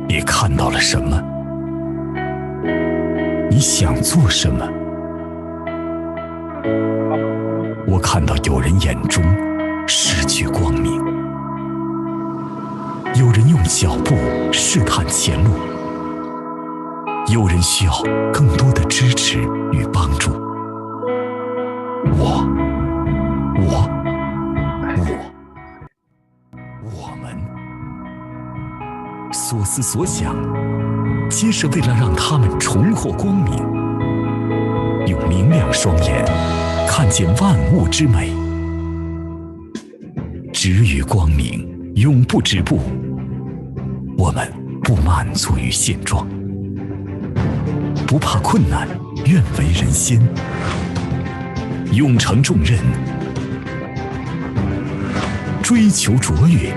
你看到了什么？你想做什么？我看到有人眼中失去光明，有人用脚步试探前路，有人需要更多的支持与帮助。我们所思所想，皆是为了让他们重获光明，用明亮双眼看见万物之美，止于光明，永不止步。我们不满足于现状，不怕困难，愿为人先，用承重任，追求卓越。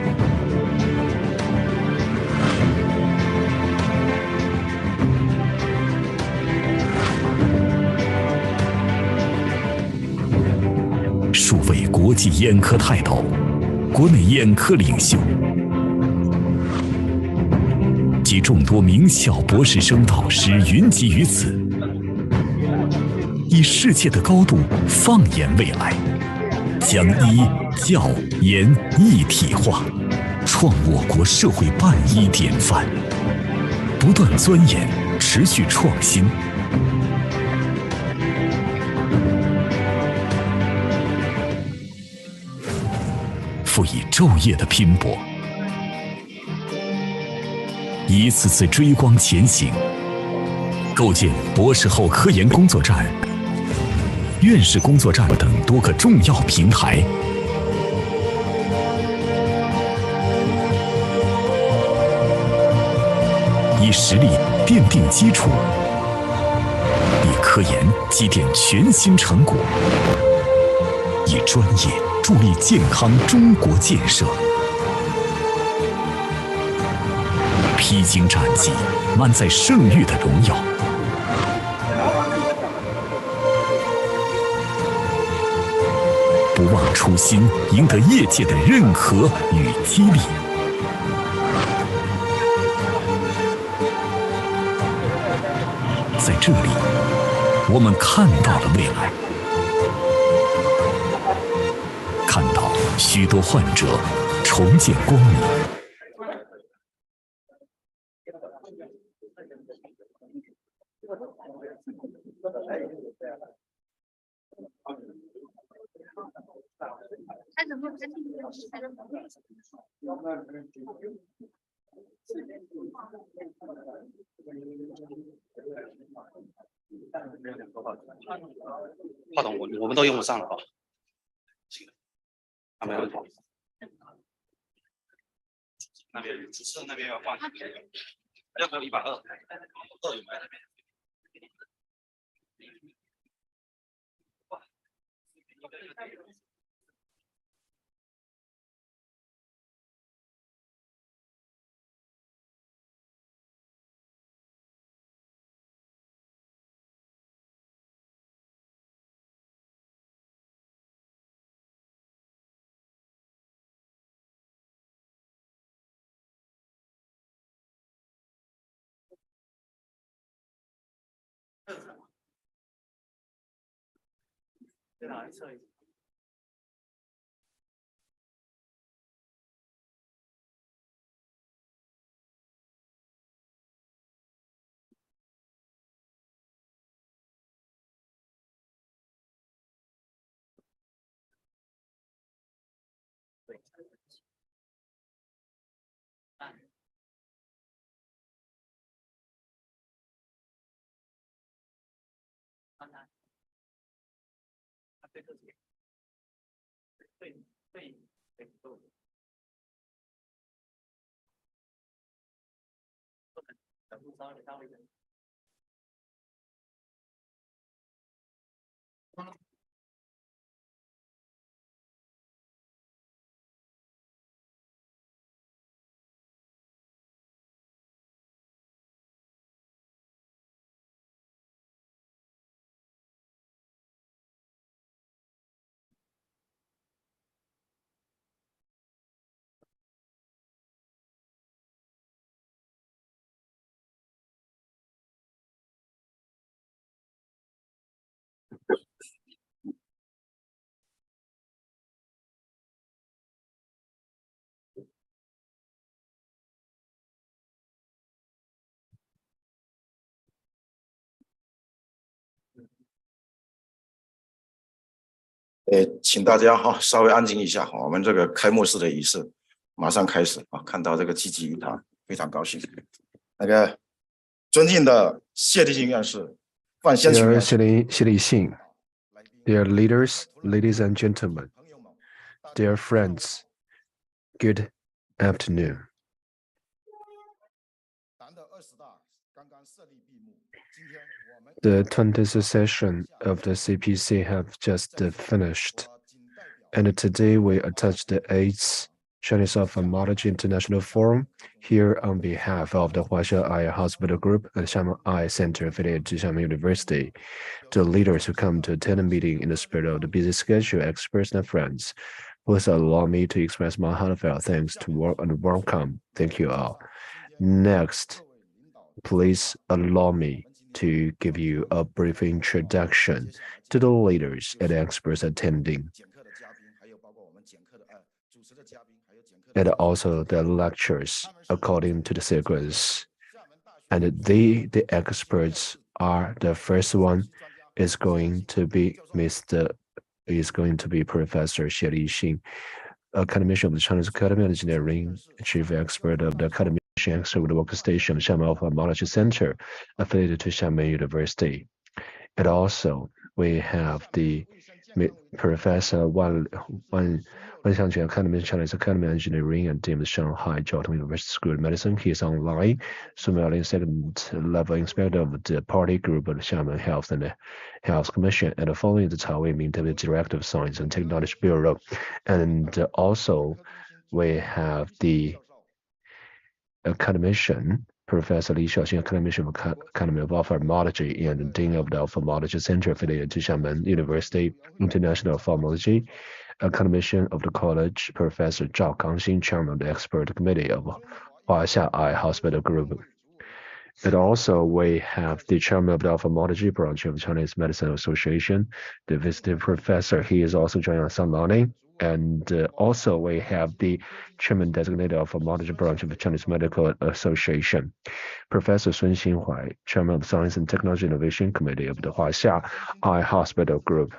数位国际眼科泰斗，国内眼科领袖及众多名校博士生导师云集于此，以世界的高度放眼未来，将医教研一体化，创我国社会办医典范，不断钻研，持续创新。付以昼夜的拼搏，一次次追光前行，构建博士后科研工作站、院士工作站等多个重要平台，以实力奠定基础，以科研积淀全新成果，以专业助力健康中国建设。披荆斩棘，满载盛誉的荣耀。不忘初心，赢得业界的认可与激励。在这里，我们看到了未来，看到许多患者重见光明。话筒我们都用不上了啊。行，那没问题。那边主持人那边要换，要不要120？2有没有？在哪里测一下？请大家稍微安静一下，我们这个开幕式的仪式马上开始啊！看到这个积极于他，非常高兴。那个尊敬的谢立信院士、范先群院士、谢立信 dear leaders, ladies and gentlemen, dear friends, good afternoon. The 20th session of the CPC have just finished, and today we attach the 8th Chinese Ophthalmology International Forum here on behalf of the Huaxia Eye Hospital Group and Xiamen Eye Center affiliated to Xiamen University. To leaders who come to attend the meeting in the spirit of the busy schedule, experts and friends, please allow me to express my heartfelt thanks to and welcome. Thank you all. Next, please allow me to give you a brief introduction to the leaders and experts attending, and also the lectures according to the sequence. And the experts are, the first one is going to be Professor Xie Lixin, academician of the Chinese Academy of Engineering, chief expert of the academy expert with the workstation Xiamen Ophthalmology Center, affiliated to Xiamen University. And also we have the Professor Wan Xiangquan, Academy of Chinese Academy of Engineering and Dean of Shanghai Jiaotong University School of Medicine. He is online. Sun Miaolin, second level inspector of the party group of the Xiamen Health and Health Commission, and following the Cao Weiming, Deputy Director of Science and Technology Bureau. And also we have the academician Professor Li Xiaoxing, academician of Academy of Ophthalmology and Dean of the Ophthalmology Center affiliated to Xiamen University International Ophthalmology, academician of the college Professor Zhao Kangxin, chairman of the expert committee of Huaxia Eye Hospital Group. And also we have the chairman of the ophthalmology branch of the Chinese Medicine Association, the visiting professor. He is also joining us online. And also we have the chairman designated of ophthalmology branch of the Chinese Medical Association, Professor Sun Xinhuai, chairman of the Science and Technology Innovation Committee of the Huaxia Eye Hospital Group.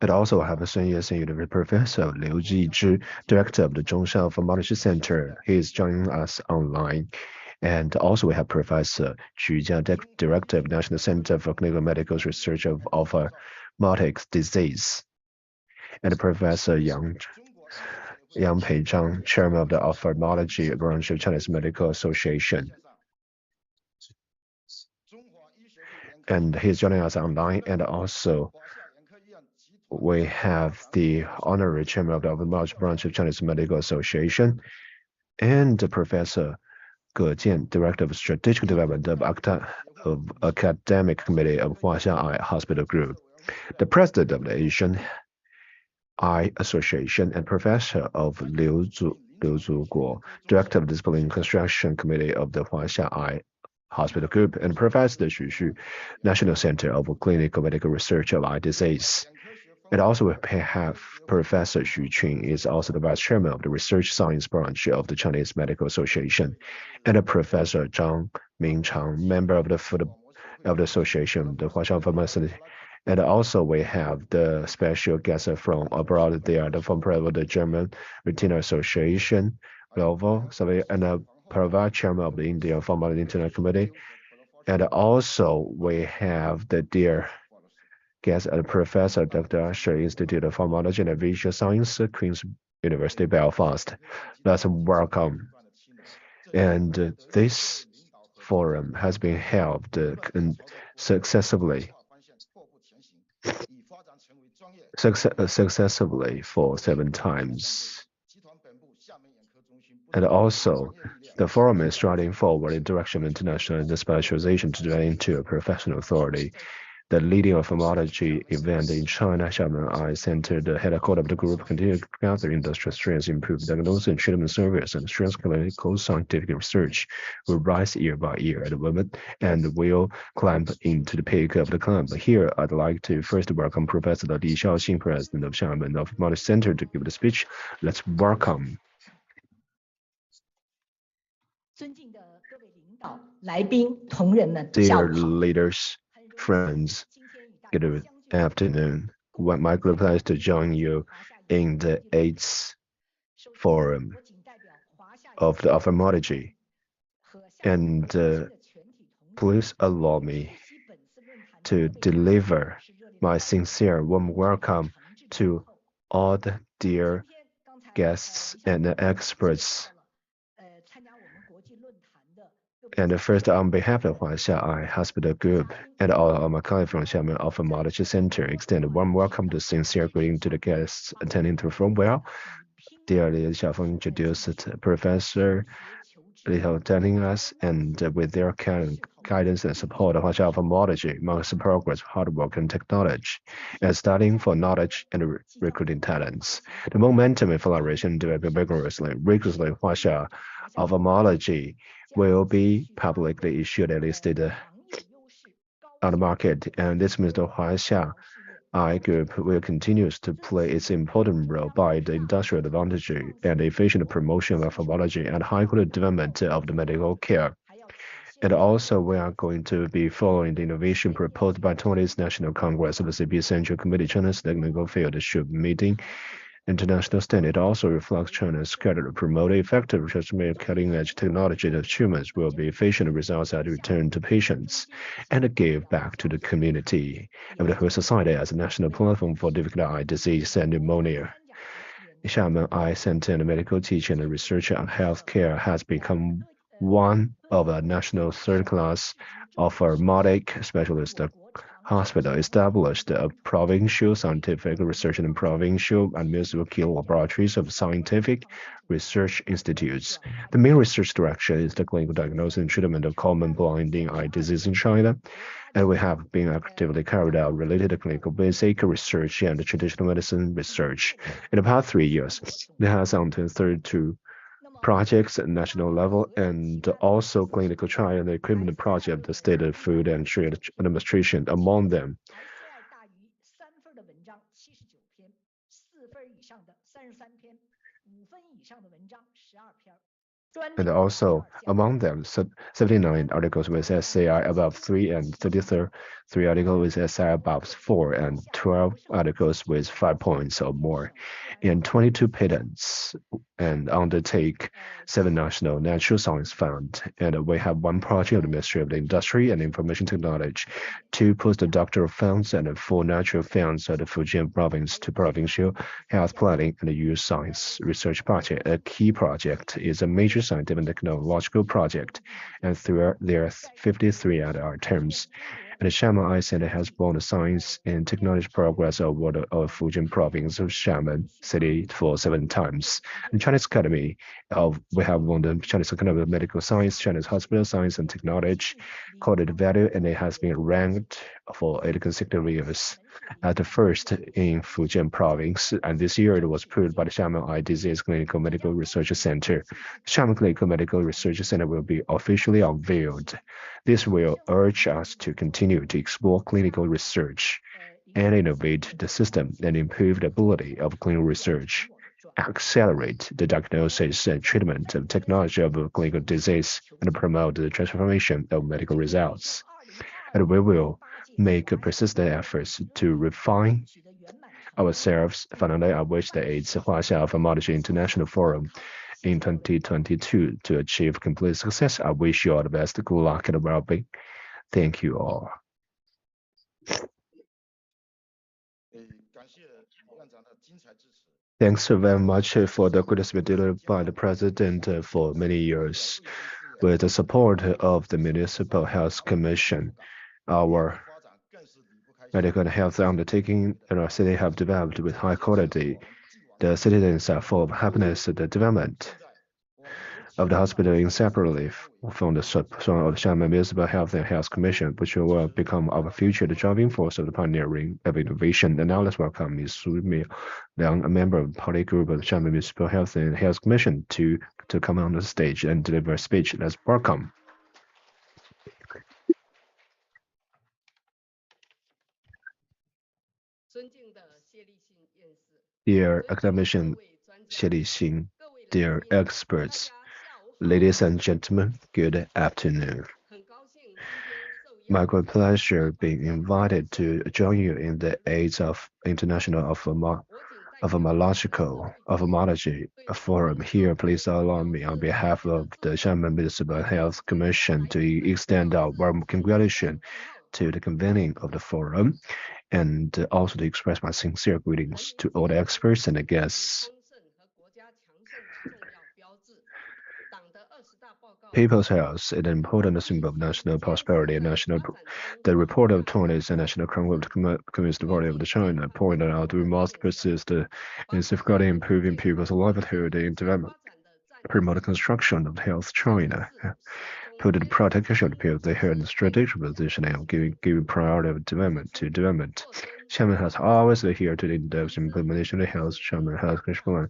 And also have a Sun Yat-sen University Professor Liu Jizhi, director of the Zhongshan Ophthalmology Center. He is joining us online. And also we have Professor Xu Jia, director of the National Center for Clinical Medical Research of Ophthalmic Disease, and Professor Yang Peizhang, chairman of the ophthalmology branch of Chinese Medical Association. And he's joining us online. And also we have the honorary chairman of the ophthalmology branch of Chinese Medical Association, and Professor Ge Jian, director of strategic development of academic committee of Huaxia Eye Hospital Group, the president of the Asian Eye Association, and Professor of Liu Zuguo, Director of Discipline Construction Committee of the Huaxia Eye Hospital Group, and Professor Xu Xu, National Center of Clinical Medical Research of Eye Disease. And also we have Professor Xu Qun, is also the Vice Chairman of the Research Science Branch of the Chinese Medical Association, and Professor Zhang Mingchang, member of the Association, the Huaxiang Pharmacy. And also we have the special guests from abroad. They are from the German Retina Association, and a Prava, chairman of the Indian Ophthalmology International Committee. And also we have the dear guest and Professor Dr. Usher, Institute of Ophthalmology and Visual Science, Queen's University, Belfast. Let's welcome. And this forum has been held successively for 7 times. And also, the forum is striding forward in direction of international and specialization to develop into a professional authority. The leading ophthalmology event in China, Xiamen Eye Center, the headquarters of the group, continue to gather industrial strengths, improve diagnosis and treatment service, and strength clinical scientific research will rise year by year at the moment and will climb into the peak of the climb. Here, I'd like to first welcome Professor Li Xiaoxing, President of Xiamen Ophthalmology Center, to give the speech. Let's welcome. Dear leaders, friends, good afternoon. my great pleasure to join you in the 8th Forum of the Ophthalmology. And please allow me to deliver my sincere warm welcome to all the dear guests and experts. And first, on behalf of Huaxia Eye Hospital Group and all of my colleagues from Xiamen Ophthalmology Center, extend a warm welcome to sincere greeting to the guests attending to from well. Dear Li Xiaofeng introduced Professor Li Hao telling us, and with their guidance and support, Huaxia Ophthalmology makes progress, hard work, and technology, and studying for knowledge and recruiting talents. The momentum and collaboration developing rigorously, Huaxia Ophthalmology will be publicly issued and listed on the market, and this means the Huaxia Eye Group will continue to play its important role by the industrial advantage and efficient promotion of ophthalmology and high-quality development of the medical care. And also, we are going to be following the innovation proposed by 20th National Congress of the CP Central Committee China's Technical Field Should Meeting. International standard also reflects China's schedule to promote effective research, cutting-edge technology achievements will be efficient results that return to patients and give back to the community of the whole society as a national platform for difficult eye disease and pneumonia. Xiamen Eye Center and medical teaching and research on healthcare has become one of a national third-class ophthalmic specialist hospital, established a provincial scientific research and provincial and municipal key laboratories of scientific research institutes. The main research direction is the clinical diagnosis and treatment of common blinding eye disease in China, and we have been actively carried out related clinical basic research and traditional medicine research. In the past 3 years, there has undertaken 32 projects at national level and also clinical trial and equipment project, the State Food and Trade Administration among them. And also among them, 79 articles with SAI above 3 and 33 articles with SAI above 4 and 12 articles with 5 points or more, and 22 patents, and undertake 7 national natural science funds. And we have 1 project of the Ministry of the Industry and Information Technology, 2 postdoctoral funds, and 4 natural funds at the Fujian province to provincial health planning and youth science research project. A key project is a major scientific and technological project, and there are 53 other terms. And the Xiamen Eye Center has won the Science and Technology Progress Award of Fujian Province of Xiamen City for 7 times. And Chinese Academy we have won the Chinese Academy of Medical Science, Chinese Hospital Science and Technology, called it value, and it has been ranked for 8 consecutive years at the first in Fujian Province. And this year it was approved by the Xiamen Eye Disease Clinical Medical Research Center. The Xiamen Clinical Medical Research Center will be officially unveiled. This will urge us to continue to explore clinical research and innovate the system and improve the ability of clinical research, accelerate the diagnosis and treatment of technology of clinical disease, and promote the transformation of medical results. And we will make persistent efforts to refine ourselves. Finally, I wish the 8th Huaxia Ophthalmology International Forum in 2022 to achieve complete success. I wish you all the best, good luck, and well-being. Thank you all. Thanks very much for the good speech delivered by the President for many years. With the support of the Municipal Health Commission, our medical and health undertaking in our city have developed with high quality. The citizens are full of happiness. The development of the hospital inseparably from the support of the Xiamen Municipal Health and Health Commission, which will become our future, the driving force of the pioneering of innovation. And now let's welcome Ms. Su Liang, a member of the party group of the Xiamen Municipal Health and Health Commission, to come on the stage and deliver a speech. Let's welcome. Dear academician Xie Lixing, dear experts, ladies and gentlemen, good afternoon. my great pleasure being invited to join you in the 8th of International Ophthalmology Forum here. Please allow me on behalf of the Xiamen Municipal Health Commission to extend our warm congratulations to the convening of the forum and also to express my sincere greetings to all the experts and the guests. People's health is an important symbol of national prosperity. The report of 20th National Congress of the Communist Party of China pointed out we must persist in safeguarding improving people's livelihood and development, promote the construction of health China, put the protection of people's health in strategic positioning of giving priority of development. Xiamen has always adhered to the in-depth implementation of health Xiamen health plan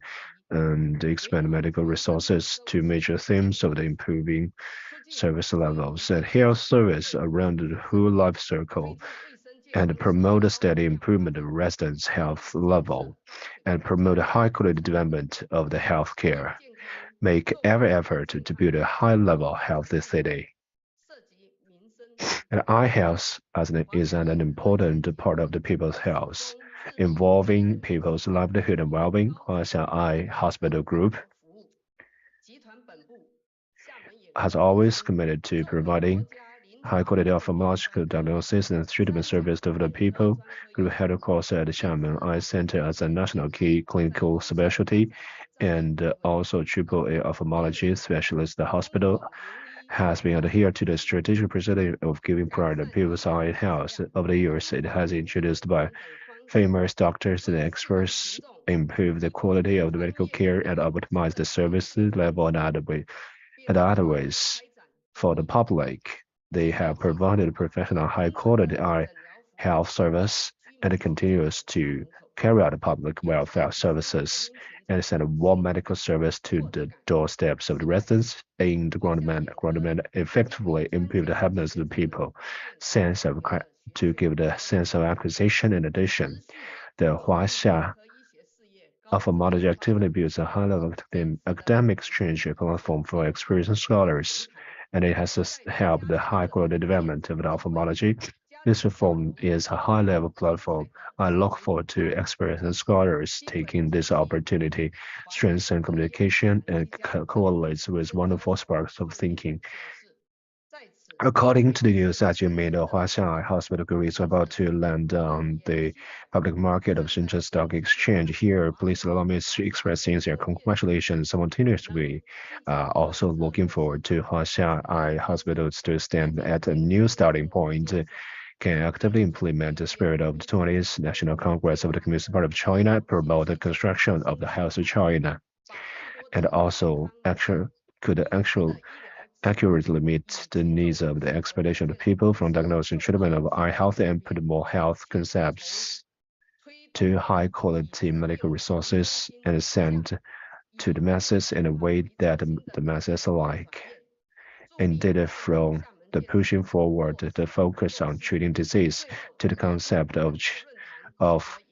and expand medical resources to major themes of the improving service levels and health service around the whole life cycle, and promote a steady improvement of residents' health level, and promote a high-quality development of the healthcare. Make every effort to build a high-level healthy city. And eye health is an important part of the people's health, involving people's livelihood and well-being. Huaxia Eye Hospital Group has always committed to providing high-quality ophthalmological diagnosis and treatment service to the people. Group headquarters at Xiamen Eye Center as a national key clinical specialty and also AAA ophthalmology specialist. The hospital has been adhered to the strategic procedure of giving priority to people's eye health. Over the years, it has introduced by famous doctors and experts, improve the quality of the medical care and optimize the service level and other ways. For the public, they have provided professional high-quality eye health service and continues to carry out public welfare services and send a warm medical service to the doorsteps of the residents, aim to effectively improve the happiness of the people, to give the sense of acquisition. In addition, the Huaxia ophthalmology activity builds a high level of academic exchange platform for experienced scholars, and it has helped the high quality development of the ophthalmology. This reform is a high level platform. I look forward to experienced scholars taking this opportunity, strengthen communication, and correlates with wonderful sparks of thinking. According to the news that you made, Huaxia Eye Hospital Group is about to land on the public market of Shenzhen Stock Exchange. Here, please allow me to express sincere congratulations. Simultaneously, also looking forward to Huaxia Eye Hospitals to stand at a new starting point, can actively implement the spirit of the 20th National Congress of the Communist Party of China, promote the construction of the Health of China, and also accurately meet the needs of the expectation of people from diagnosis and treatment of eye health and put more health concepts to high quality medical resources and send to the masses in a way that the masses like. Indeed, from the pushing forward the focus on treating disease to the concept of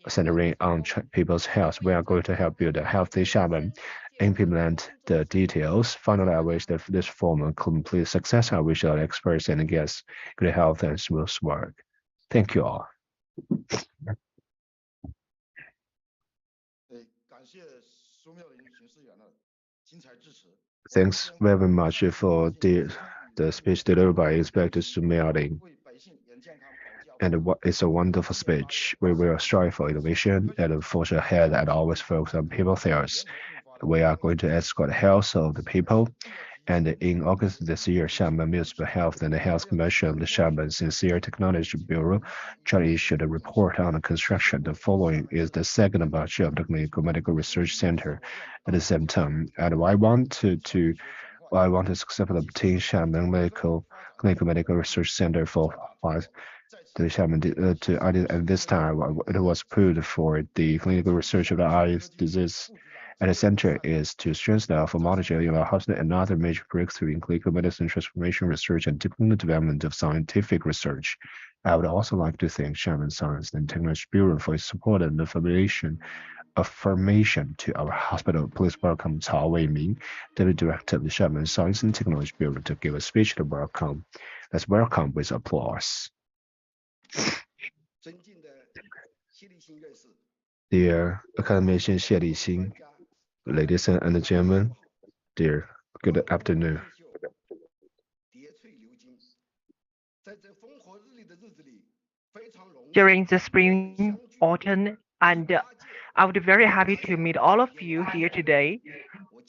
centering on people's health, we are going to help build a healthy Xiamen, implement the details. Finally, I wish that this form a complete success. I wish our experts and guests good health and smooth work. Thank you all. Thanks very much for the speech delivered by Inspector Su Miaoling. And it's a wonderful speech. We will strive for innovation and forge ahead and always focus on people's health. We are going to escort the health of the people. And in August this year, Xiamen Municipal Health and Health Commission of the Xiamen Sincere Technology Bureau jointly issued a report on the construction. The following is the second batch of the Clinical Medical Research Center at the same time. And I want to successfully obtain Xiamen Clinical Medical Research Center for the Xiamen and this time it was approved for the clinical research of the eye disease. And the center is to strengthen the ophthalmology in the hospital and other major breakthrough in clinical medicine transformation research and development of scientific research. I would also like to thank Xiamen Science and Technology Bureau for its support and affirmation to our hospital. Please welcome Cao Weiming, Deputy Director of the Xiamen Science and Technology Bureau, to give a speech to welcome Let's welcome with applause. Dear Academician Xie Lixin, ladies and gentlemen, dear, good afternoon. During the spring, autumn, and I would be very happy to meet all of you here today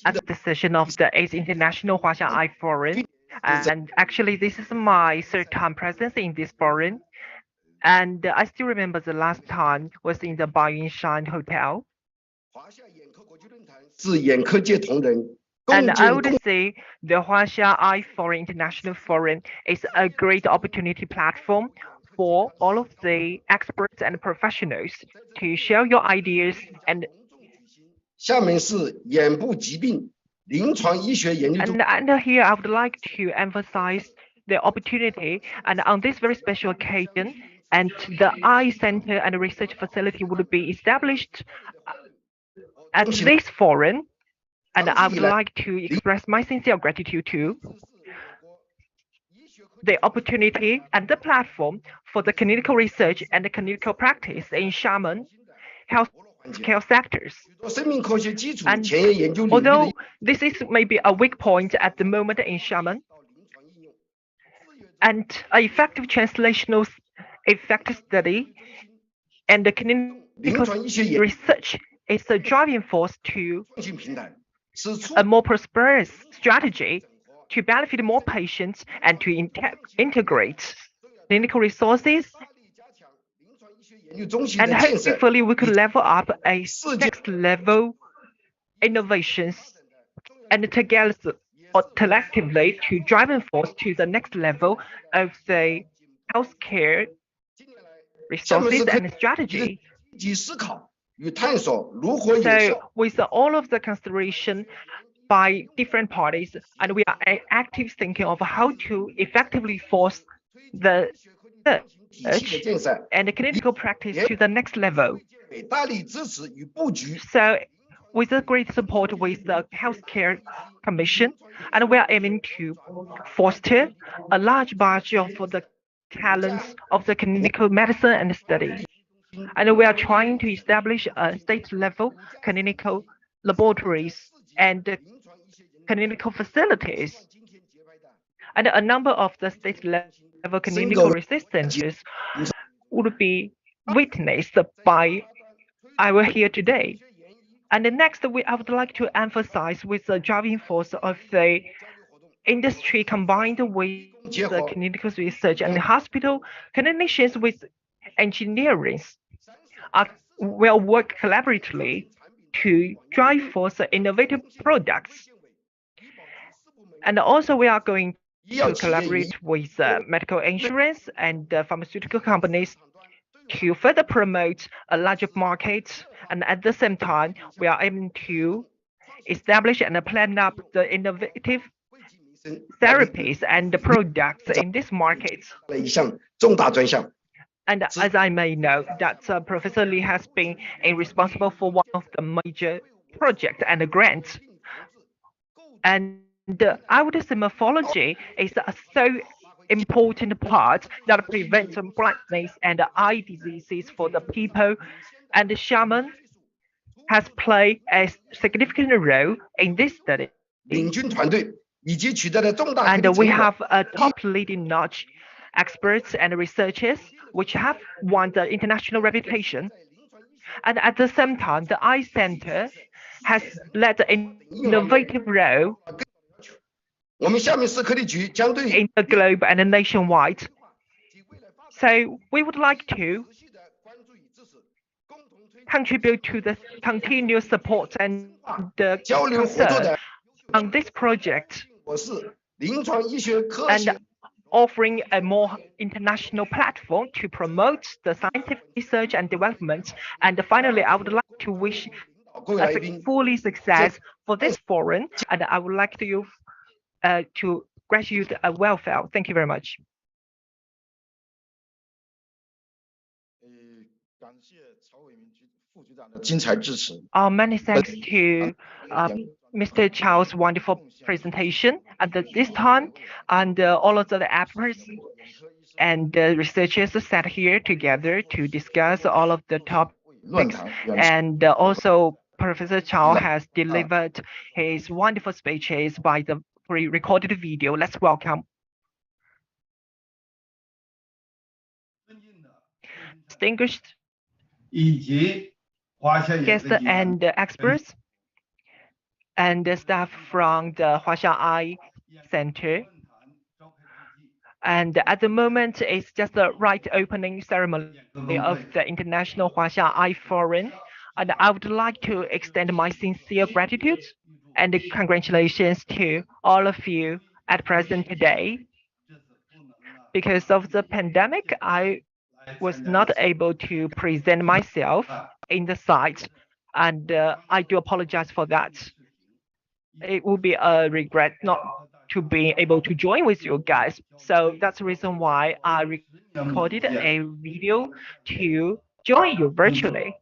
at the session of the 8th International Huaxia Eye Forum. And actually, this is my third time presence in this forum. And I still remember the last time was in the Baiyunshan Hotel. And I would say the Huaxia Eye Forum International Forum is a great opportunity platform for all of the experts and professionals to share your ideas and here I would like to emphasize the opportunity, and on this very special occasion, and the eye center and research facility would be established at this forum, and I would like to express my sincere gratitude to the opportunity and the platform for the clinical research and the clinical practice in Xiamen healthcare sectors. And although this is maybe a weak point at the moment in Xiamen, and an effective translational effect study and the clinical research is the driving force to a more prosperous strategy to benefit more patients and to integrate clinical resources. And hopefully we could level up a next level innovations and together or collectively to driving force to the next level of the healthcare resources and strategy. So with all of the consideration by different parties, and we are active thinking of how to effectively force the research and the clinical practice to the next level. So with the great support with the Healthcare Commission, and we are aiming to foster a large batch of the talents of the clinical medicine and study. And we are trying to establish a state-level clinical laboratories and clinical facilities. And a number of the state-level clinical research centers would be witnessed by our here today. And next, I would like to emphasize with the driving force of the industry combined with the clinical research and the hospital clinicians with engineering will work collaboratively to drive forth the innovative products. And also we are going to collaborate with medical insurance and pharmaceutical companies to further promote a larger market, and at the same time, we are aiming to establish and plan up the innovative therapies and the products in this market. And as I may know, that Professor Lee has been responsible for one of the major projects and grants. And I would say morphology is so important part that prevents blindness and eye diseases for the people, and Xiamen has played a significant role in this study. And we have a top leading notch experts and researchers which have won the international reputation. And at the same time, the Eye Center has led the innovative role in the globe and nationwide. So we would like to contribute to the continuous support and the concern on this project and offering a more international platform to promote the scientific research and development. And finally, I would like to wish a fully success for this forum, and I would like to gratitude welfare. Thank you very much. Many thanks to Mr. Chow's wonderful presentation at this time, and all of the experts and researchers sat here together to discuss all of the topics, and also Professor Chow has delivered his wonderful speeches by the pre-recorded video. Let's welcome. Distinguished guests and experts and the staff from the Huaxia Eye Center. And at the moment, it's just the right opening ceremony of the International Huaxia Eye Forum. And I would like to extend my sincere gratitude and congratulations to all of you at present today. Because of the pandemic, I was not able to present myself in the site, and I do apologize for that. It will be a regret not to be able to join with you guys. So that's the reason why I recorded a video to join you virtually.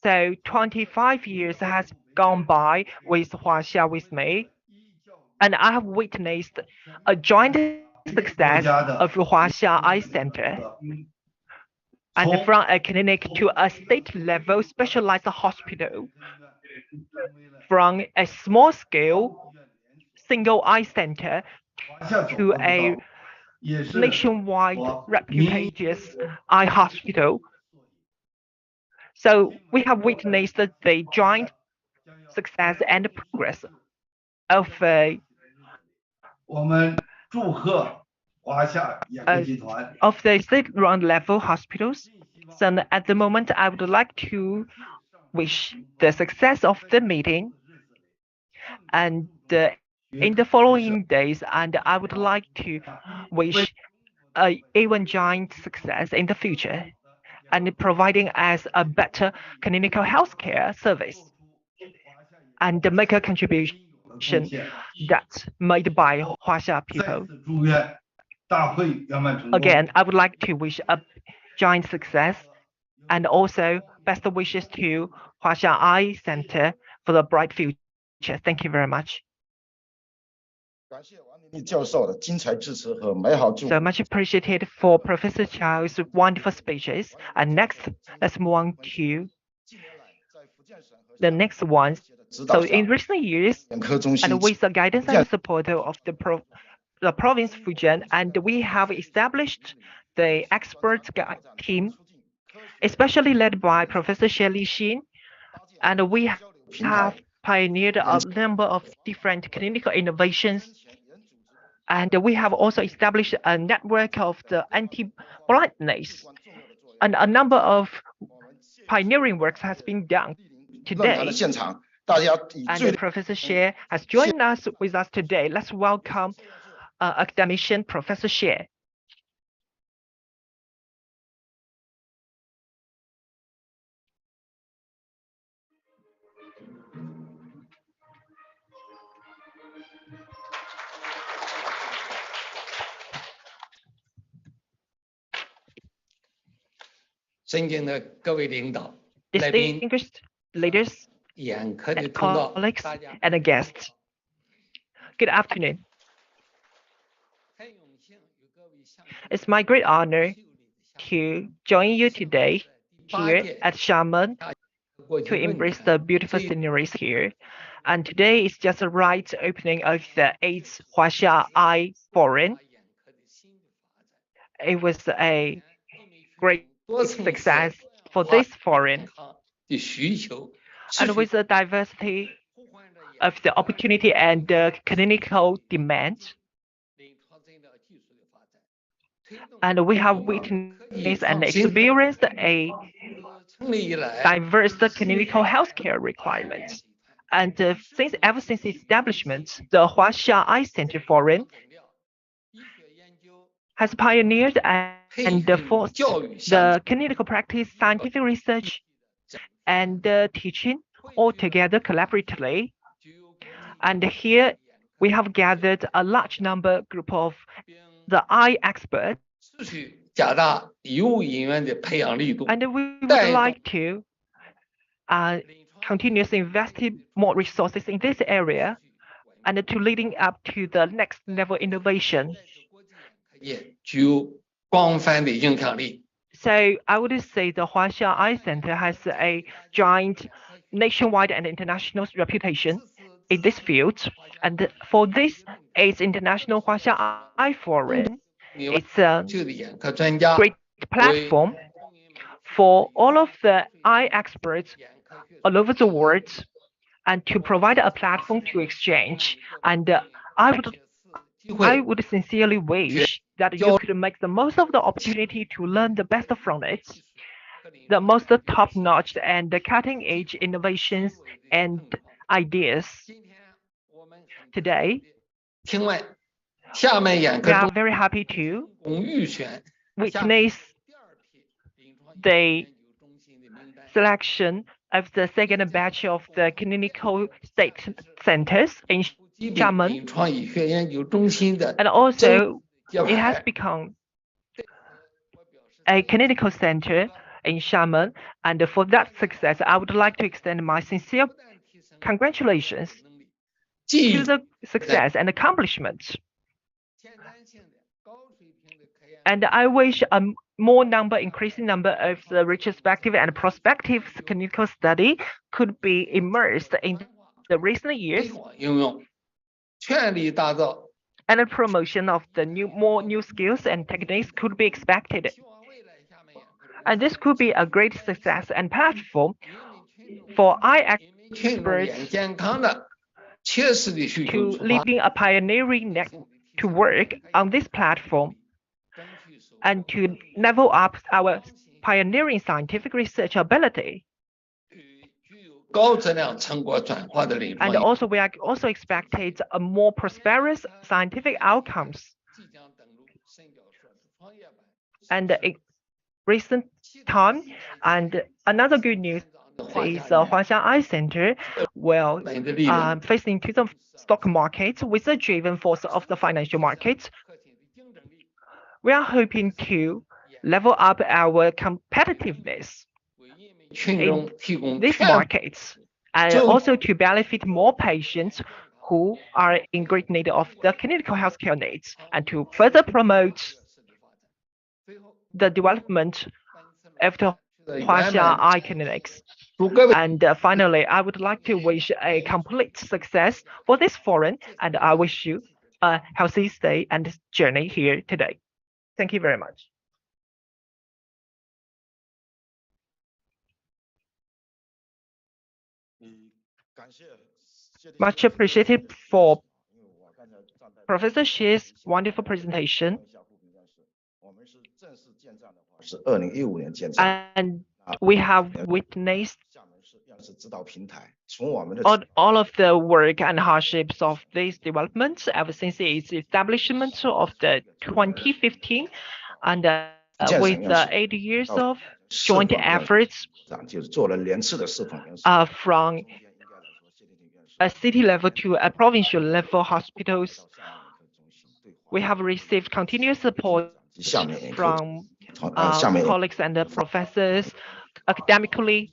So 25 years has gone by with Huaxia with me, and I have witnessed a joint success of Huaxia Eye Center. And from a clinic to a state-level specialized hospital, from a small-scale single eye center to a nationwide reputed eye hospital. So we have witnessed the joint success and progress of the state-run level hospitals. So at the moment, I would like to wish the success of the meeting and in the following days, and I would like to wish even giant success in the future and providing us a better clinical healthcare service and make a contribution that's made by Huaxia people. Again, I would like to wish a giant success and also best wishes to Huaxia Eye Center for the bright future. Thank you very much. So much appreciated for Professor Chow's wonderful speeches. And next, let's move on to the next one. So in recent years, and with the guidance and support of the province Fujian, and we have established the expert team, especially led by Professor Xie Lixin, and we have pioneered a number of different clinical innovations. And we have also established a network of the anti-blindness, and a number of pioneering works has been done today. And Professor Xie has joined us with us today. Let's welcome academician Professor Xie. Distinguished leaders and colleagues and guests, good afternoon. It's my great honor to join you today here at Xiamen to embrace the beautiful sceneries here. And today is just the right opening of the 8th Huaxia Eye Forum. It was a great success for this forum. And with the diversity of the opportunity and the clinical demand, and we have witnessed and experienced a diverse clinical healthcare requirements. And ever since establishment, the Huaxia Eye Center Forum has pioneered and forced the clinical practice, scientific research, and teaching all together collaboratively. And here we have gathered a large group of the eye experts 加大医务人员的培养力度。 And we would like to continuously invest more resources in this area and to leading up to the next level innovation. 也具有广泛的影响力。 So I would say the Huaxia Eye Center has a giant nationwide and international reputation in this field. And for this, its International Huaxia Eye Forum, it's a 就的眼科专家 great platform for all of the eye experts all over the world and to provide a platform to exchange. And I would sincerely wish that you could make the most of the opportunity to learn the best from it, the most top-notch and cutting-edge innovations and ideas. Today, 请问，厦门眼 we 科 are 中 very happy to 公预选 witness the selection of the second batch of the clinical state centers in 疾病 Xiamen, 临床医学研究中心的 and also 揭 it has 牌。 become a clinical center in Xiamen. And for that success, I would like to extend my sincere congratulations 记 to 忆 the success and accomplishments. 前瞻性的高水平的科研 And I wish a increasing number of the retrospective and prospective clinical study could be immersed in the recent 推 years, 广应用，全力打造 and the promotion of the more new skills and techniques could be expected. 希望未来厦门眼科 And this could be a great success and platform for eye 群众眼 experts 健康的切实的需求 to 出发， leading a pioneering to work on this platform 争取收获 and to level up our pioneering scientific research ability. 具有高质量成果转化的临床 And 研究 also we are also expected a more prosperous scientific outcomes. 即将登陆深交硕士创业板。 And in recent time, and another good news is Huaxiang Eye Center will 本的利润 face into the stock market with the driven force of the financial markets. 核心的竞争力， We are hoping to level up our competitiveness 为人民群众提供 these 全 markets and So- also to benefit more patients who are in great need of the clinical healthcare needs and to further promote 最后 the development of the 圆 Huaxia 满 Eye Clinics. 祝各位 And finally, I would like to wish a complete success for this forum, and I wish you a healthy stay and journey here today. Thank you very much. Much appreciated for Professor Xie's wonderful presentation. 我们是正式建站的话是2015年建站， And we have witnessed 厦门市院士指导平台从我们的 all of the work and hardships of this development ever since its establishment of the 2015, and with the 8 years of joint efforts 就是做了连次的示范院士。 from a city level to a provincial level hospitals. We have received continuous support 厦门眼科 from 厦门眼 colleagues and professors academically.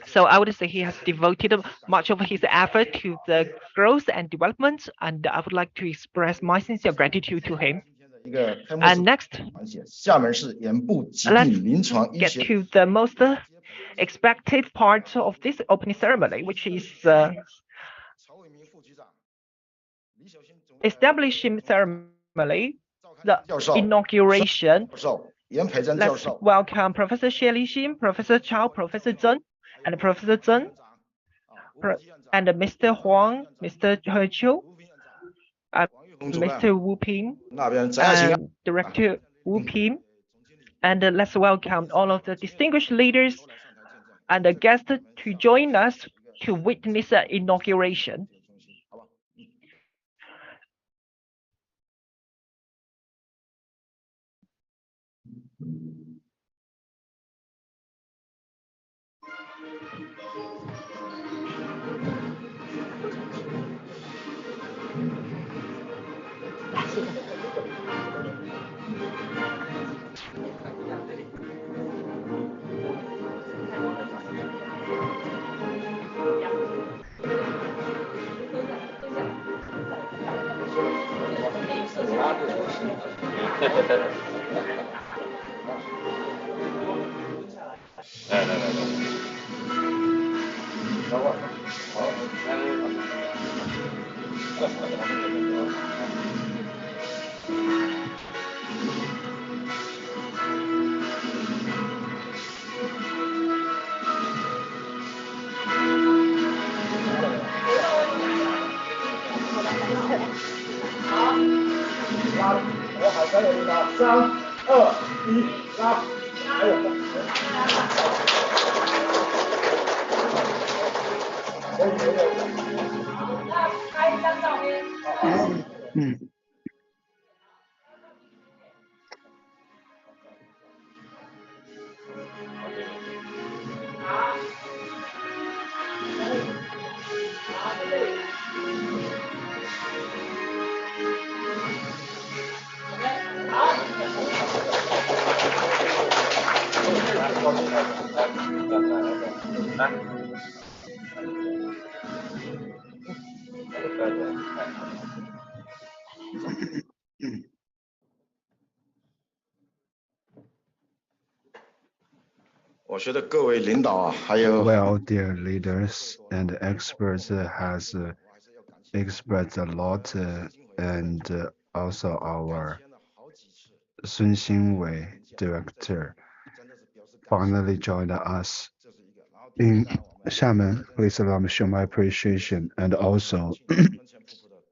So I would say he has devoted much of his effort to the growth and development, and I would like to express my sincere gratitude to him. 一个开幕 And 式 next, 环节，厦门市眼部疾 let's 病临床医 get 学 to the most expected part of this opening ceremony, which is 曹伟明副局长、李小新总 establishing ceremony, 教 the 授、 inauguration. 教授、严培珍教 Let's 授、 welcome Professor Xie Lixin, Professor Chao, Professor Zheng, and Professor Zheng, 吴副院长、 and Mr. Huang, Mr. He Chiu, 王玉红主任、 Mr. Wu Ping, 那边翟亚琴 and Director Wu Ping. And let's welcome all of the distinguished leaders and the guests to join us to witness the inauguration. 好吧？ 好我好3个领导，3、2、1，拉，还有。拍一张照片。我觉得各位领导啊，还有 Well, dear leaders and experts has expressed a lot, and also our Sun Xingwei director finally joined us in Xiamen. Please allow me to show my appreciation, and also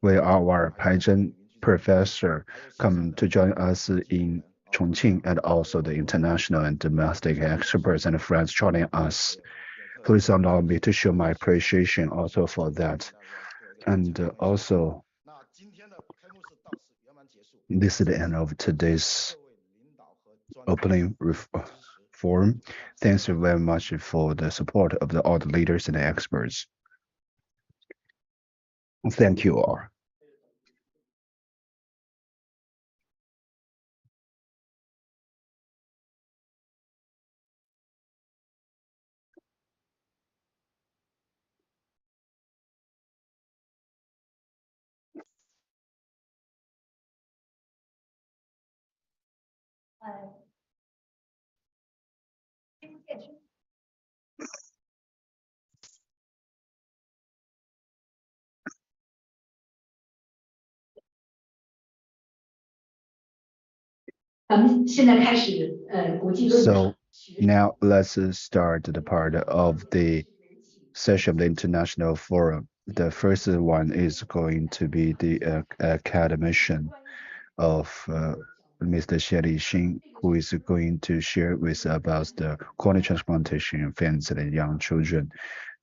we our pageant professor come to join us in Chongqing, and also the international and domestic experts and friends joining us. Please allow me to show my appreciation also for that. And also, this is the end of today's opening forum. Thanks very much for the support of all the leaders and the experts. Thank you all. So now let's start the part of the session of the International Forum. The first one is going to be the academician of Mr. Xie Lixing, who is going to share with about the cornea transplantation in infants and young children.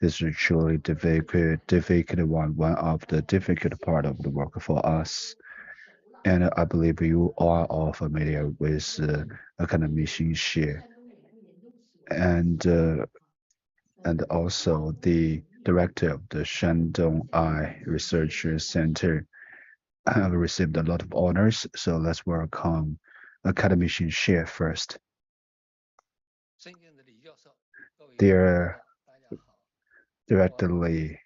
This is truly difficult one of the difficult part of the work for us. And I believe you are all familiar with academician Xie. And also the director of the Shandong Eye Research Center have received a lot of honors. So let's welcome academician Xie first. Dear directly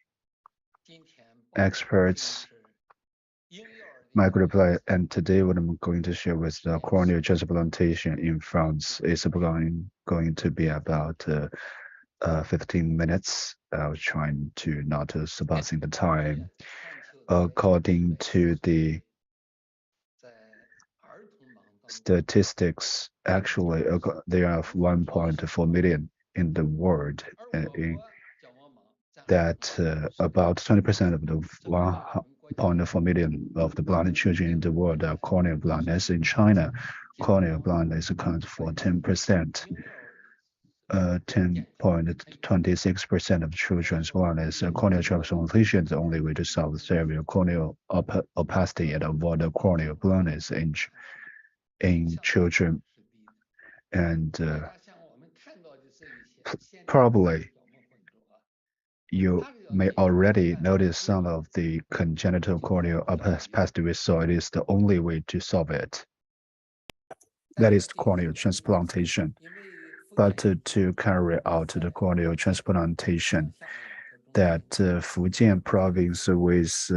experts, my group, and today what I'm going to share with the corneal transplantation in France is going to be about 15 minutes. I was trying to not surpassing the time. According to the statistics, actually there are 1.4 million in the world, that about 20% of the 1.4 million of the blind children in the world are corneal blindness. In China, corneal blindness accounts for 10%. 10.26% of children's blindness. Corneal transplantation is the only way to solve severe corneal opacity and avoid corneal blindness in children. And probably you may already notice some of the congenital corneal opacity we saw. It is the only way to solve it. That is corneal transplantation. But to carry out the corneal transplantation, that Fujian province with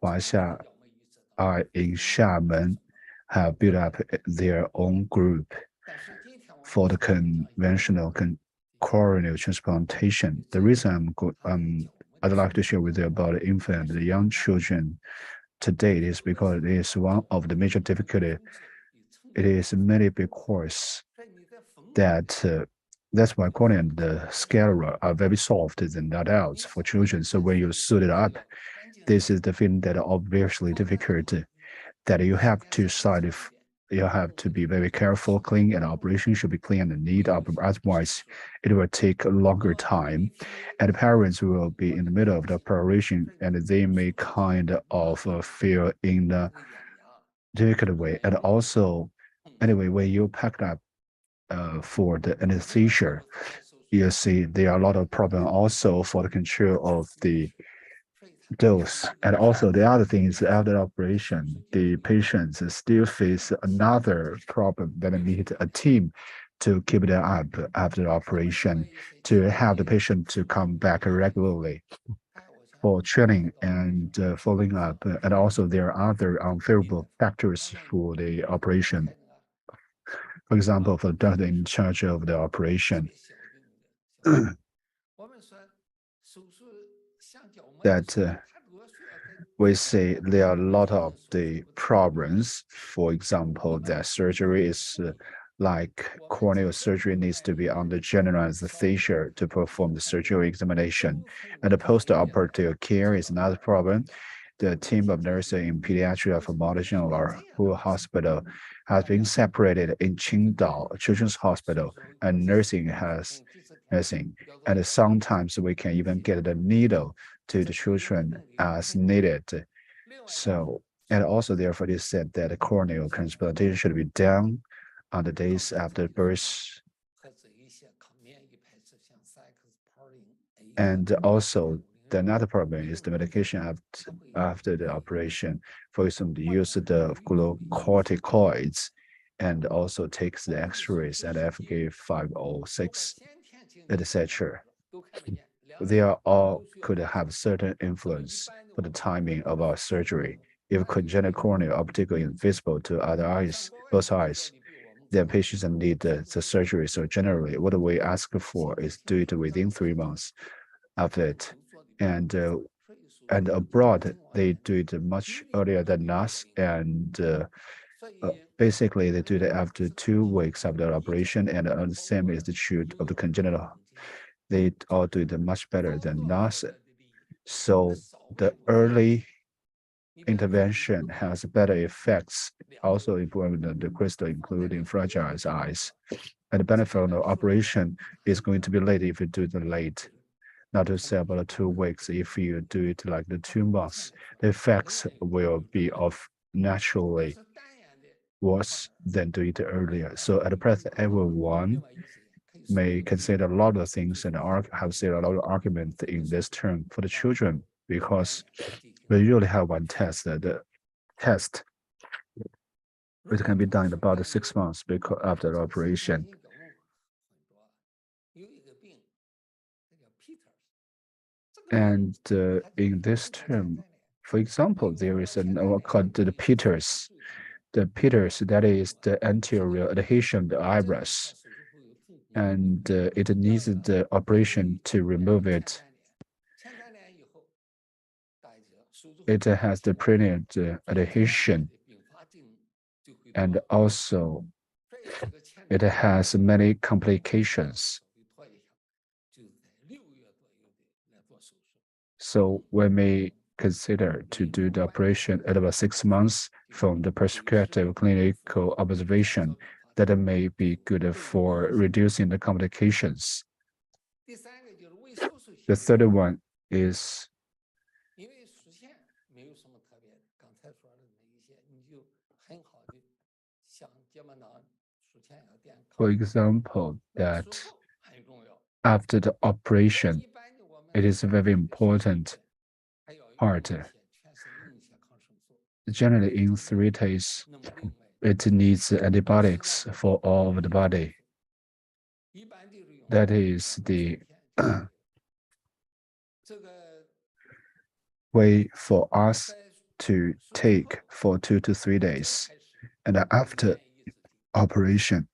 Huaxia are in Xiamen have built up their own group for the conventional corneal transplantation. The reason I'd like to share with you about the infant and the young children to date is because it is one of the major difficulty. It is mainly because that that's why cornea and the sclera are very soft than adults for children. So when you suit it up, this is the thing that obviously difficult, that you have to you have to be very careful, clean, and operation should be clean and neat. Otherwise, it will take a longer time, and the parents will be in the middle of the operation, and they may kind of feel in the difficult way. And also, anyway, when you packed up for the anesthesia, you see there are a lot of problems also for the control of the dose. And also the other thing is after the operation, the patients still face another problem that need a team to keep them up after the operation, to have the patient to come back regularly for training and following up. And also there are other unfavorable factors for the operation. For example, for the doctor in charge of the operation, that we say there are a lot of the problems. For example, that surgery is like corneal surgery needs to be under general anesthesia to perform the surgical examination. And the post-operative care is another problem. The team of nurses in pediatric ophthalmology in our whole hospital has been separated in Qingdao Children's Hospital, and nursing. And sometimes we can even get the needle to the children as needed. So, and also therefore they said that the corneal transplantation should be done on the days after birth. And also another problem is the medication after the operation. For example, the use of the glucocorticoids, and also takes the x-rays at FK 506, etc. They are all could have certain influence for the timing of our surgery. If congenital corneal optically invisible to other eyes, both eyes, then patients need the surgery. So generally, what we ask for is do it within 3 months after it. And abroad, they do it much earlier than us. And basically, they do it after 2 weeks after the operation. And the same is the truth of the congenital. They all do it much better than us. So the early intervention has better effects, also improving the crystal, including fragile eyes. And the benefit of the operation is going to be late if you do it late. Not to say about 2 weeks. If you do it like the 2 months, the effects will be of naturally worse than do it earlier. So at the present, everyone may consider a lot of things and have said a lot of arguments in this term for the children, because we usually have one test, that the test it can be done in about 6 months after the operation. And in this term, for example, there is what called the Peters. The Peters, that is the anterior adhesion of the eyebrows. And it needs the operation to remove it. It has the pregnant adhesion, and also it has many complications. So we may consider to do the operation at about 6 months from the perspective of clinical observation. That may be good for reducing the complications. The third one is for example, that after the operation, it is a very important part. Generally, in 3 days, it needs antibiotics for all of the body. That is the way for us to take for 2 to 3 days. And after operation,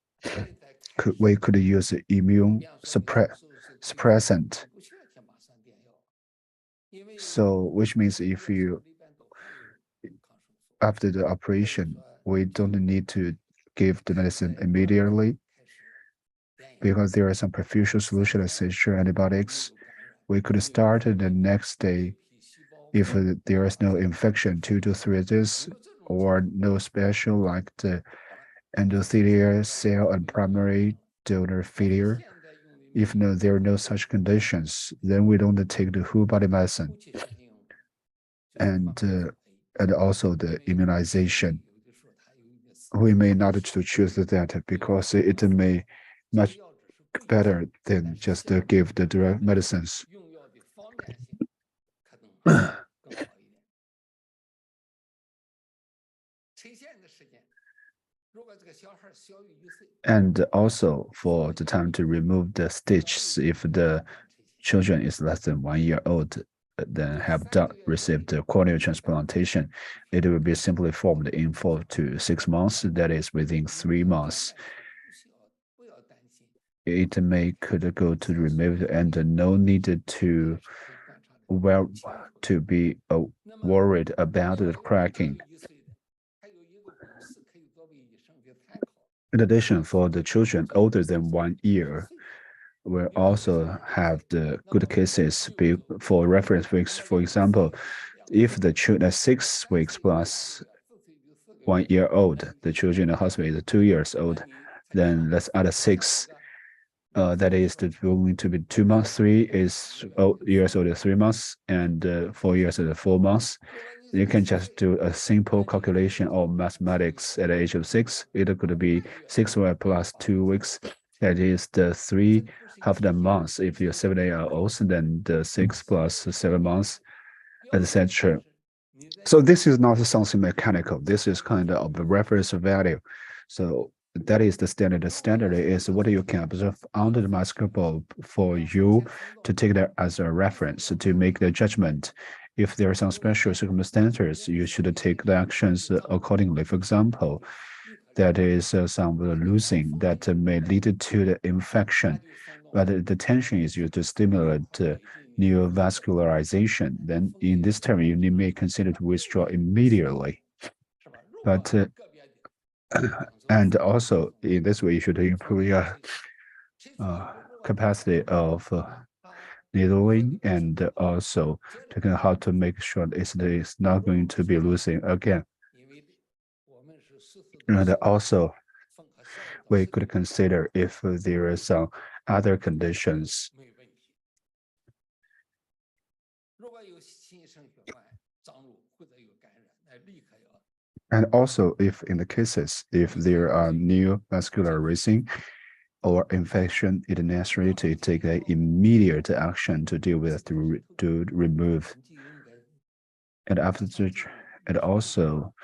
we could use immune suppressant. So, which means if you, after the operation, we don't need to give the medicine immediately because there are some perfusion solution, essential antibiotics. We could start the next day if there is no infection, 2 to 3 days, or no special like the endothelial cell and primary donor failure. If no, there are no such conditions, then we don't take the whole body medicine. And also the immunization. We may not to choose that because it may much better than just to give the direct medicines. And also for the time to remove the stitches if the children is less than 1 year old, then have received the corneal transplantation, it will be simply formed in 4 to 6 months, that is within 3 months. It may could go to remove and no need to be worried about the cracking. In addition, for the children older than 1 year, we also have the good cases for reference weeks. For example, if the children are 6 weeks plus 1 year old, the children in the hospital is 2 years old, then let's add 6. That is going to be 2 months. 3 is years old, 3 months, and 4 years old, 4 months. You can just do a simple calculation of mathematics at the age of 6. It could be 6 weeks plus 2 weeks. That is the 3 half the months. If you're 7 years old, then the 6 plus 7 months, etc. So this is not something mechanical. This is kind of a reference value. So that is the standard. The standard is what you can observe under the microscope for you to take that as a reference to make the judgment. If there are some special circumstances, you should take the actions accordingly. For example, that is some losing that may lead to the infection, but the tension is used to stimulate neovascularization. Then in this term, you may consider to withdraw immediately. But and also in this way, you should improve your capacity of needling and also taking how to make sure it's not going to be losing again. And also, we could consider if there are some other conditions. And also, if in the cases, if there are new vascular raising or infection, it is necessary to take an immediate action to deal with to remove. And after which, and also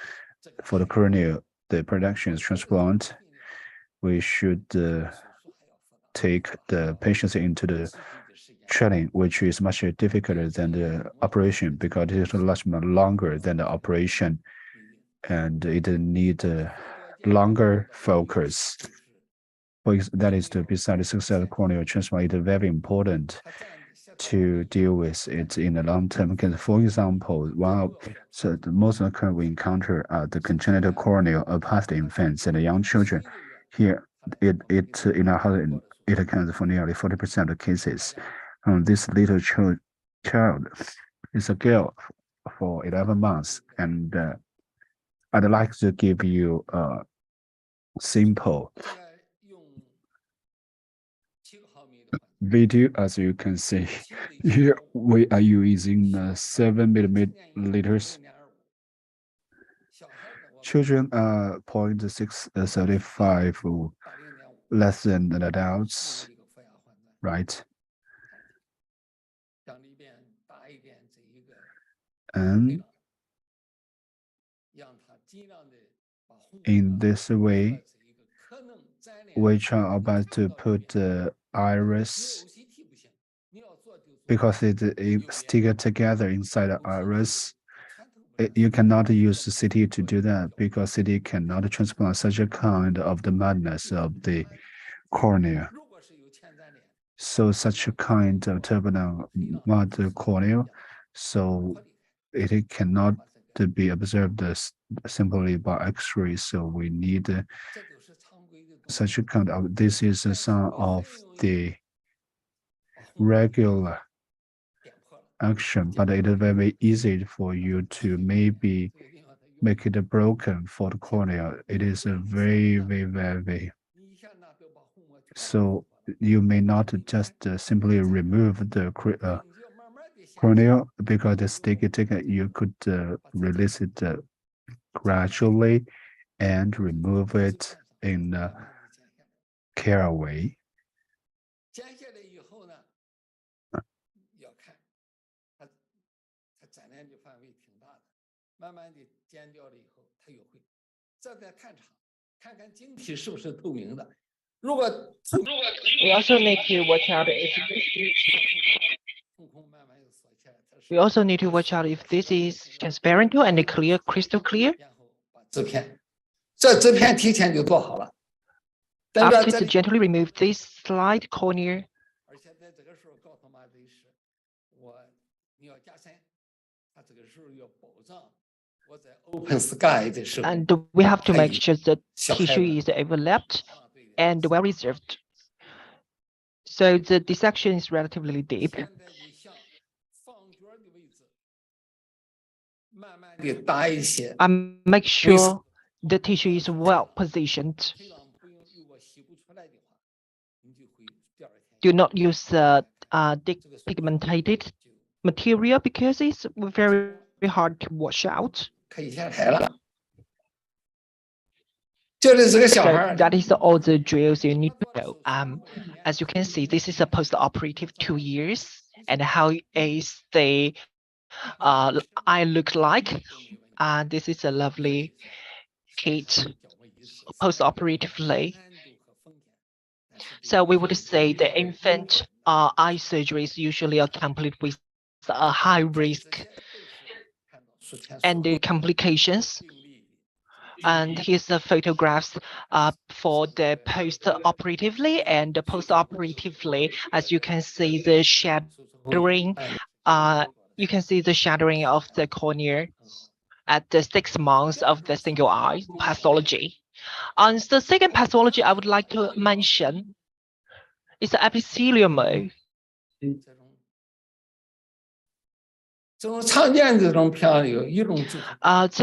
for the corneal, the production transplant, we should take the patients into the training, which is much difficult than the operation because it is much longer than the operation, and it needs longer focus. That is to beside the success of corneal transplant, it is very important to deal with it in the long term. Because, for example, the most occurrence we encounter are the congenital corneal opacity infants and the young children. Here, it in our hospital, it accounts for nearly 40% of the cases. This little child is a girl for 11 months, and I'd like to give you a simple video. As you can see here, we are using 7 milliliters. Children are 0.635 less than adults, right? And in this way, we try about to put the iris, because it stick together inside the iris, you cannot use the CT to do that because CT cannot transplant such a kind of the madness of the cornea. So such a kind of turbulent mud cornea, so it cannot be observed simply by X-ray. So we need such a kind of, this is some of the regular action, but it is very easy for you to maybe make it broken for the cornea. It is a very. So you may not just simply remove the cornea because the sticky ticket, you could release it gradually and remove it in a care way. We also need to watch out if this is transparent and clear, crystal clear. After to gently remove this slight cornea, and we have to make sure that tissue is overlapped and well reserved. So the dissection is relatively deep. And make sure the tissue is well positioned. Do not use depigmented material because it's very hard to wash out. So that is all the drills you need to know. As you can see, this is a post-operative 2 years, and how is the eye look like? This is a lovely kit post-operatively. So we would say the infant eye surgery is usually accompanied with a high risk and the complications. And here's the photographs for the post-operatively and the post-operatively. As you can see, the shadowing. You can see the shadowing of the cornea at the 6 months of the single eye pathology. And the second pathology I would like to mention is the epithelioma. So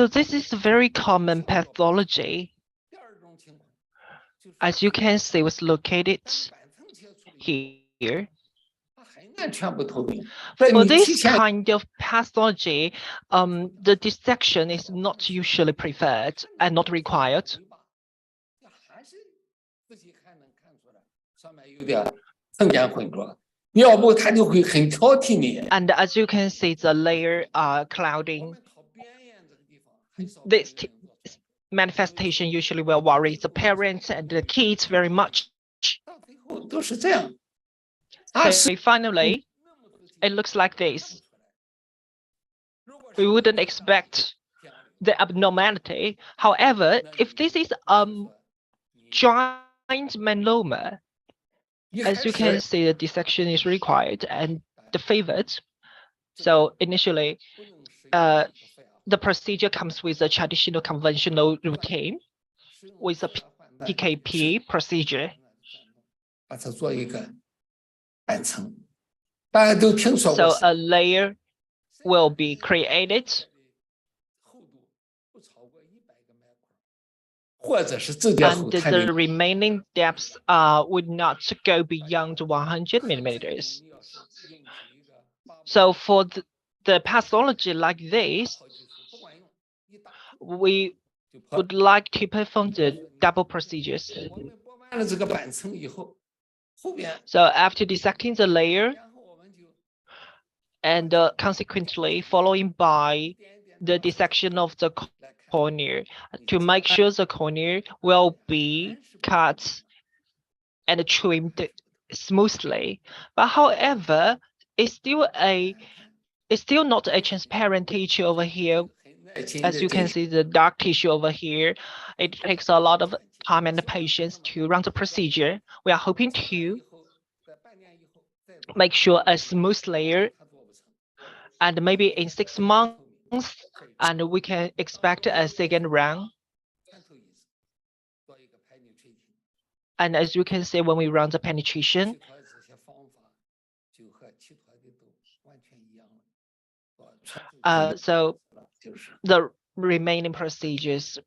this is a very common pathology. As you can see, it was located here. For this kind of pathology, the dissection is not usually preferred and not required. And as you can see, the layer clouding. This manifestation usually will worry the parents and the kids very much. So finally, it looks like this. We wouldn't expect the abnormality. However, if this is giant melanoma, as you can see, the dissection is required and the favored. So initially, the procedure comes with a traditional conventional routine with a PKP procedure. So a layer will be created. And the remaining depths would not go beyond 100 millimeters. So for the pathology like this, we would like to perform the double procedures. So after dissecting the layer, and consequently following by the dissection of the cornea to make sure the cornea will be cut and trimmed smoothly. But however, it's still not a transparent tissue over here. As you can see, the dark tissue over here, it takes a lot of time and patience to run the procedure. We are hoping to make sure a smooth layer, and maybe in 6 months, and we can expect a second round. And as you can see, when we run the penetration, so the remaining procedures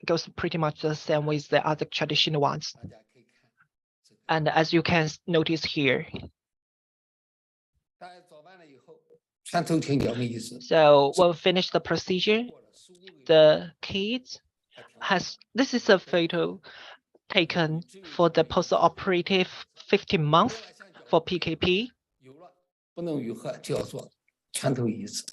goes pretty much the same with the other traditional ones. And as you can notice here, so when we finish the procedure, the kids this is a photo taken for the post-operative 15 months for PKP.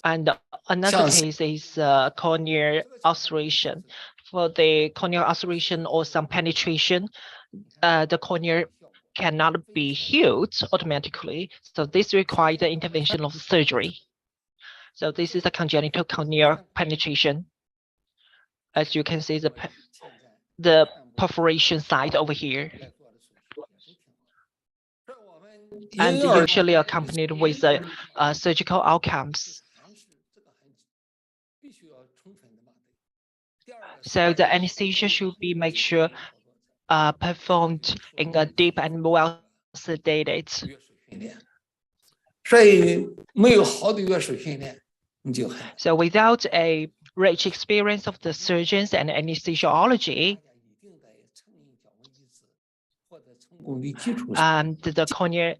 And another case is corneal ulceration. For the corneal ulceration or some penetration, the cornea cannot be healed automatically. So this requires the intervention of surgery. So this is a congenital corneal penetration. As you can see, the perforation site over here. And usually accompanied with surgical outcomes. So the anesthesia should be make sure performed in a deep and well sedated. So without a rich experience of the surgeons and anesthesiology, the cornea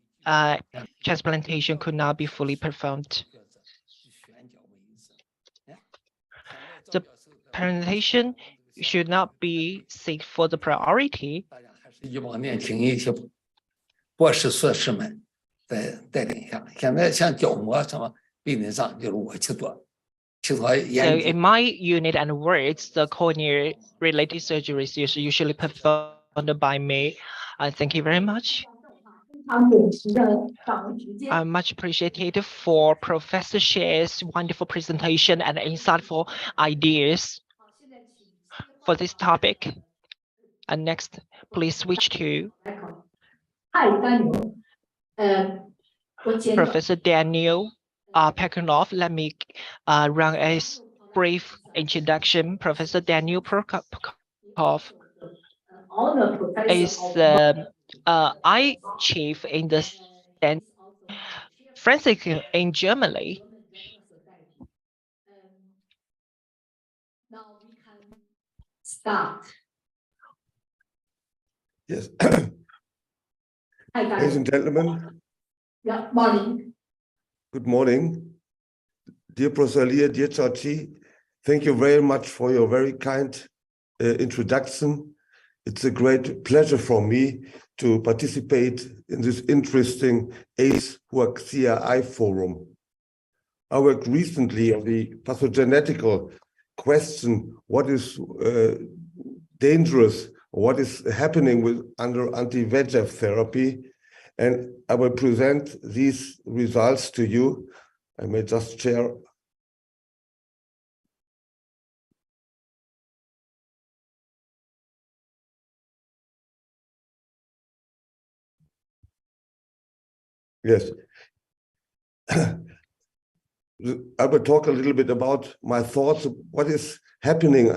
transplantation could not be fully performed. The presentation should not be set for the priority. So in my unit and wards, the cornea-related surgeries is usually performed by me. Thank you very much. I'm much appreciated for Professor Shea's wonderful presentation and insightful ideas for this topic. And next, please switch to Professor Daniel Pekanov. Let me run a brief introduction. Professor Daniel Pekanov is the eye chief in the forensic in Germany. Now we can start. Yes. Hi, guys. Ladies and gentlemen. Yeah, morning. Good morning. Dear Professor Lear, dear Chachi, thank you very much for your very kind introduction. It's a great pleasure for me to participate in this interesting ACE Huaxia Eye Forum. I worked recently on the pathogenetical question, what is dangerous, what is happening under anti-VEGF therapy, and I will present these results to you. I may just share. Yes. I will talk a little bit about my thoughts, what is happening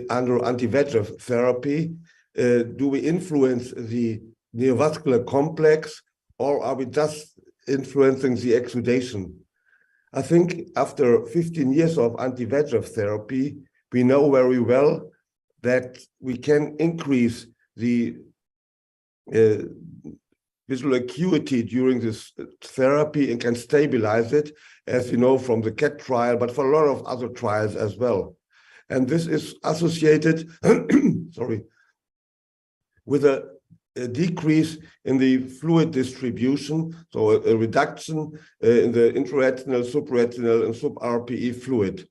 under anti-VEGF therapy. Do we influence the neovascular complex, or are we just influencing the exudation? I think after 15 years of anti-VEGF therapy, we know very well that we can increase the visual acuity during this therapy and can stabilize it, as you know from the CAT trial, but for a lot of other trials as well. And this is associated, sorry, with a decrease in the fluid distribution, so a reduction in the intraretinal, supraretinal, and sub-RPE fluid.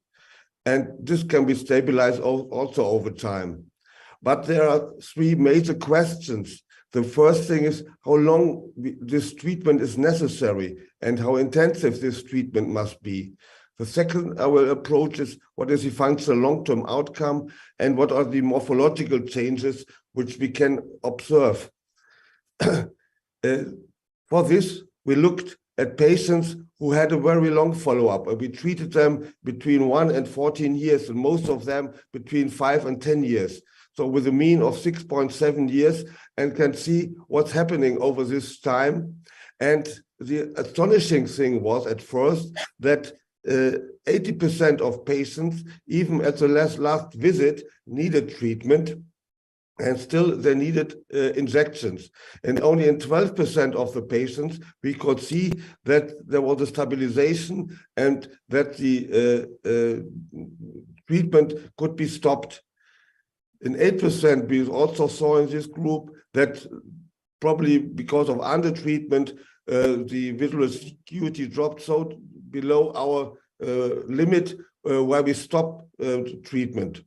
And this can be stabilized also over time. But there are three major questions. The first thing is how long this treatment is necessary and how intensive this treatment must be. The second our approach is what is the functional long-term outcome and what are the morphological changes which we can observe. For this, we looked at patients who had a very long follow-up. We treated them between 1 and 14 years, and most of them between 5 and 10 years. So with a mean of 6.7 years, and can see what's happening over this time. And the astonishing thing was at first that 80% of patients, even at the last visit, needed treatment, and still they needed injections. And only in 12% of the patients, we could see that there was a stabilization and that the treatment could be stopped. In 8%, we also saw in this group that probably because of undertreatment, the visual acuity dropped so below our limit where we stopped treatment.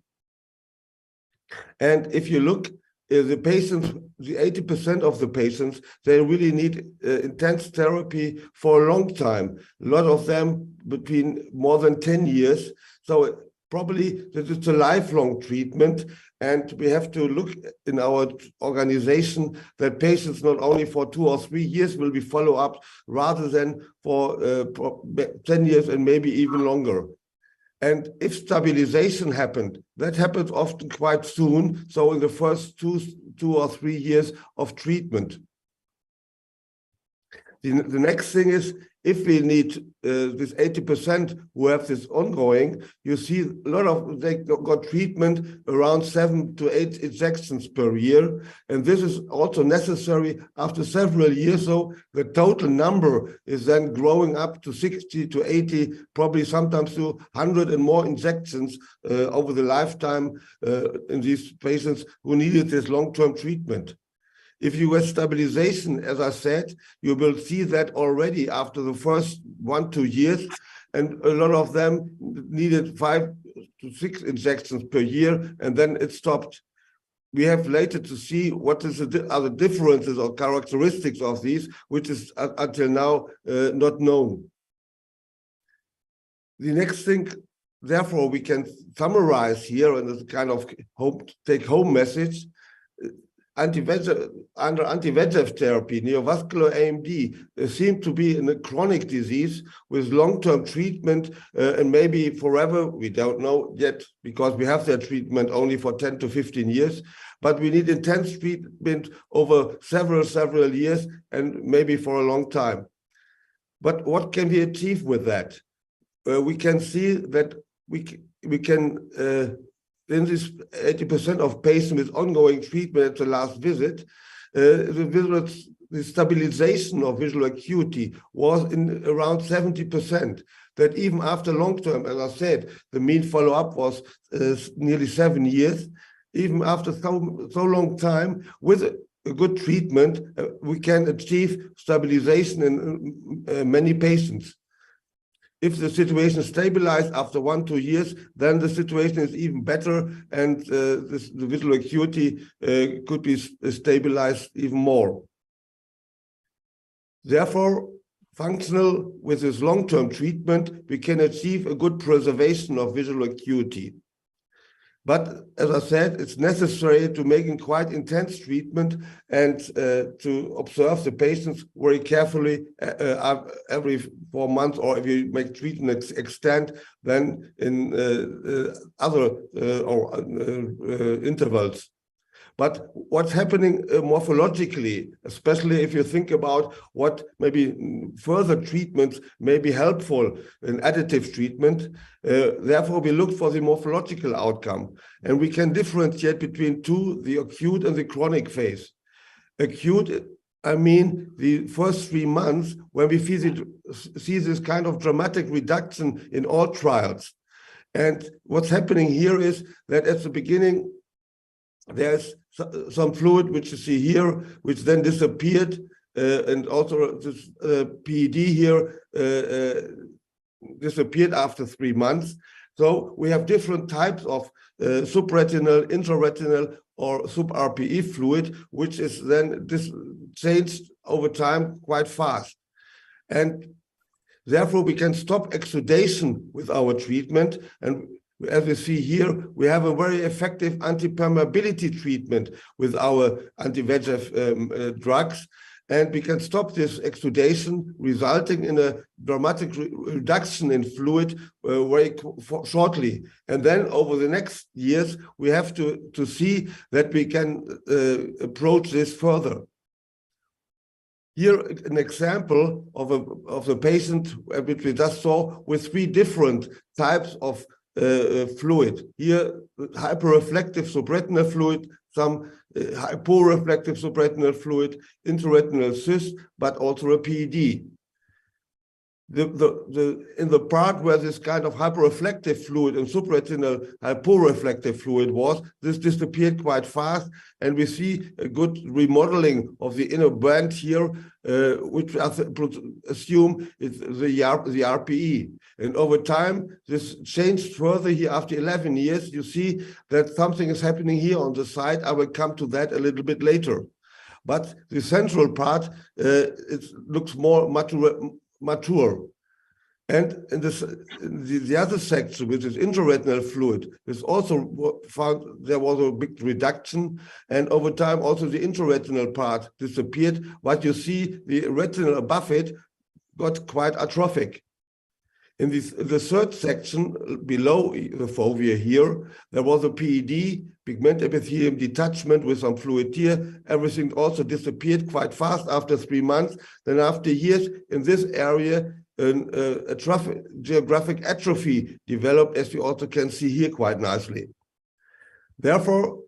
And if you look, the patients, the 80% of the patients, they really need intense therapy for a long time. A lot of them between more than 10 years. So probably this is a lifelong treatment. And we have to look in our organization that patients not only for 2 or 3 years will be followed up rather than for 10 years and maybe even longer. And if stabilization happened, that happens often quite soon. So in the first two or 3 years of treatment. The next thing is, if we need this 80% who have this ongoing, you see a lot of, they got treatment around 7 to 8 injections per year. And this is also necessary after several years. So the total number is then growing up to 60 to 80, probably sometimes to 100 and more injections over the lifetime in these patients who needed this long-term treatment. If you get stabilization, as I said, you will see that already after the first 1-2 years, and a lot of them needed 5 to 6 injections per year, and then it stopped. We have later to see what are the differences or characteristics of these, which is until now not known. The next thing, therefore, we can summarize here, and it's kind of take-home message. Under anti-VEGF therapy, neovascular AMD seem to be a chronic disease with long-term treatment and maybe forever. We don't know yet because we have that treatment only for 10 to 15 years. But we need intense treatment over several years and maybe for a long time. But what can we achieve with that? We can see that we can in this 80% of patients with ongoing treatment at the last visit, the stabilization of visual acuity was in around 70%. That even after long term, as I said, the mean follow-up was nearly 7 years. Even after so long time, with a good treatment, we can achieve stabilization in many patients. If the situation is stabilized after 1-2 years, then the situation is even better, and the visual acuity could be stabilized even more. Therefore, functional with this long-term treatment, we can achieve a good preservation of visual acuity. But as I said, it's necessary to make quite intense treatment and to observe the patients very carefully every 4 months, or if you make treatment extend, then in other intervals. But what's happening morphologically, especially if you think about what maybe further treatments may be helpful in additive treatment, therefore we look for the morphological outcome. And we can differentiate between two, the acute and the chronic phase. Acute, I mean the first 3 months when we see this kind of dramatic reduction in all trials. And what's happening here is that at the beginning, there's some fluid, which you see here, which then disappeared, and also this PED here disappeared after 3 months. So we have different types of subretinal, intraretinal, or sub-RPE fluid, which is then changed over time quite fast. And Therefore, we can stop exudation with our treatment. And as we see here, we have a very effective anti-permeability treatment with our anti-VEGF drugs. And we can stop this exudation, resulting in a dramatic reduction in fluid very shortly. And then over the next years, we have to see that we can approach this further. Here, an example of a patient which we just saw with 3 different types of fluid. Here, hyperreflective subretinal fluid, some hyporeflective subretinal fluid, intraretinal cyst, but also a PED. In the part where this kind of hyperreflective fluid and subretinal hyporeflective fluid was, this disappeared quite fast, and we see a good remodeling of the inner band here, which I assume is the RPE. And over time, this changed further here after 11 years. You see that something is happening here on the side. I will come to that a little bit later. But the central part, it looks more mature. And in the other section, which is intraretinal fluid, is also found there was a big reduction, and over time also the intraretinal part disappeared. What you see, the retinal above it got quite atrophic. In the third section below the fovea here, there was a PED, pigment epithelium detachment with some fluid here. Everything also disappeared quite fast after 3 months. Then after years in this area, a geographic atrophy developed, as you also can see here quite nicely. Therefore,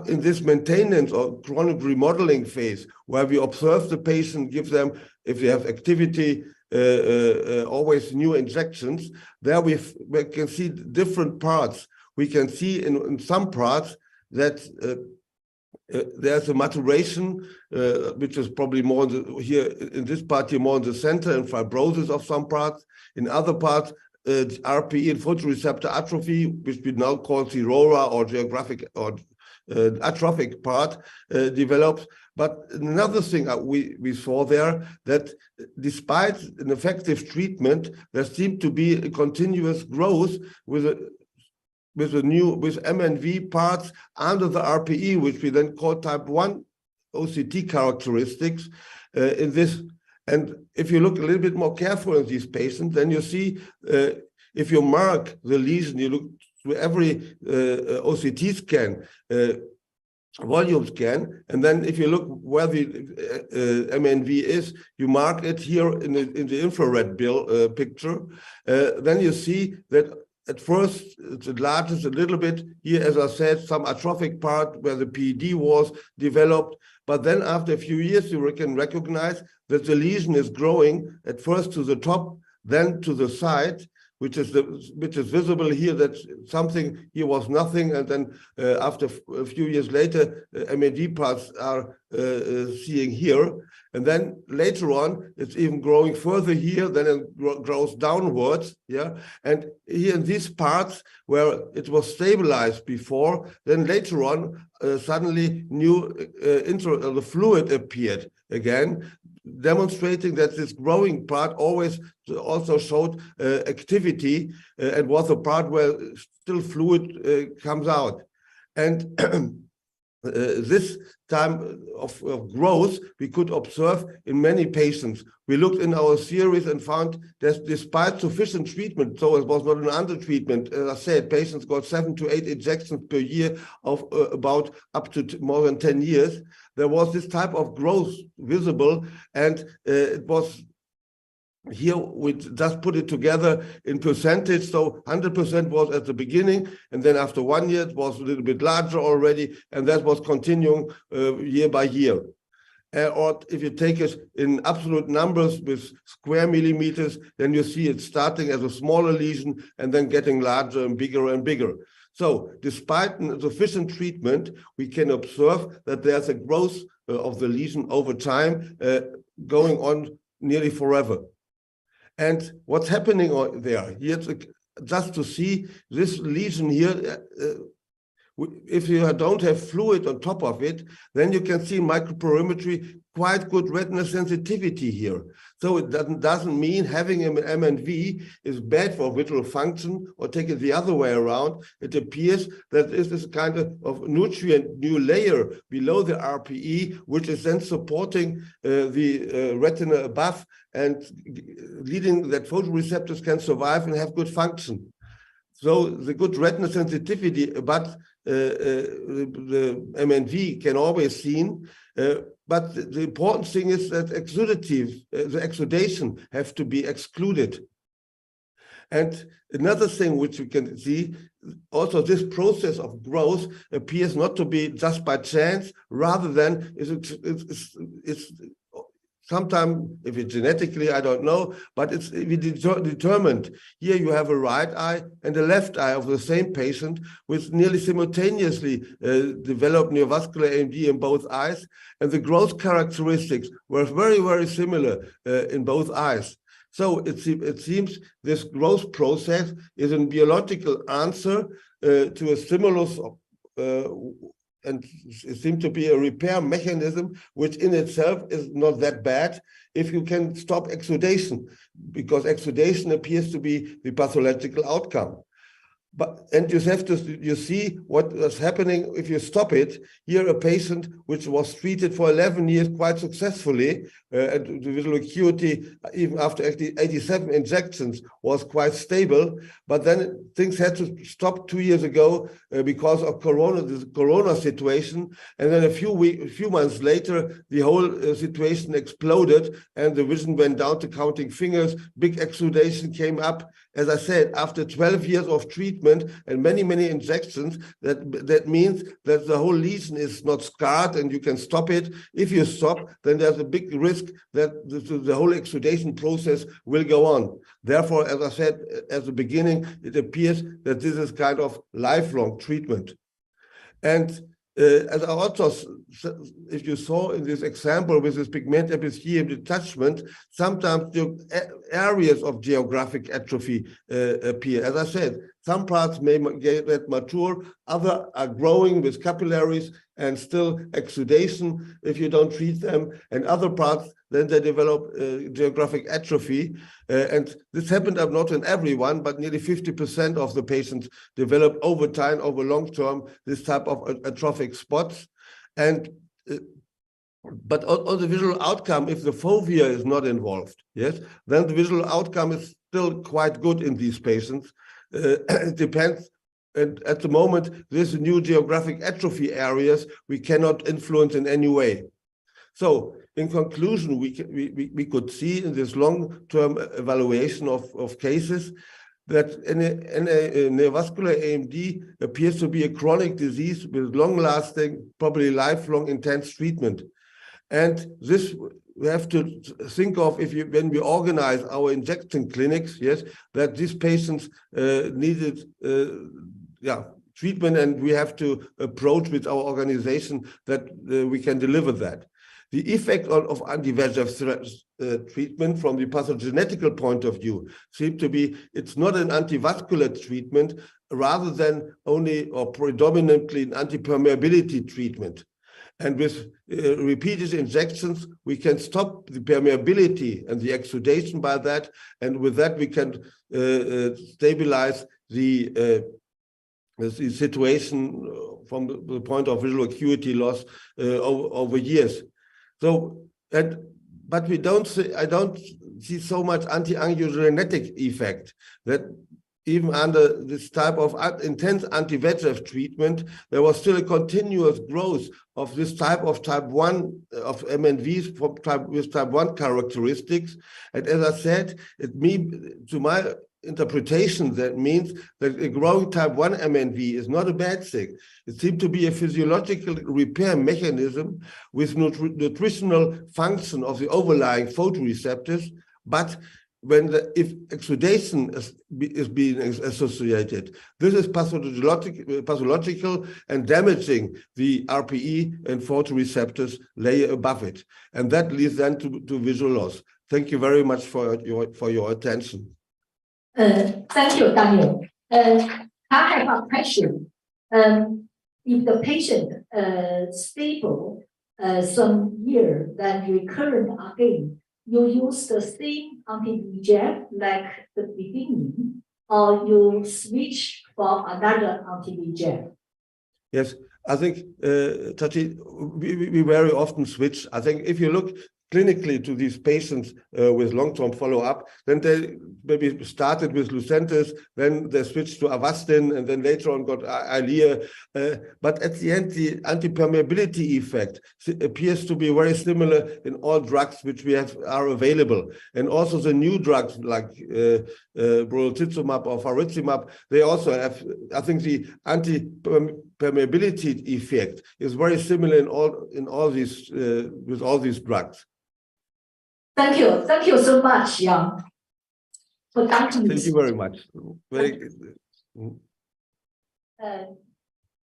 in this maintenance or chronic remodeling phase, where we observe the patient, give them, if they have activity, always new injections, there we can see different parts. We can see in some parts that there's a maturation, which is probably more here in this part here, more in the center, and fibrosis of some parts. In other parts, RPE and photoreceptor atrophy, which we now call cirrhosis or geographic or atrophic part, develops. But another thing we saw there, that despite an effective treatment, there seemed to be a continuous growth with MNV parts under the RPE, which we then call type 1 OCT characteristics in this. And if you look a little bit more careful in these patients, then you see if you mark the lesion, you look through every OCT scan, volume scan, and then if you look where the MNV is, you mark it here in the infrared picture, then you see that at first it enlarges a little bit here, as I said, some atrophic part where the PED was developed, but then after a few years you can recognize that the lesion is growing at first to the top, then to the side, which is visible here, that something here was nothing, and then after a few years later, MAD parts are seeing here, and then later on it's even growing further here, then it grows downwards, yeah, and here in these parts where it was stabilized before, then later on suddenly new the fluid appeared again, demonstrating that this growing part always also showed activity and was a part where still fluid comes out. And this time of growth we could observe in many patients. We looked in our series and found that despite sufficient treatment, so it was not an under-treatment, as I said, patients got 7 to 8 injections per year of about up to more than 10 years, there was this type of growth visible, and it was here we just put it together in percentage. So 100% was at the beginning, and then after 1 year it was a little bit larger already, and that was continuing year by year. Or if you take it in absolute numbers with square millimeters, then you see it starting as a smaller lesion and then getting larger and bigger. So despite sufficient treatment, we can observe that there's a growth of the lesion over time going on nearly forever. And what's happening there? Here, just to see this lesion here, if you don't have fluid on top of it, then you can see microperimetry quite good retina sensitivity here. So it doesn't mean having an MNV is bad for visual function, or take it the other way around. It appears that this is kind of nutrient new layer below the RPE, which is then supporting the retina above and leading that photoreceptors can survive and have good function. So the good retina sensitivity, but the MNV can always seen. But the important thing is that the exudation have to be excluded. And another thing which we can see, also this process of growth appears not to be just by chance, rather than it's sometimes, if it's genetically, I don't know, but it's determined. Here you have a right eye and a left eye of the same patient with nearly simultaneously developed neovascular AMD in both eyes. And the growth characteristics were very, very similar in both eyes. So it seems this growth process is a biological answer to a stimulus and it seems to be a repair mechanism, which in itself is not that bad if you can stop exudation, because exudation appears to be the pathological outcome. And you see what is happening if you stop it. Here, a patient which was treated for 11 years quite successfully, and the visual acuity, even after 87 injections, was quite stable. But then things had to stop 2 years ago because of the corona situation. And then a few months later, the whole situation exploded, and the vision went down to counting fingers. Big exudation came up. As I said, after 12 years of treatment and many, many injections, that means that the whole lesion is not scarred and you can stop it. If you stop, then there's a big risk that the whole exudation process will go on. Therefore, as I said at the beginning, it appears that this is kind of lifelong treatment. And as I also, if you saw in this example with this pigment epithelium detachment, sometimes the areas of geographic atrophy appear. As I said, some parts may get mature, others are growing with capillaries and still exudation if you don't treat them, and other parts, then they develop geographic atrophy. And this happened not in everyone, but nearly 50% of the patients develop over time, over long term, this type of atrophic spots. And but on the visual outcome, if the fovea is not involved, yes, then the visual outcome is still quite good in these patients. It depends. And at the moment, these new geographic atrophy areas we cannot influence in any way. So in conclusion, we could see in this long-term evaluation of cases that in a neovascular AMD appears to be a chronic disease with long-lasting, probably lifelong intense treatment. And this we have to think of when we organize our injection clinics, yes, that these patients needed treatment, and we have to approach with our organization that we can deliver that. The effect of anti-VEGF treatment from the pathogenetical point of view seems to be, it's not an antivascular treatment, rather than only or predominantly an anti-permeability treatment. And with repeated injections, we can stop the permeability and the exudation by that. And with that, we can stabilize the situation from the point of visual acuity loss over years. So, but we don't see, I don't see so much anti-angiogenetic effect that even under this type of intense anti-VEGF treatment, there was still a continuous growth of this type 1 of MNVs with type 1 characteristics. And as I said, to my interpretation, that means that a growing type 1 MNV is not a bad thing. It seemed to be a physiological repair mechanism with nutritional function of the overlying photoreceptors, but if exudation is being associated, this is pathological and damaging the RPE and photoreceptors layer above it, and that leads then to visual loss. Thank you very much for your attention. Thank you, Daniel. I have a question. if the patient stable some year, then recurrent again, you use the same anti-VEGF like the beginning, or you switch for another anti-VEGF? Yes, I think, Tati, we very often switch. I think if you look clinically to these patients with long-term follow-up, then they maybe started with Lucentis, then they switched to Avastin, and then later on got Eylea. But at the end, the anti-permeability effect appears to be very similar in all drugs which we have are available. And also the new drugs like brolucizumab or faricimab, they also have, I think the anti-permeability effect is very similar in all these with all these drugs. Thank you so much, Yang, for that. Thank you very much. Very good.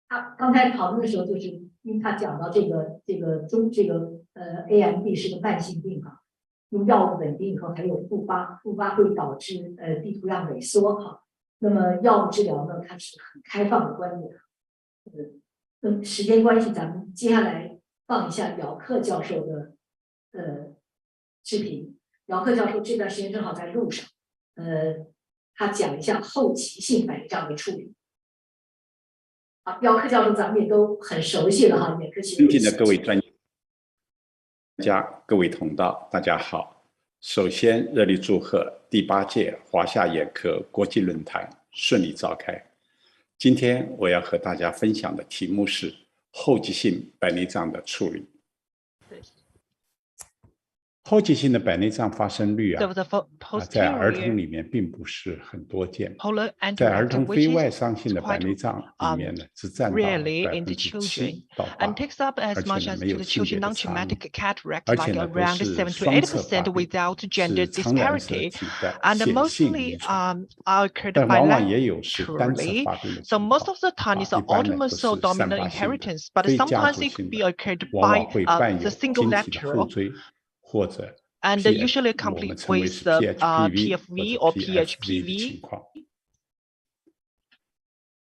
他刚才讨论的时候，就是因为他讲到这个AMD 是个慢性病哈，用药物稳定以后还有复发会导致地图样萎缩哈。那么药物治疗呢，它是很开放的观点。时间关系，咱们接下来放一下姚克教授的视频。姚克教授这段时间正好在路上，他讲一下后期性白内障的处理。好，姚克教授咱们也都很熟悉了哈，眼科学。尊敬的各位专家、各位同道，大家好。首先热烈祝贺第8届华夏眼科国际论坛顺利召开。今天我要和大家分享的题目是后继性白内障的处理。后继性的白内障发生率在儿童里面并不是很多见，在儿童非外伤性的白内障里面呢，只占到7%到8%，而且呢没有性别的差异，而且呢都是双侧发病，是常染色体的显性遗传，但往往也有是单侧发病的情况，一般呢都是散发性的非家族性的，往往会伴有晶体的后追。或者 and usually accompanied with the PFV or PHPV 情况。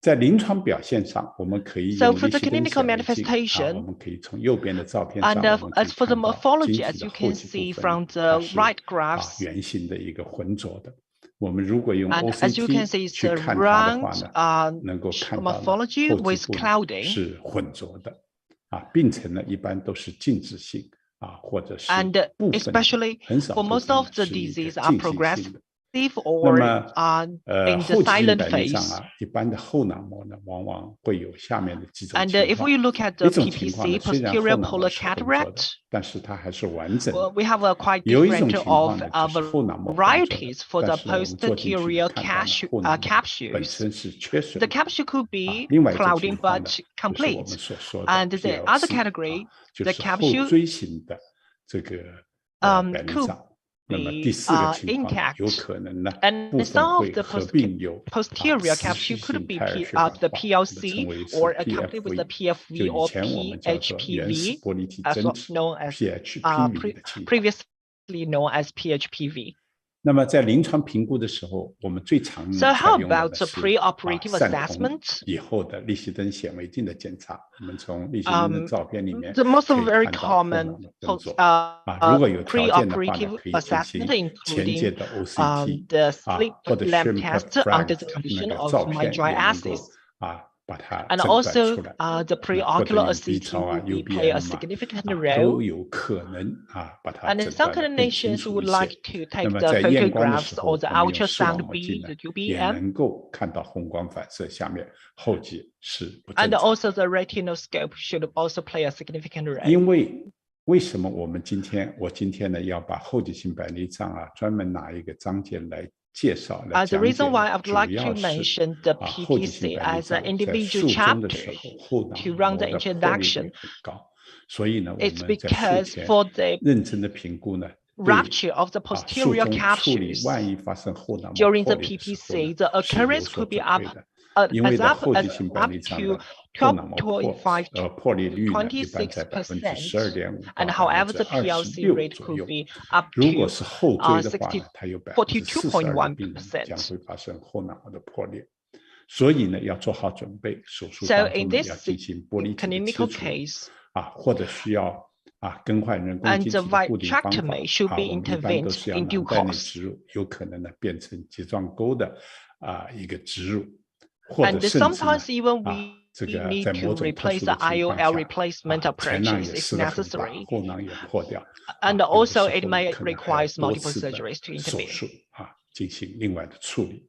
在临床表现上，我们可以用 So for the clinical manifestation, 我们可以从右边的照片上 and as for the morphology, as you can see from the right graphs, 圆形的一个浑浊的。我们如果用 OCT 去看它的话呢，能够看到后继部是浑浊的，病程呢一般都是静止性。或者是 especially for most of the disease are progressive or in the 后 silent 白内障 phase. 一般的后脑膜呢，往往会有下面的几种 And 情 if 况。 we look at the 一种情况呢， PPC, 虽然 posterior 后脑膜 polar 是浑浊的， cataract, 但是它还是完整的。 we have a quite 有一种 different 情况 of 呢，就是后脑膜浑浊的， varieties for the 但是呢我们做进去 posterior 看到呢，后脑膜本 capsules. 身是缺损 The 的。 capsule could be 另外一种 clouding 情况呢， but 就是我 complete. 们所说的 And the other PLC category, 就 the 是后 capsule 锥形的这个白内 could 障。 那么第四个情况 intact. 有可能呢， And 部 some 分 of 会 the 合并有 posterior 持续 capsule could 性 be 胎儿血管 the 化， PLC 称为是 or accompanied with the PFV， 就 PFV 以 or 前我们叫做原始 PHPV, 玻璃体 as 增殖 known as PHPV 的情况。 previously known as PHPV. 那么在临床评估的时候，我们最常 So 采 how 用的 about 呢 the 是 preoperative 散瞳 assessment? 以后的立希灯显微镜的检查。我们从立希灯的照片里面 The most 可以 very 看到后脑 common 膜浑浊。如果有条件的话呢， preoperative 可以进行 assessment 前阶 including 的 OCT the slit 或者 lamp shrimp test under the condition 那个 of 照 my 片 dry 也能够 axis. 把它 And 诊断 also 出来。 the 或者 preocular 用 B 超 OCT will play a UBM significant 都 role. 有可能把它 And 诊 some 断得更清 clinicians 楚一 would 些。 like to 那 take 么 the 在验光的时 photographs 候， or the 我们用视网 ultrasound 膜镜 beam, 呢 the 也 UBM. 能够看到红光反射下面后继是不 And 正常。 also the retinal scope should also play a significant role. 因为什么我们今天呢要把后继性白内障专门拿一个章节来介绍来 The 讲解 reason why I would 主 like 要 to 是 mention the 后继性 PPC 白内 as 障 an 在 individual 术中的时 chapter 候后脑 to 膜 run the 的破裂 introduction. 率很高，所以呢我 It's 们在术 because 前 for the 认真的评估呢，对 rupture of the 术 posterior 中处理 capsules 万一发生后脑膜 during 破 the 裂的时候 PPC, 呢 the 是有 occurrence 所 could be 准 up 备的。因为 as 在 up 后 as 继性白 up 内障 to 的后脑膜 12.5破裂率呢，一般在 26%. 12.5% And 到 however, the PLC 26% rate 左 could 右。 be up 如果 to 是后追的话呢，它有42%的病人 42.1%. 将会发生后脑膜的破裂。所以呢要做好准备，手术当中要进行玻璃体的切除或者需要更换人工晶体的固定方法我们一般都是要囊袋内植入，有可能呢变成睫状沟的一个植入，或者甚至这个在某种特殊的情况下，前囊也撕得很大，后囊也破掉，and also it 可 may 能 require 多 multiple 次的 surgeries to 手 intervene. 术进行另外的处理。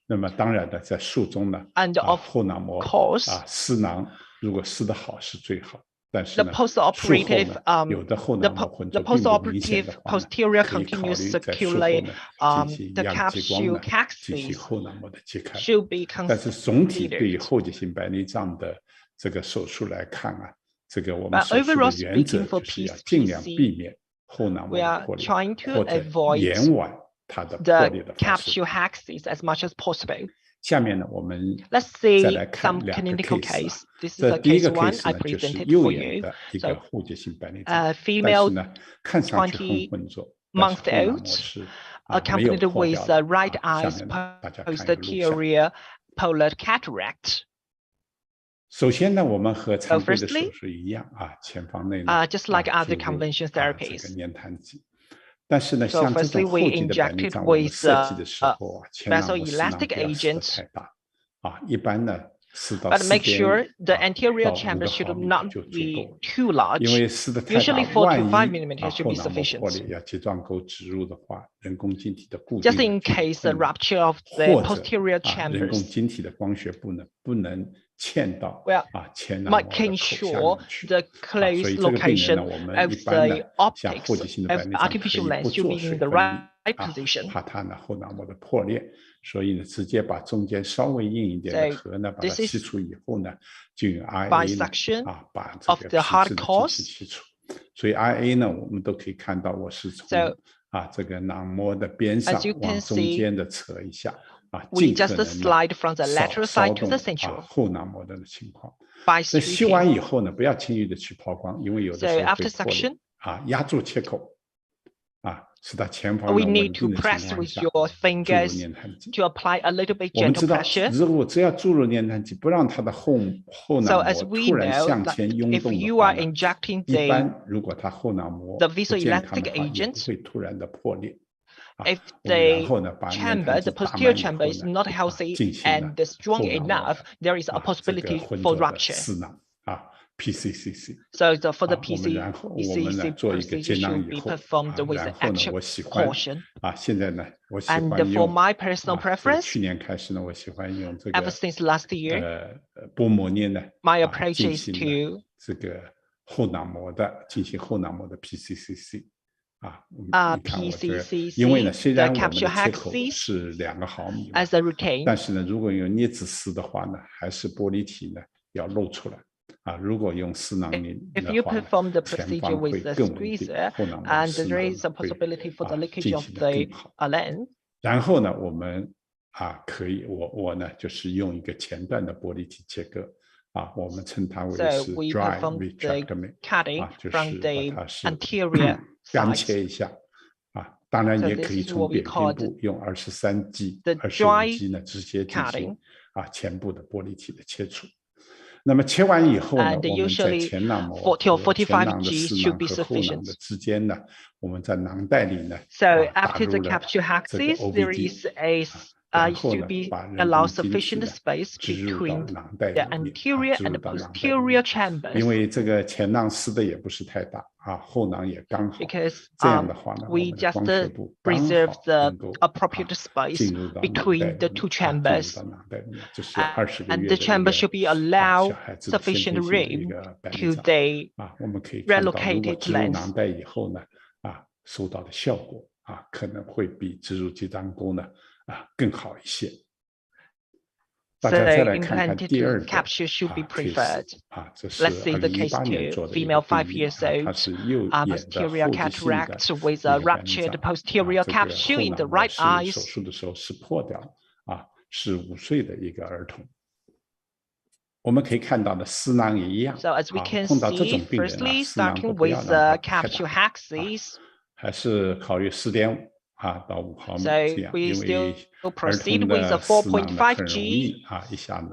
那么当然的，在术中呢后囊膜撕囊，如果撕得好是最好。但是呢，术后呢，有的后囊膜混浊并不明显的话呢，可以考虑在术后呢进行阳激光呢，进行后囊膜的切开。但是总体对于后结性白内障的这个手术来看这个我们手术的原则就是要尽量避免后囊膜的破裂，或者延缓它的破裂的发生。下面呢，我们再来看两个 case。这第一个 case 呢，就是右眼的一个后结性白内障，但是呢，看上去很浑浊，但是后囊膜是没有破掉的。下面呢，大家看一个录像。首先呢，我们和常规的手术一样前方内呢，just like other 注入 conventional therapies. 这个粘痰剂。但是呢，像这种后级的白内障，我们设计的时候前囊膜撕囊不要撕得太大一般呢撕到4.5到5毫米就足够了。因为撕得太大，万一后囊膜破裂要睫状沟植入的话，人工晶体的固定， Just in case the rupture of the posterior 人工 chambers. 晶体的光学不能嵌到前囊膜的口 making 下 sure 面去。 the 所以 close 这个病人 location 呢，我们 of 一般呢 the 像后 optics 结性的 of 白内障可 artificial 以不 lens should 做 be 水 in the 分 right position. 怕它呢后囊膜的破裂，所以呢直接把中间稍微硬一点的核呢把它切除以后呢，就用 IA 呢把这个皮质呢进行切除。所以 IA 呢我们都可以看到，我是从这个囊膜的边上往中间的扯一下尽可能骚动后囊膜的情况。那吸完以后呢，不要轻易的去抛光，因为有的时候会破裂压住切口使它前方稳定的情况下注入粘痰剂。我们知道，如果只要注入粘痰剂，不让它的后囊膜突然向前涌动的话，一般如果它后囊膜不健康的话，也不会突然的破裂。 If 然后 the 呢，把 chamber, the posterior chamber is not healthy and strong enough, there is a possibility for rupture. PCCC. So for the 我们呢做一个接囊以后，然后呢，我喜欢现在呢，我喜欢 And for 用 my personal preference, 去年开始呢，我喜欢用这 ever 个 since last year, 薄膜镊呢 my approach 进 is 行 to 这个后囊膜的PCCC。你看我这个，因为呢，虽然我们的切口是2毫米， as a routine, 但是呢，如果用镊子撕的话呢，还是玻璃体呢要露出来如果用撕囊镊 if you 的话 perform the 前 procedure 方会 with the 更稳定， squeezer, 后囊膜 and 撕 there 囊 is a 会 possibility for the leakage 进 of 行 the 得更好。 lens. 然后呢，我们可以，我呢就是用一个前段的玻璃体切割我们称它为 So 是 we dry perform the vitrectomy cutting 就 from 是 the 把它是 anterior 干 side. 切一下当然 So 也 this 可以 is 从 what we 扁平 call 部用23G、 the 25G 呢直接进 cutting. 行前部的玻璃体的切除。那么切完以后呢， And 我们在 usually 前囊膜 40 or 和前囊的 45G 丝 should 囊 be 和后囊 sufficient. 的之间呢，我们在囊袋里呢 So 打 after 入 the 了 capsule 这个 axis, there OVD is a 然后 should 呢 be 把人 allow 工晶体 sufficient 呢 space 植入到 between 囊袋 the 里面 anterior 植 and 入 the 到囊袋里 posterior 面 chambers. 因为这个前囊撕的也不是太大后囊也刚好 Because 这样的话呢，我 we 们的 just 光学部刚 preserve 好 the 能够 appropriate space 进入到囊袋 between 里 the 面 two 进入 chambers. 到囊袋里面，这是20个 And 月 the 的一 chamber 个 should be 小 allow 孩子的先 sufficient 天性的一 room 个白内 to 障 the 我们可以看到，如果 relocated 植入 lens. 囊袋以后呢收到的效果可能会比植入结肠沟呢更好一些。大 So 家再来看看 implanted 第二个 capsule should be case preferred. 这是 Let's see the case 2018年 2. 做的一个 Female 5病例 years 它 old, 是右眼的 posterior 后结性的 cataract with 一 a 个白内 ruptured 障 posterior 这个 capsule 后 in the 囊膜 right 是 eyes. 手术的时候是破掉了是5岁的一个儿童。我们可以看到的丝囊也一样 So as we can 碰到这 see, 种病人 firstly, 丝囊都 starting 不要 with 让它 the 太 capsule 大 axis, 还是考虑4.5到5毫米 So 这样， we 因 still 为 proceed 儿童 with 的 a 死囊呢 4.5 很容 G 易一下呢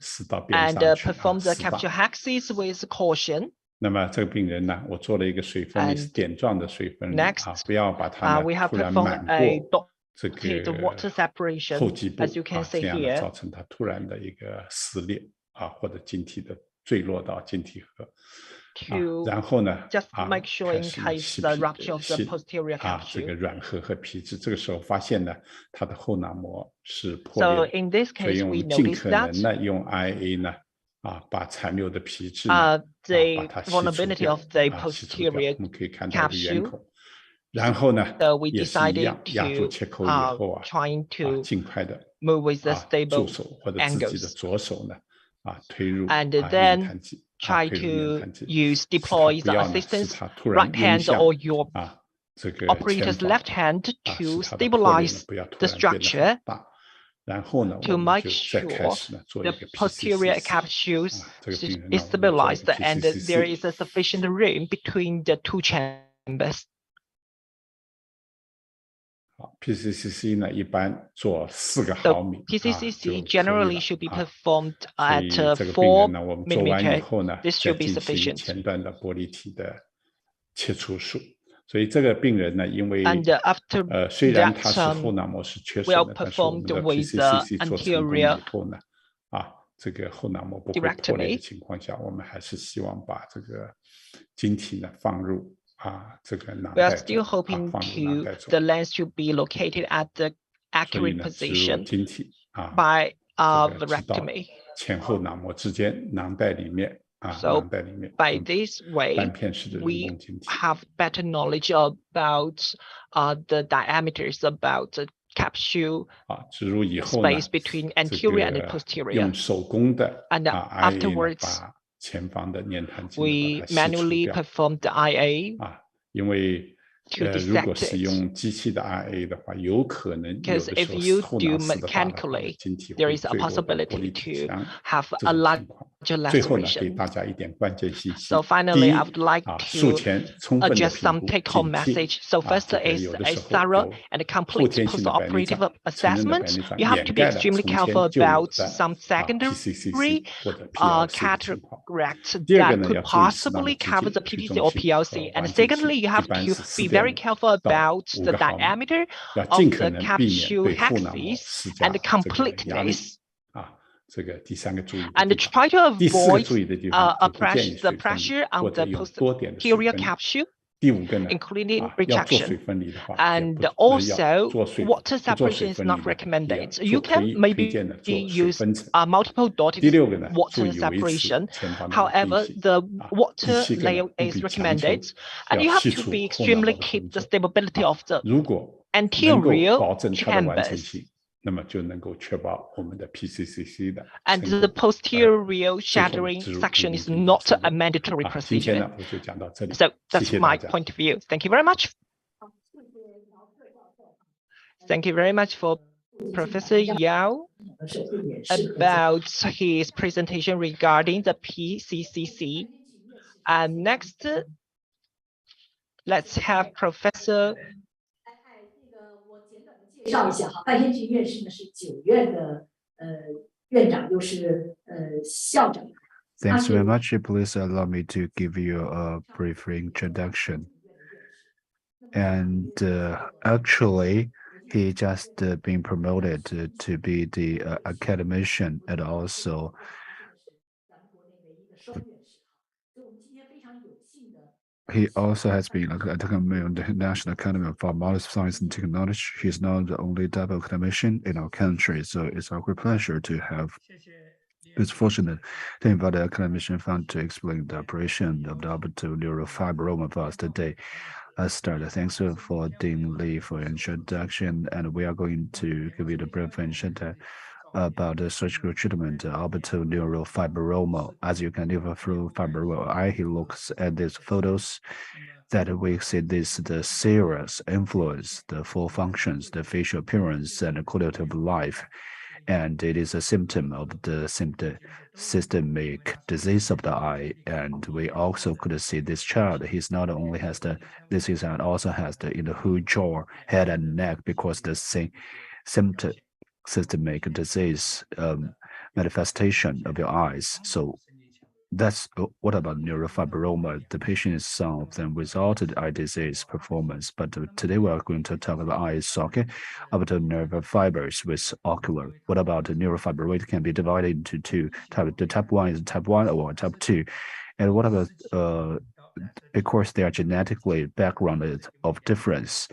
撕到边 and 上去 perform the 撕到。 capsule hexes with caution. 那么这个病人呢，我做了一个水分离，是 And 点状的水分离 next, 不要把它 we 呢 have 突然 performed 满 a 过这 dotted 个 water separation, 后棘部 as you can see 这样呢 here. 造成它突然的一个撕裂或者晶体的坠落到晶体核。 To 然后呢 just make sure 开 in 始呢 case 洗 the 皮 rupture of the 洗 posterior 这个 capsule. 软核和皮质，这个时候发现呢它的后囊膜是破 So 裂的， in this 所以 case, 我 we 们尽 noticed 可能 that 呢用 IA 呢把残留的皮质呢 把 the 它吸除 vulnerability 掉 of the 吸除掉， posterior 我们可以看到一个圆 capsule. 孔。 然后呢 So we 也是一 decided 样，压住 to 切口以后trying to 尽快的 move with the 助 stable 手或者自己的 angles 左手呢推入 and 面 then 瘫剂 try 推入面 to 瘫剂， use 使它 deploy 不 the 要呢使 assistance 它突然 right 晕 hand 向 or your 这个前 operator's 方 left hand 使 to 它的破裂呢 stabilize 不要突 the 然变得 structure 很大。 然后呢 to 我们 make 就再开 sure 始呢做 the 一个 posterior PCCC capsules 这个病人 is 呢我们就做一 stabilized 个 and there PCCC。 is a sufficient room between the two chambers. PCCC 呢一般做4个 So 毫米 PCCC 就可以 generally 了 should be performed 所 at 以这个病 4 人呢我们做完以 millimeter. 后呢 This 再 should be 进行 sufficient. 前端的玻璃体的切除术。所以这个病人呢因为 And after 虽然 that, 他是后囊膜是缺 well 损的，但是我们 performed 的 with the PCCC 做成功 anterior 以后呢这个后囊膜不会破裂的情况下，我们还是希望把这个晶体呢放入这个囊 we are 袋 still 中 hoping 放入囊 to 袋中。 the lens to be located at the 所以 accurate 呢植入 position 晶体by 这个直到 vitrectomy. 前后囊膜之间囊袋里面So 囊袋里面 by this way, 单片式的人 we 工晶体。 have better knowledge about the diameters about the capsule 植入以后呢 space between anterior and 这个 posterior. 用手工的 And IA 呢 afterwards, 把前方的粘痰剂 we 把它吸除 manually 掉 performed the IA 因为 to 如果 dissect 是 it. 用机器的 IA 的话，有可能有 Because 的 if 时候 you 后 do 囊撕得大的话， mechanically, 晶体 there 会 is a 坠落到玻 possibility 璃体 to 墙 have 这 a 种情况。 larger 最后呢，给 laceration. 大家一点关键信息。 So 第 finally, 一 I would like 术 to 前充分的 adjust 评 some 估 take-home 警惕 message. So first 这个 is 有的 a 时候 thorough 有 and 后 complete 天性的白内障 postoperative 成人的白 assessment. 内障 You have 掩 to be 盖了 extremely 从 careful 前就有 about 的 some secondary PCCC 或者 PLC 的情况。 cataracts 第二个 that 呢， could 要注意适当的 possibly 直 cover the 径、矩 PTC 中 or 性 PLC. 和 And 完整性， secondly, you 一 have 般 to 是 be very 4.5 careful 到 about 5 the 个毫米， diameter 要 of 尽可 the 能避免 capsule 对后囊膜 hexes 施加 and 这个压力 completeness. 这个第3个注意的 And 地方。 try to 第4个 avoid 注意的地方就不建议 the 水分离 pressure 或 on 者 the 用多点的水 posterior 分离。 capsule, 第5个呢 including 要做水 retraction. 分离的话， And 要 also, 做 water 不做水 separation is 分离 not 呢，也 recommended. You 可 can 以推 maybe 荐的做水 use 分层。 multiple 第 dotted 6个呢，注 water 意维持 separation. 前方的 However,平行。 the 第 water 7个呢， layer 不 is 必强求 recommended, and 要 you have 吸 to 除 be 后囊膜 extremely 的 keep 工 the 作。 stability of the 如果能够 anterior 保证它的完成 chambers 性，那么就能够确保我们的 PCCC 的 and 成 the 功。 posterior 最后 shattering 植入 section 人 is 工晶体 not 成 a 功。 mandatory 今天 procedure. 呢，我就讲到这里， So 谢 that's 谢大 my 家。 point of view. Thank you very much. Thank you very much for Professor Yao about his presentation regarding the PCCC. And next, let's have Professor 介绍一下哈，范先群院士呢是9院的院长，又是校长。 Thanks very much. Please allow me to give you a brief introduction. And actually, he just been promoted to be the academician and also he also has been a the National Academy of Pharmaceutical Science and Technology. He's not the only double academician in our country, so it's our great pleasure to have. It's fortunate to invite the academician fund to explain the operation of the orbital neurofibroma for us today. Let's start. Thanks for Dean Lee for introduction, and we are going to give you the brief introduction about the surgical treatment of orbital neurofibroma. As you can live through fibroma eye, he looks at these photos that we see the serious influence, the full functions, the facial appearance, and the quality of life. And it is a symptom of the systemic disease of the eye, and we also could see this child. He's not only has the disease and also has the in the whole jaw, head, and neck because the same symptom systemic disease manifestation of your eyes. So that's what about neurofibroma? The patients, some of them resulted eye disease performance, but today we are going to talk about eye socket, about the nerve fibers with ocular. What about the neurofibroma? It can be divided into two types. The type 1 is type 1 or type 2. And what about, because they are genetically backgrounded of difference,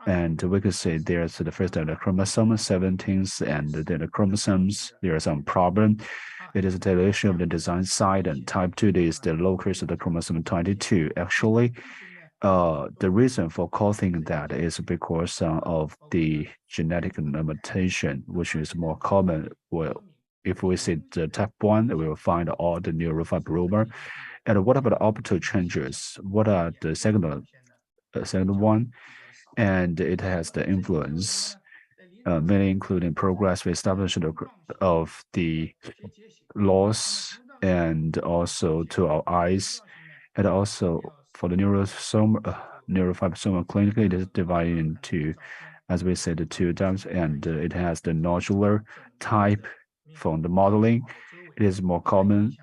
and we could say there's the first the chromosome 17th, and then the chromosomes, there are some problem. It is a deletion of the design side, and type 2 is the locus of the chromosome 22. Actually, the reason for causing that is because of the genetic limitation, which is more common. Well, if we see the type 1, we will find all the neurofibroma. And what about the orbital changes? What are the second one? And it has the influence, mainly including progress with establishment of the loss and also to our eyes, and also for the neurofibroma clinically, it is divided into, as we said, the two types, and it has the nodular type from the modeling. It is more common,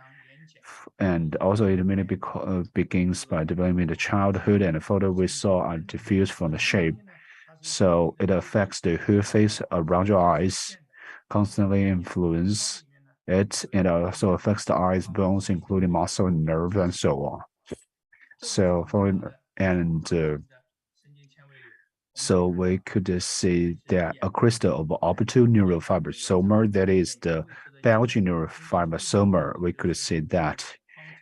and also it mainly begins by developing in the childhood, and the photo we saw are diffused from the shape. So it affects the whole face around your eyes, constantly influence it, and also affects the eyes, bones, including muscle and nerve, and so on. So so we could see that a crystal of orbital neurofibrosoma, that is the bulging neurofibrosoma, we could see that.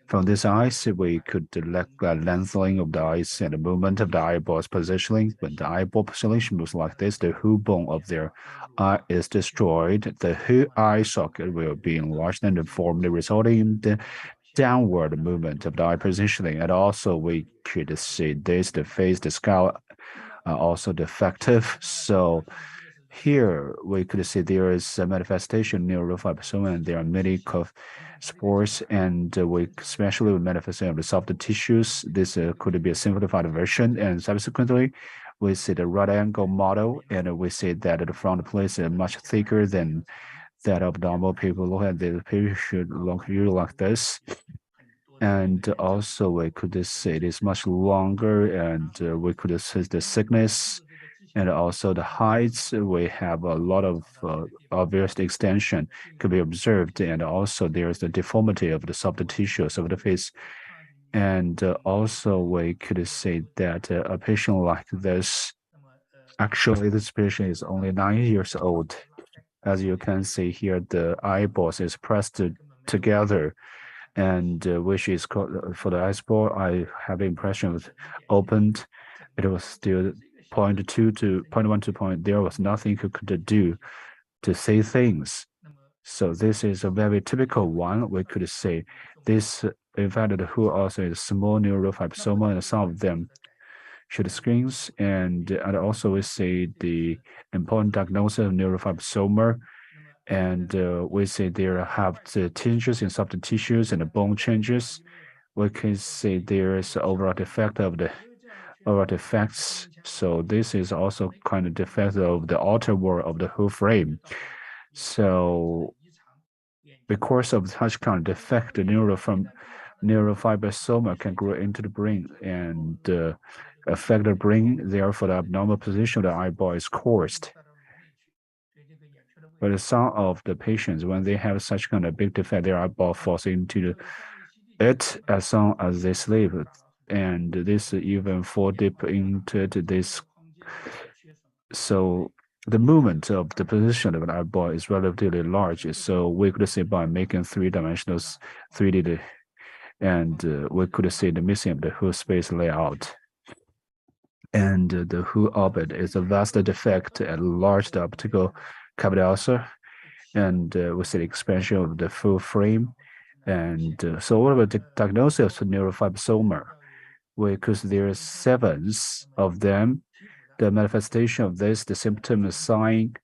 From this eyes, we could let lengthening of the eyes and the movement of the eyeballs positioning. When the eyeball position moves like this, the whole bone of their eye is destroyed. The whole eye socket will be enlarged and deformed, resulting in the downward movement of the eye positioning. And also, we could see this, the face, the skull are also defective. So here we could see there is a manifestation neurofibrosoma, and there are many spores, and we especially with manifestation of the soft tissues. This could be a simplified version, and subsequently we see the right angle model, and we see that the front plate is much thicker than that of normal people. Look at the people should look like this. And also we could see it is much longer, and we could see the thickness and also the heights. We have a lot of obvious extension could be observed, and also there's the deformity of the soft tissues of the face. And also we could see that a patient like this, actually this patient is only 9 years old. As you can see here, the eyeballs is pressed together, and which is called for the eyeball. I have the impression was opened. It was still 0.2 to 0.1 to point. There was nothing you could do to say things. So this is a very typical one. We could say this, in fact, who also is small neurofibrosoma, and some of them should screens, and also we see the important diagnosis of neurofibrosoma. And we see there have the changes in soft tissues and the bone changes. We can see there is overall defect of the overall defects. So this is also kind of defect of the outer wall of the whole frame. So because of such kind of defect, the neurofibrosoma can grow into the brain and affect the brain. Therefore, the abnormal position of the eyeball is caused. But some of the patients, when they have such kind of big defect, their eyeball falls into it as soon as they sleep, and this even fall deep into this. So the movement of the position of an eyeball is relatively large. So we could see by making three-dimensional 3D, and we could see the missing of the whole space layout. And the whole orbit is a vast defect at large optical cavity also, and we see the expansion of the full frame. And so what about the diagnosis of neurofibrosoma? Because there are 7 of them, the manifestation of this, the symptom sign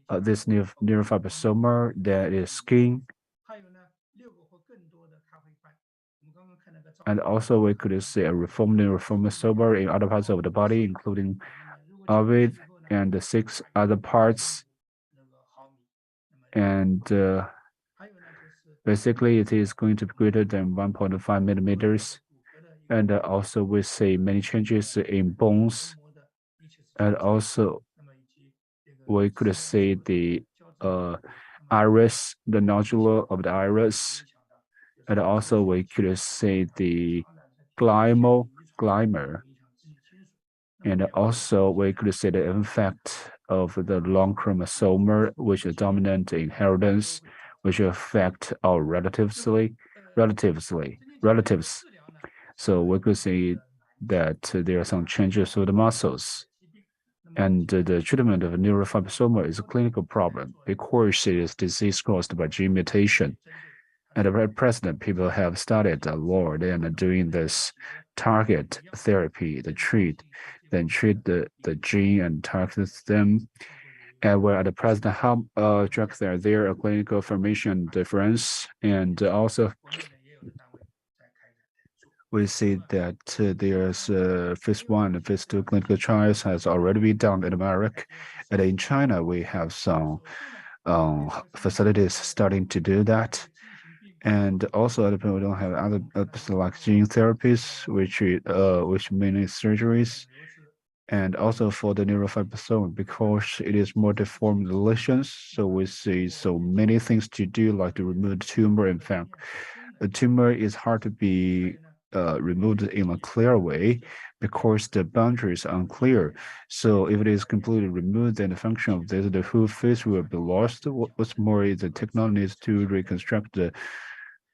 of this neurofibrosoma, that is skin And also we could see a reformed neurofibroma in other parts of the body, including orbit and the 6 other parts. And basically it is going to be greater than 1.5 millimeters. And also we see many changes in bones. And also we could see the iris, the nodule of the iris. And also we could see the glymer. And also we could see the effect of the long chromosome, which is dominant inheritance, which affect our relatives. So we could see that there are some changes to the muscles. And the treatment of neurofibroma is a clinical problem because it is disease caused by gene mutation. And at present, people have studied a lot and doing this target therapy, treat the gene and target them. And where at the present, how drugs are there a clinical formation difference, and also we see that there's phase 1 and phase 2 clinical trials has already been done in America, and in China we have some facilities starting to do that. And also other people don't have other like gene therapies, which mainly surgeries, and also for the neurofibroma because it is more deformed lesions. So we see so many things to do, like to remove the tumor. In fact, a tumor is hard to be removed in a clear way because the boundaries are unclear. So if it is completely removed, then the function of the whole face will be lost. What's more is the technology needs to reconstruct the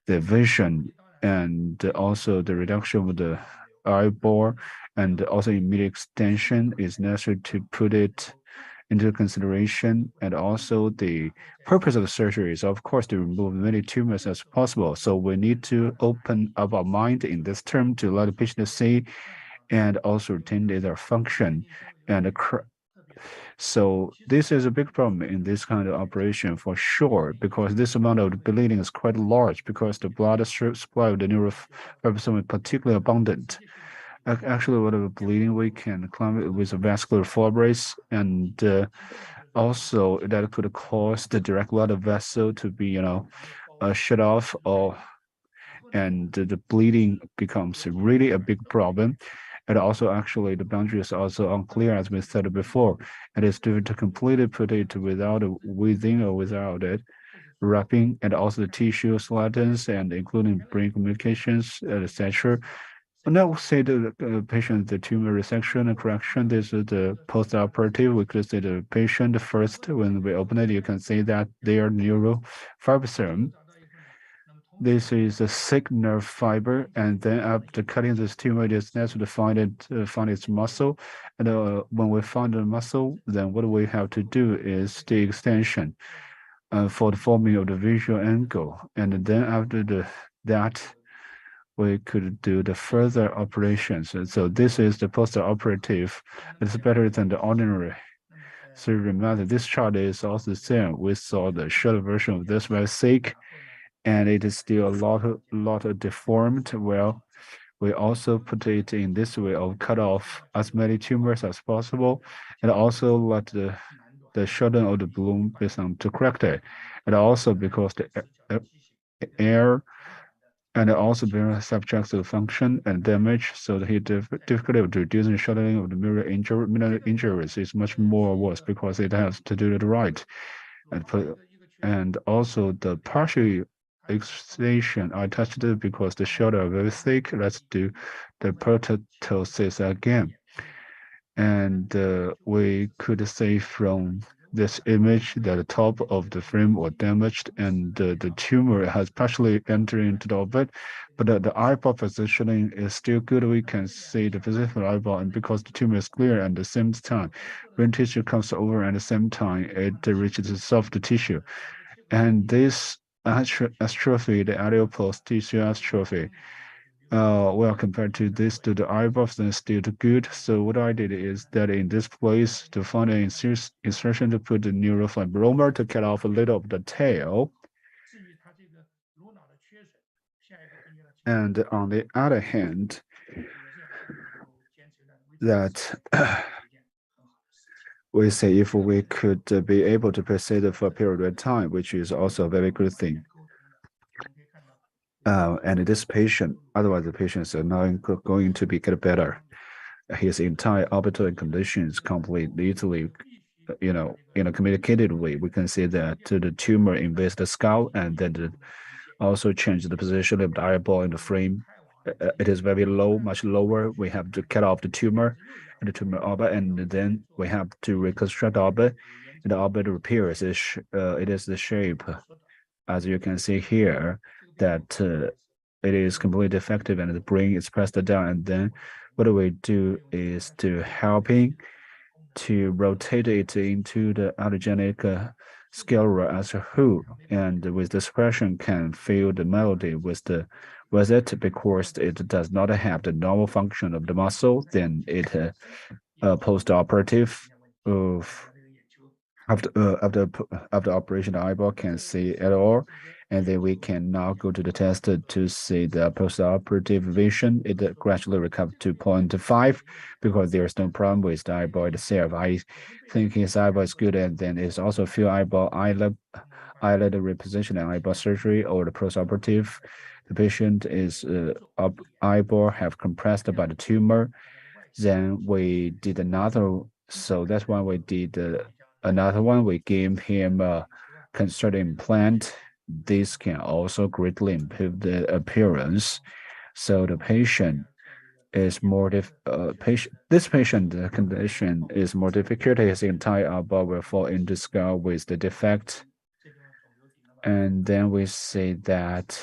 vision and also the reduction of the eyeball, and also immediate extension is necessary to put it into consideration. And also the purpose of the surgery is, of course, to remove many tumors as possible. So we need to open up our mind in this term to let the patient see and also retain their function. And so this is a big problem in this kind of operation for sure, because this amount of bleeding is quite large because the blood supply of the neurofibroma is particularly abundant. Actually, whatever bleeding we can climb it with a vascular fibrosis, and also that could cause the direct blood vessel to be, shut off, and the bleeding becomes really a big problem. And also, actually, the boundary is also unclear, as we said before. And it's difficult to completely put it within or without it, wrapping, and also the tissue skeletons, and including brain communications, etc. And now we say the patient, the tumor resection and correction. This is the post-operative. We could say the patient first, when we open it, you can see that they are neurofibroma. This is a sick nerve fiber, and then after cutting this tumor, it is necessary to find its muscle. And when we find the muscle, then what we have to do is the extension for the forming of the visual angle. And then after that, we could do the further operations. And so this is the post-operative. It's better than the ordinary surgery method. This chart is also the same. We saw the short version of this very sick, and it is still a lot of deformed. Well, we also put it in this way of cut off as many tumors as possible, and also let the shorten of the balloon based on to correct it. And also because the air and also being subject to function and damage, so the difficulty of reducing shortening of the mirror injuries is much more worse because it has to do it right. And also the partial extension I touched it because the shoulder are very thick. Let's do the proptosis again. And we could see from this image that the top of the frame was damaged, and the tumor has partially entered into the orbit, but the eyeball positioning is still good. We can see the position of the eyeball, and because the tumor is clear at the same time, brain tissue comes over at the same time, it reaches the soft tissue. And this atrophy, the adipose tissue atrophy, well, compared to this, to the eyeballs, then still good. So what I did is that in this place to find an insertion to put the neurofibroma to cut off a little of the tail. And on the other hand, that we say if we could be able to proceed for a period of time, which is also a very good thing. And this patient, otherwise the patients are not going to be get better. His entire orbital condition is completely easily, in a communicated way. We can see that the tumor invades the skull and then also change the position of the eyeball in the frame. It is very low, much lower. We have to cut off the tumor and the tumor orbit, and then we have to reconstruct the orbit. And the orbit appears it is the shape, as you can see here, that it is completely defective and the brain is pressed down. And then what we do is to helping to rotate it into the allogenic sclera as a whole, and with the suppression can feel the melody with it, because it does not have the normal function of the muscle. Then it post-operative of after operation, the eyeball can see at all, and then we can now go to the test to see the post-operative vision. It gradually recovers to 0.5 because there's no problem with the eyeball itself. I think his eyeball is good, and then it's also few eyelid repositioning, eyeball surgery, or the post-operative. The patient is eyeball have compressed by the tumor. Then we did another, so that's why we did another one. We gave him a concerted implant. This can also greatly improve the appearance. So the patient is more this patient the condition is more difficult. His entire eyeball will fall into skull with the defect. And then we say that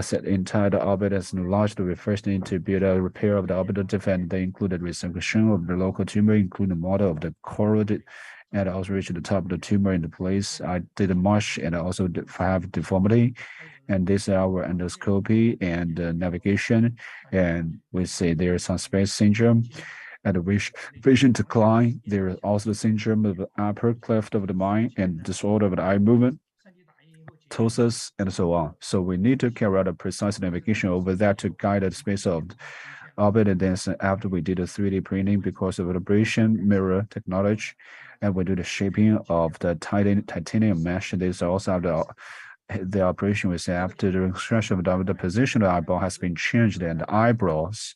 set entire orbit is enlarged. We first need to build a repair of the orbital defect. They included resection of the local tumor, including the model of the corroded, and also reach the top of the tumor in the place. I did a mush and also have deformity. And this is our endoscopy and navigation. And we say there is some space syndrome and vision decline. There is also the syndrome of the upper cleft of the mind and disorder of the eye movement, ptosis, and so on. So we need to carry out a precise navigation over that to guide the space of the orbit. And then after we did a 3D printing because of vibration mirror technology, and we do the shaping of the titanium mesh. This also the operation was after the reconstruction of the position of the eyeball has been changed and the eyebrows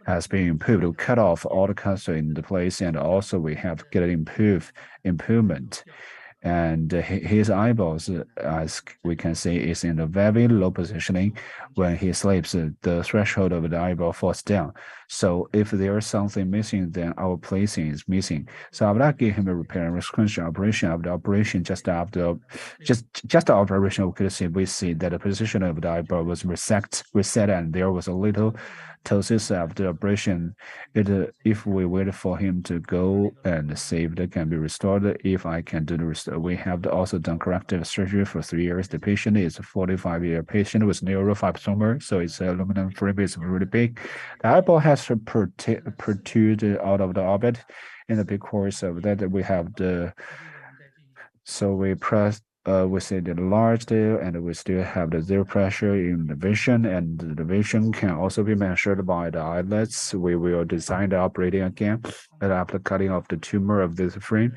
has been improved. We cut off all the cancer in the place, and also we have get an improvement. And his eyeballs, as we can see, is in a very low positioning. When he sleeps, the threshold of the eyeball falls down. So if there is something missing, then our placing is missing. So I would like to give him a repair and reconstruction operation. Of the operation, just after the operation, we see that the position of the eyeball was reset, and there was a little ptosis after the operation. If we wait for him to go and see if it can be restored, if I can do the restore, we have also done corrective surgery for 3 years. The patient is a 45-year patient with neurofibroma, so its aluminum frame is really big. The eyeball has protruded out of the orbit. In the because of that, we have we press. We see the large there, and we still have the zero pressure in the vision, and the vision can also be measured by the eyelids. We will design the operating again, and after cutting off the tumor of this frame,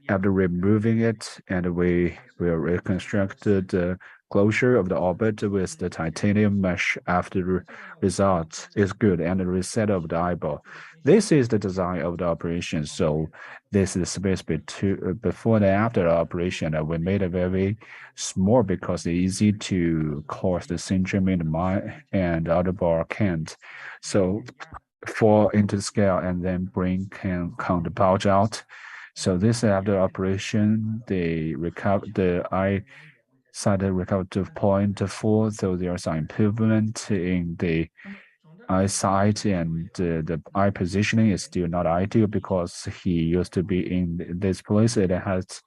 after removing it, and we will reconstruct the closure of the orbit with the titanium mesh. After the result is good, and the reset of the eyeball. This is the design of the operation. So this is the space before and after the operation. We made it very small because it's easy to cause the syndrome in the mind, and the other bar can't. So fall into the scale, and then brain can come to bulge out. So this after operation, they recover the eye side recovered to 0.4. So there's an improvement in the eyesight, and the eye positioning is still not ideal because he used to be in this place. It has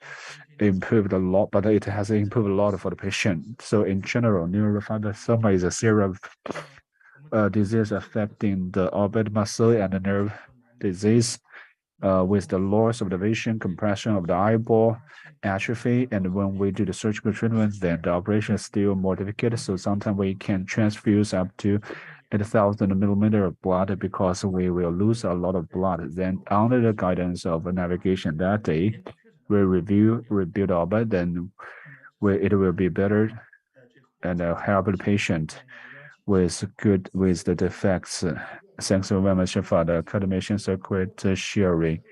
improved a lot, but it has improved a lot for the patient. So in general, neurofibroma is a serious disease affecting the orbit muscle and the nerve disease. with the loss of the vision, compression of the eyeball, atrophy, and when we do the surgical treatment, then the operation is still more difficult. So sometimes we can transfuse up to 8,000 millimeter of blood because we will lose a lot of blood. Then under the guidance of navigation that day, we rebuild our bed, then it will be better and help the patient with the defects. Thanks very much for the confirmation circuit sharing,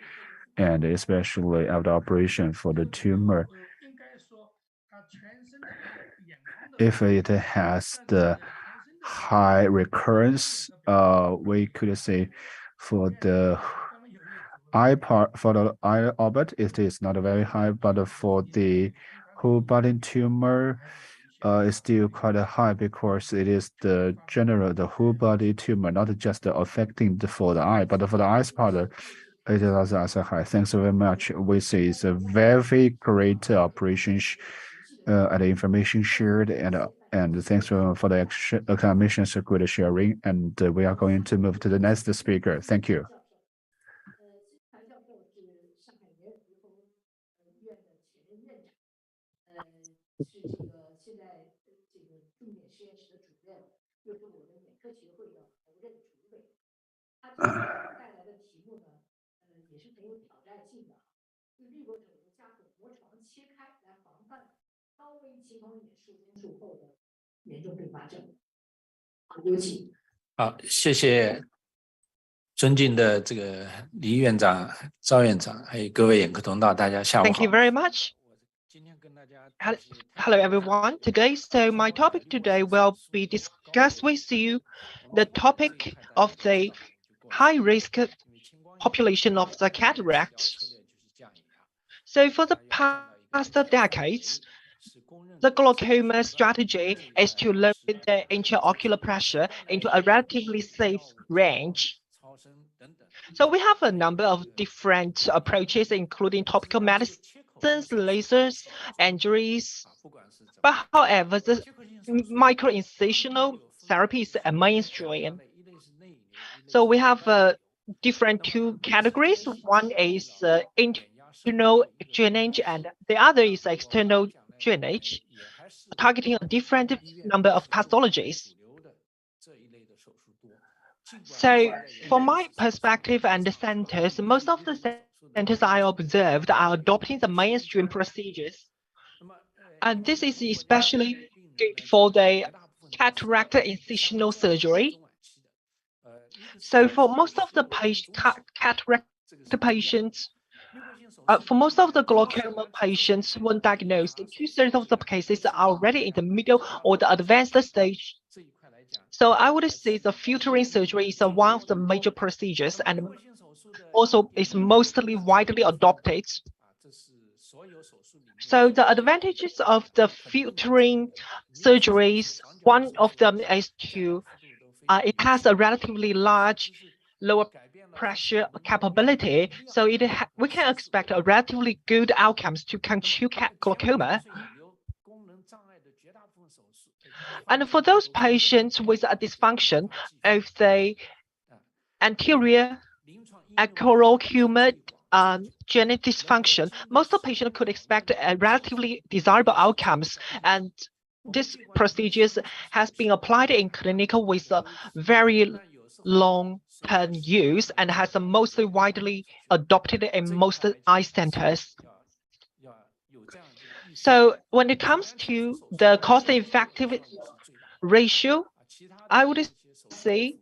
and especially after operation for the tumor. If it has the high recurrence, we could say for the eye part, for the eye orbit, it is not very high, but for the whole body tumor, is still quite high because it is the whole body tumor, not just affecting for the eye, but for the eyes part, it is also high. Thanks very much. We see it's a very great operation and the information shared, and thanks for the commission circuit sharing. And we are going to move to the next speaker. Thank you.好，谢谢尊敬的这个李院长、赵院长，还有各位眼科同道，大家下午好。Thank you very much. Hello everyone. So my topic today will be discussed with you the topic of the high-risk population of the cataract. So for the past decades, the glaucoma strategy is to lower the intraocular pressure into a relatively safe range. So we have a number of different approaches, including topical medicines, lasers, injuries. But however, the microincisional therapy is a mainstream. So we have different two categories. One is internal drainage, and the other is external drainage, targeting a different number of pathologies. So from my perspective and the centers, most of the centers I observed are adopting the mainstream procedures. And this is especially good for the cataract incisional surgery. So for most of the cataract patients, for most of the glaucoma patients, when diagnosed, 2/3 of the cases are already in the middle or the advanced stage. So I would say the filtering surgery is one of the major procedures and also is mostly widely adopted. So the advantages of the filtering surgeries, one of them is it has a relatively large lower pressure capability, so we can expect a relatively good outcomes to control glaucoma. And for those patients with a dysfunction of the anterior acroocular genetic dysfunction, most of the patients could expect a relatively desirable outcomes. And this procedure has been applied in clinical with a very long-term use and has a mostly widely adopted in most eye centers. So when it comes to the cost-effective ratio, I would say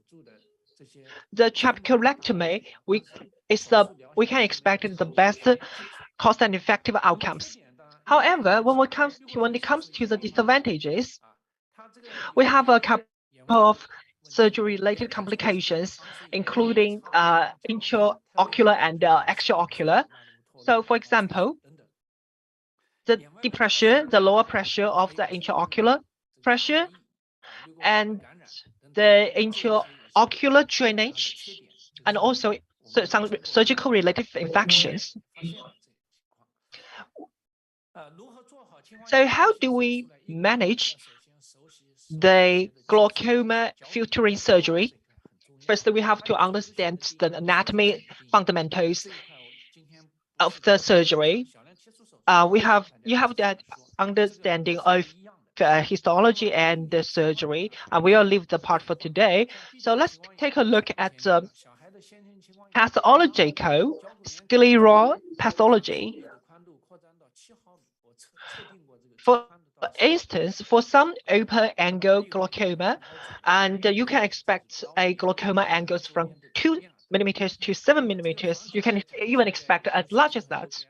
the trabeculectomy we can expect the best cost and effective outcomes. However, when it comes to the disadvantages, we have a couple of surgery-related complications, including intraocular and extraocular. So, for example, the lower pressure of the intraocular pressure, and the intraocular drainage, and also some surgical-related infections. So how do we manage the glaucoma filtering surgery? First, we have to understand the anatomy fundamentals of the surgery. You have that understanding of histology and the surgery, and we'll leave the part for today. So let's take a look at pathological scleral pathology. For instance, for some open angle glaucoma, and you can expect a glaucoma angles from 2 millimeters to 7 millimeters. You can even expect as large as that.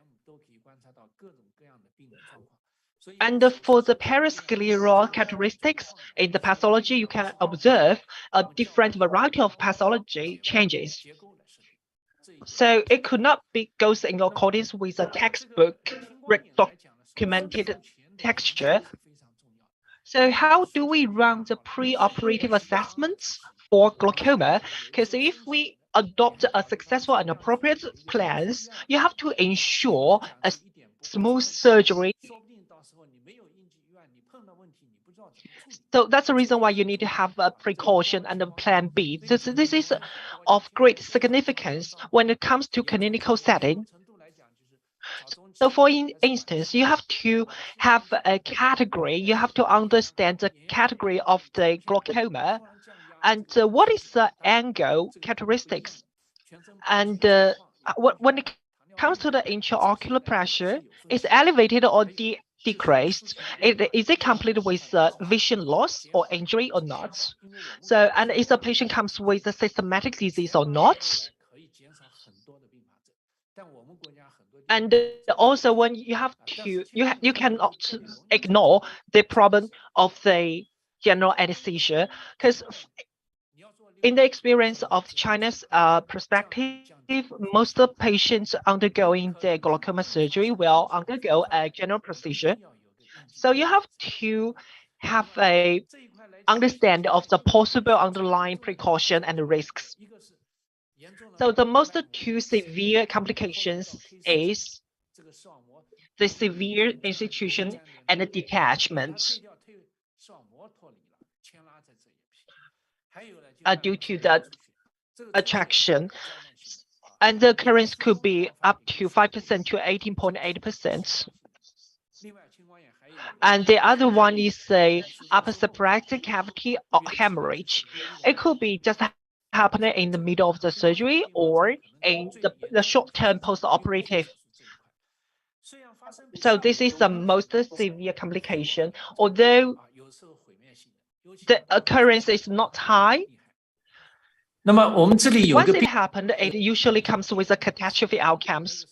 And for the periscleral characteristics in the pathology, you can observe a different variety of pathology changes. So it could not be goes in accordance with a textbook documented texture. So how do we run the pre-operative assessments for glaucoma? Because if we adopt a successful and appropriate plans, you have to ensure a smooth surgery. So that's the reason why you need to have a precaution and a plan B. This is of great significance when it comes to clinical setting. So for instance, you have to have a category. You have to understand the category of the glaucoma and what is the angle characteristics. And when it comes to the intraocular pressure, is elevated or decreased? Is it complete with vision loss or injury or not? So, and if the patient comes with a systematic disease or not? And also, when you have to, you cannot ignore the problem of the general anesthesia, because in the experience of China's perspective, most of the patients undergoing the glaucoma surgery will undergo a general procedure. So you have to have a understanding of the possible underlying precaution and risks. So the most two severe complications is the severe institution and the detachment due to the attraction. And the occurrence could be up to 5% to 18.8%. And the other one is a upper thoracic cavity or hemorrhage. It could be just happening in the middle of the surgery or in the short-term post-operative. So this is the most severe complication. Although the occurrence is not high, once it happened, it usually comes with a catastrophe outcomes.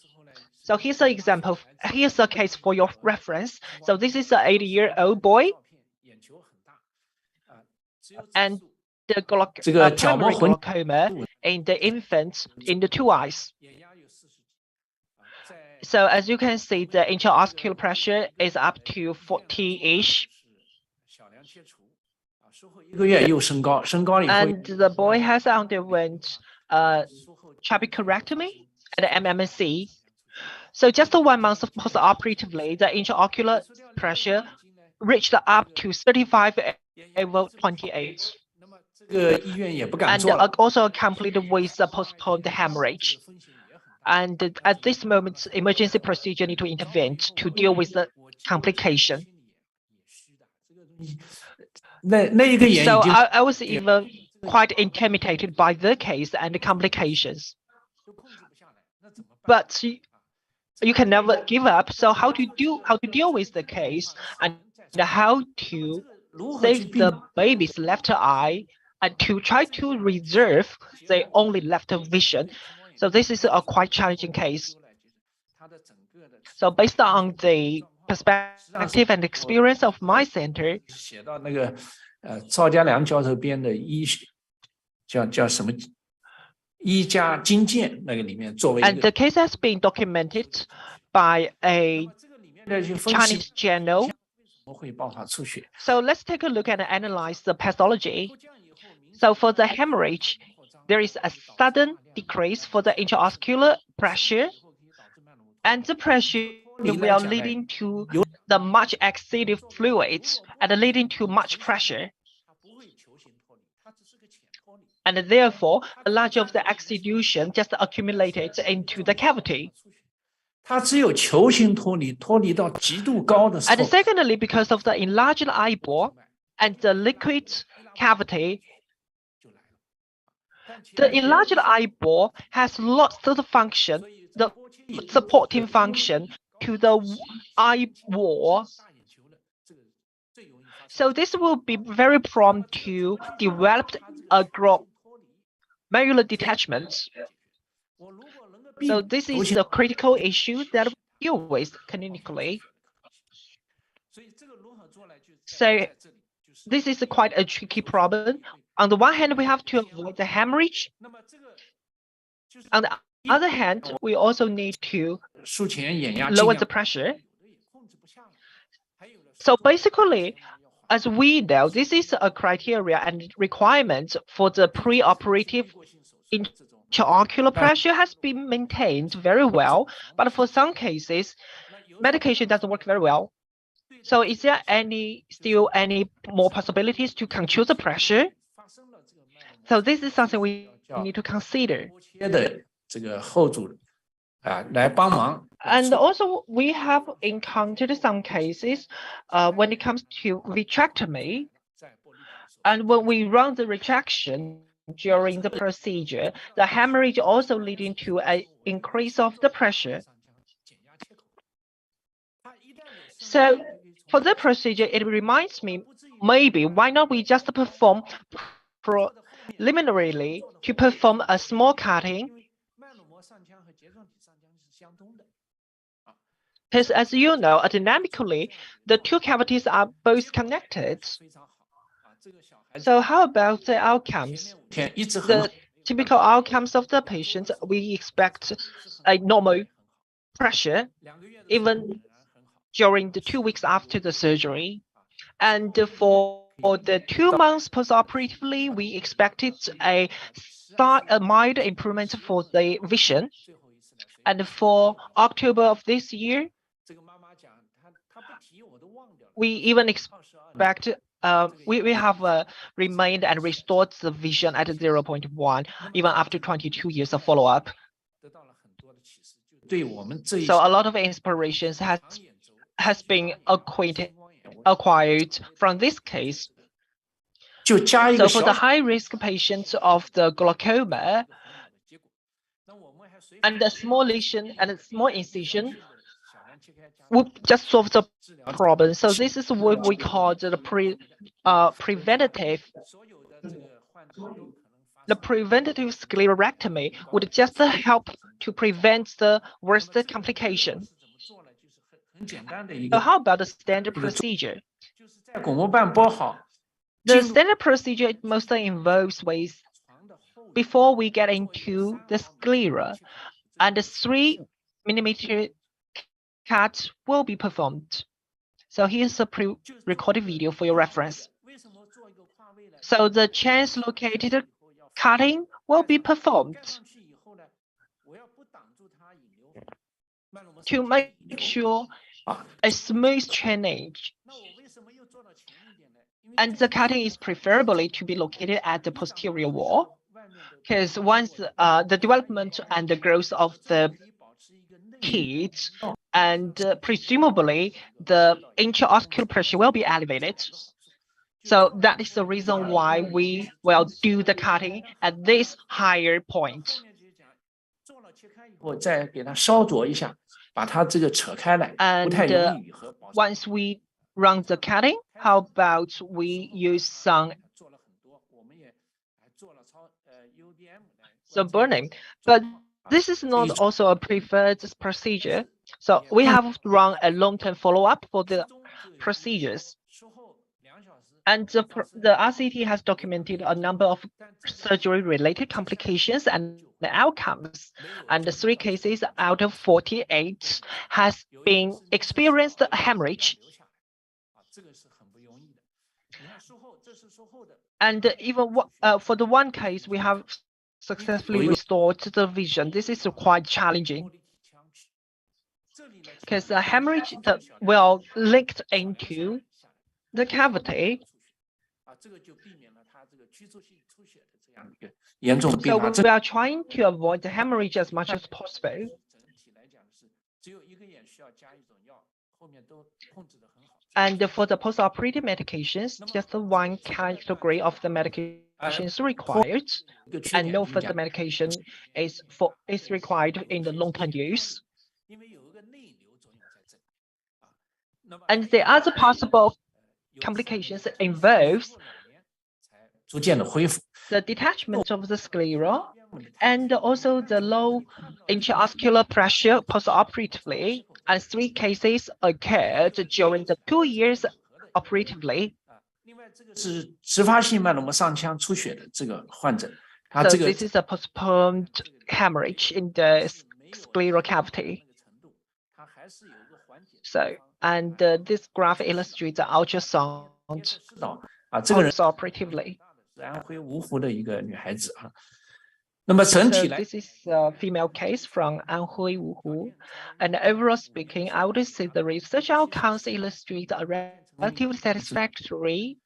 So here's an example. Here's a case for your reference. So this is an 80-year-old boy, and the primary glaucoma in the infant in the two eyes. So as you can see, the intraocular pressure is up to 40-ish. And the boy has underwent trabeculectomy and MMC. So just 1 month post-operatively, the intraocular pressure reached up to 35/28. And also completed with a postponed hemorrhage. And at this moment, emergency procedure need to intervene to deal with the complication. So I was even quite intimidated by the case and the complications. But you can never give up. So how to deal with the case and how to save the baby's left eye and to try to reserve the only left vision. So this is a quite challenging case. So based on the perspective and experience of my center, 赵家良教授编的叫什么医家经鉴那个里面作为 and the case has been documented by a Chinese journal. So let's take a look and analyze the pathology. So for the hemorrhage, there is a sudden decrease for the intraocular pressure, and the pressure will leading to the much exuded fluids and leading to much pressure. And therefore, a large of the exudation just accumulated into the cavity. 它只有球形脱离，脱离到极度高的时候。And secondly, because of the enlarged eyeball and the liquid cavity, the enlarged eyeball has lost the function, the supporting function to the eye wall. So this will be very prone to develop a macular detachment. So this is the critical issue that we deal with clinically. So this is quite a tricky problem. On the one hand, we have to avoid the hemorrhage. On the other hand, we also need to lower the pressure. So basically, as we know, this is a criteria and requirement for the preoperative intraocular pressure has been maintained very well, but for some cases, medication doesn't work very well. So is there still any more possibilities to control the pressure? So this is something we need to consider. And also, we have encountered some cases when it comes to vitrectomy. And when we run the retraction during the procedure, the hemorrhage also leading to an increase of the pressure. So for the procedure, it reminds me, maybe why not we just perform preliminarily to perform a small cutting. Because as you know, dynamically, the two cavities are both connected. So how about the outcomes? The typical outcomes of the patient, we expect a normal pressure, even during the 2 weeks after the surgery. And for the 2 months postoperatively, we expected a mild improvement for the vision. And for October of this year, we even expect we have remained and restored the vision at 0.1 even after 22 years of follow-up. So a lot of inspirations has been acquired from this case. So for the high-risk patients of the glaucoma, and the small lesion and a small incision would just solve the problem. So this is what we call the preventative. The preventative sclerectomy would just help to prevent the worst complication. So how about the standard procedure? The standard procedure mostly involves ways before we get into the sclera, and the 3mm cut will be performed. So here's a pre-recorded video for your reference. So the translocated cutting will be performed to make sure a smooth drainage. And the cutting is preferably to be located at the posterior wall, because once the development and the growth of the kids, and presumably the intraocular pressure will be elevated. So that is the reason why we will do the cutting at this higher point. And once we run the cutting, how about we use some burning? But this is not also a preferred procedure. So we have run a long-term follow-up for the procedures. And the RCT has documented a number of surgery-related complications and the outcomes. And the 3 cases out of 48 has been experienced hemorrhage. And even for the 1 case, we have successfully restored the vision. This is quite challenging, because the hemorrhage that will linked into the cavity. So we are trying to avoid the hemorrhage as much as possible. And for the post-operative medications, just one category of the medication is required, and no further medication is required in the long-term use. And the other possible complications involves the detachment of the sclera and also the low intraoscular pressure post-operatively, and 3 cases occurred during the 2 years operatively. So this is a postponed hemorrhage in the scleral cavity. So, and this graph illustrates the ultrasound post-operatively. So this is a female case from Anhui, Wuhu. And overall speaking, I would say the research outcomes illustrate a relatively satisfactory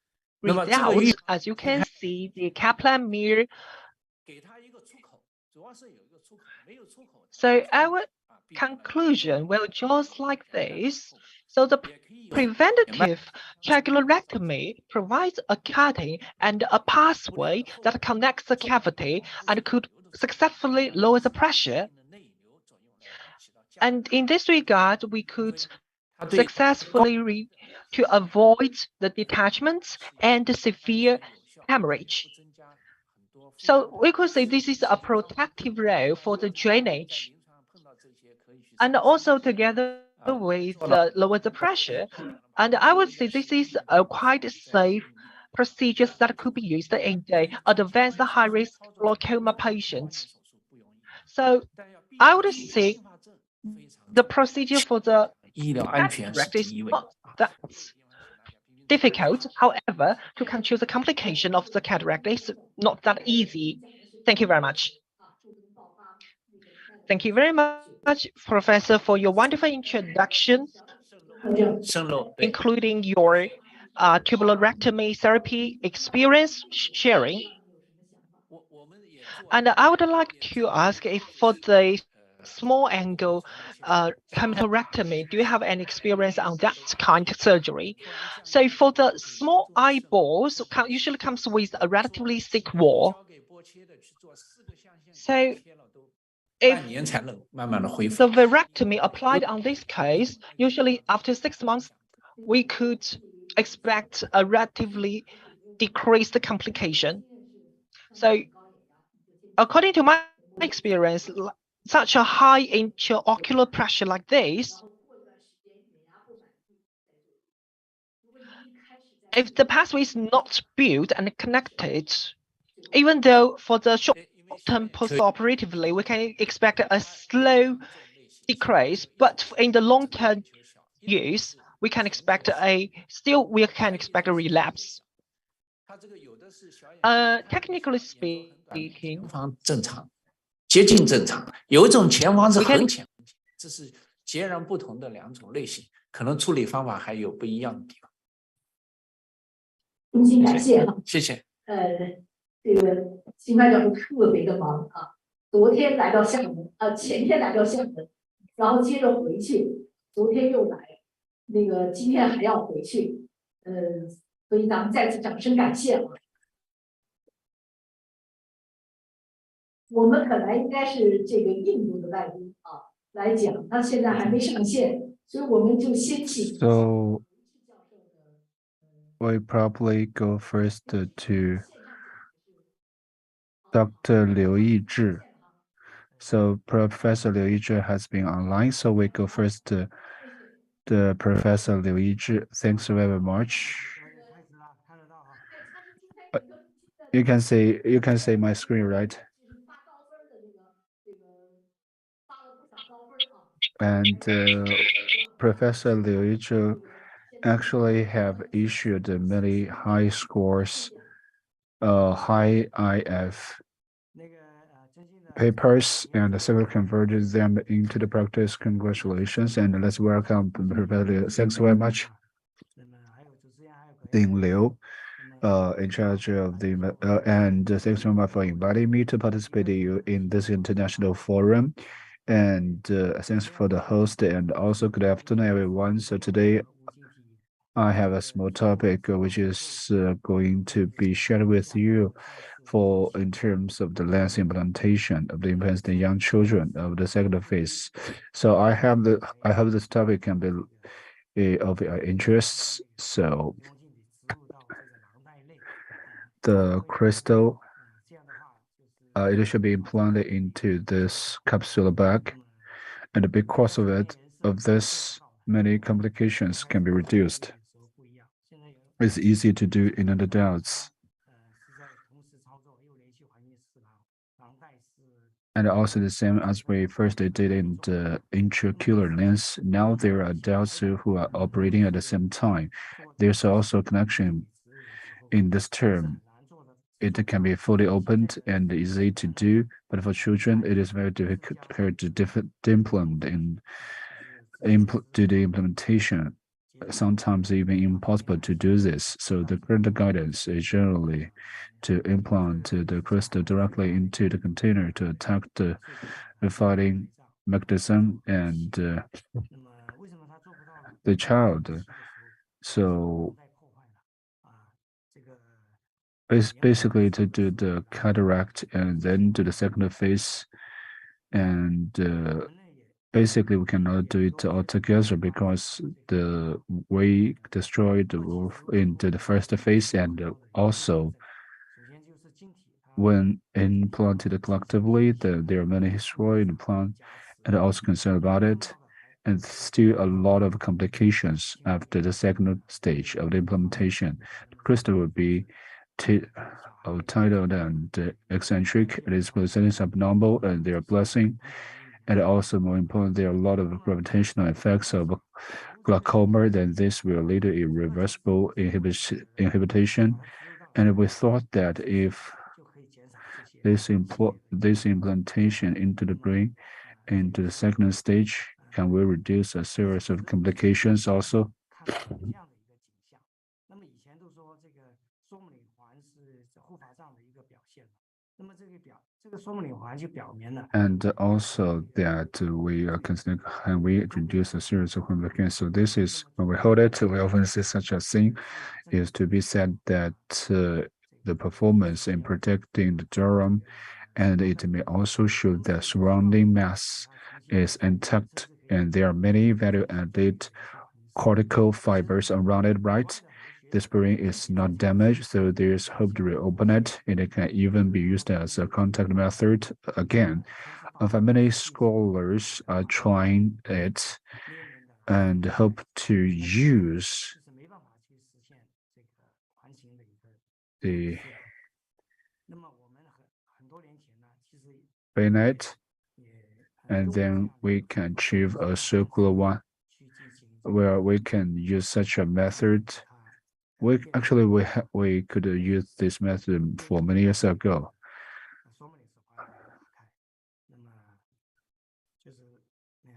result. As you can see, the Kaplan-Meier. So our conclusion will just like this. So the preventative tracheolectomy provides a cutting and a pathway that connects the cavity and could successfully lower the pressure. And in this regard, we could successfully to avoid the detachments and the severe hemorrhage. So we could say this is a protective role for the drainage. And also together with lower the pressure. And I would say this is a quite safe procedures that could be used in the advanced high-risk glaucoma patients. So I would say the procedure for the cataract is not that difficult. However, to control the complication of the cataract is not that easy. Thank you very much. Thank you very much, Professor, for your wonderful introduction, including your tubulorectomy therapy experience sharing. And I would like to ask if for the small angle hematorectomy, do you have any experience on that kind of surgery? So for the small eyeballs, usually comes with a relatively thick wall. So if the virectomy applied on this case, usually after 6 months, we could expect a relatively decreased complication. So according to my experience, such a high intraocular pressure like this, if the pathway is not built and connected, even though for the short-term post-operatively, we can expect a slow decrease, but in the long-term use, we can expect a relapse. Technically speaking, 接近正常，有一种前方是很浅，这是截然不同的2种类型，可能处理方法还有不一样的地方。衷心感谢哈，谢谢。这个辛潘教授特别的忙啊，昨天来到厦门，前天来到厦门，然后接着回去，昨天又来，那个今天还要回去，所以咱们再次掌声感谢啊。我们本来应该是这个印度的外宾啊来讲，他现在还没上线，所以我们就先请。So we probably go first to Dr. Liu Yizhi. So Professor Liu Yizhi has been online, so we go first to the Professor Liu Yizhi. Thanks very much. You can see my screen, right? And Professor Liu Yizhi actually have issued many high scores, high IF papers, and several converted them into the practice. Congratulations, and let's welcome Professor Liu. Thanks very much. Ding Liu, in charge of the and thanks very much for inviting me to participate in this international forum. And thanks for the host, and also good afternoon, everyone. So today I have a small topic which is going to be shared with you for in terms of the lens implantation of the implants in young children of the second phase. So I hope this topic can be of your interests. So the crystal it should be implanted into this capsule bag, and because of it, this many complications can be reduced. It's easy to do in adults. And also the same as we first did in the intraocular lens. Now there are adults who are operating at the same time. There's also a connection in this term. It can be fully opened and easy to do, but for children, it is very difficult to implement do the implementation. Sometimes even impossible to do this. So the current guidance is generally to implant the crystal directly into the container to attack the fighting mechanism and the child. So it's basically to do the cataract and then do the second phase, and basically we cannot do it all together because we destroyed the wolf into the first phase, and also when implanted collectively, there are many history in the plant and also concerned about it, and still a lot of complications after the second stage of the implementation. The crystal will be titled and eccentric. It is presenting abnormal and they are blessing. And also more important, there are a lot of gravitational effects of glaucoma, then this will lead to irreversible inhibition. And we thought that if this implantation into the brain, into the second stage, can we reduce a series of complications also. And also that we are considering, and we introduce a series of complications. So this is when we hold it, we often see such a thing is to be said that the performance in protecting the drum, and it may also show that surrounding mass is intact, and there are many value-added cortical fibers around it, right? This brain is not damaged, so there's hope to reopen it, and it can even be used as a contact method again. Many scholars are trying it and hope to use the bayonet, and then we can achieve a circular one where we can use such a method. We could use this method for many years ago.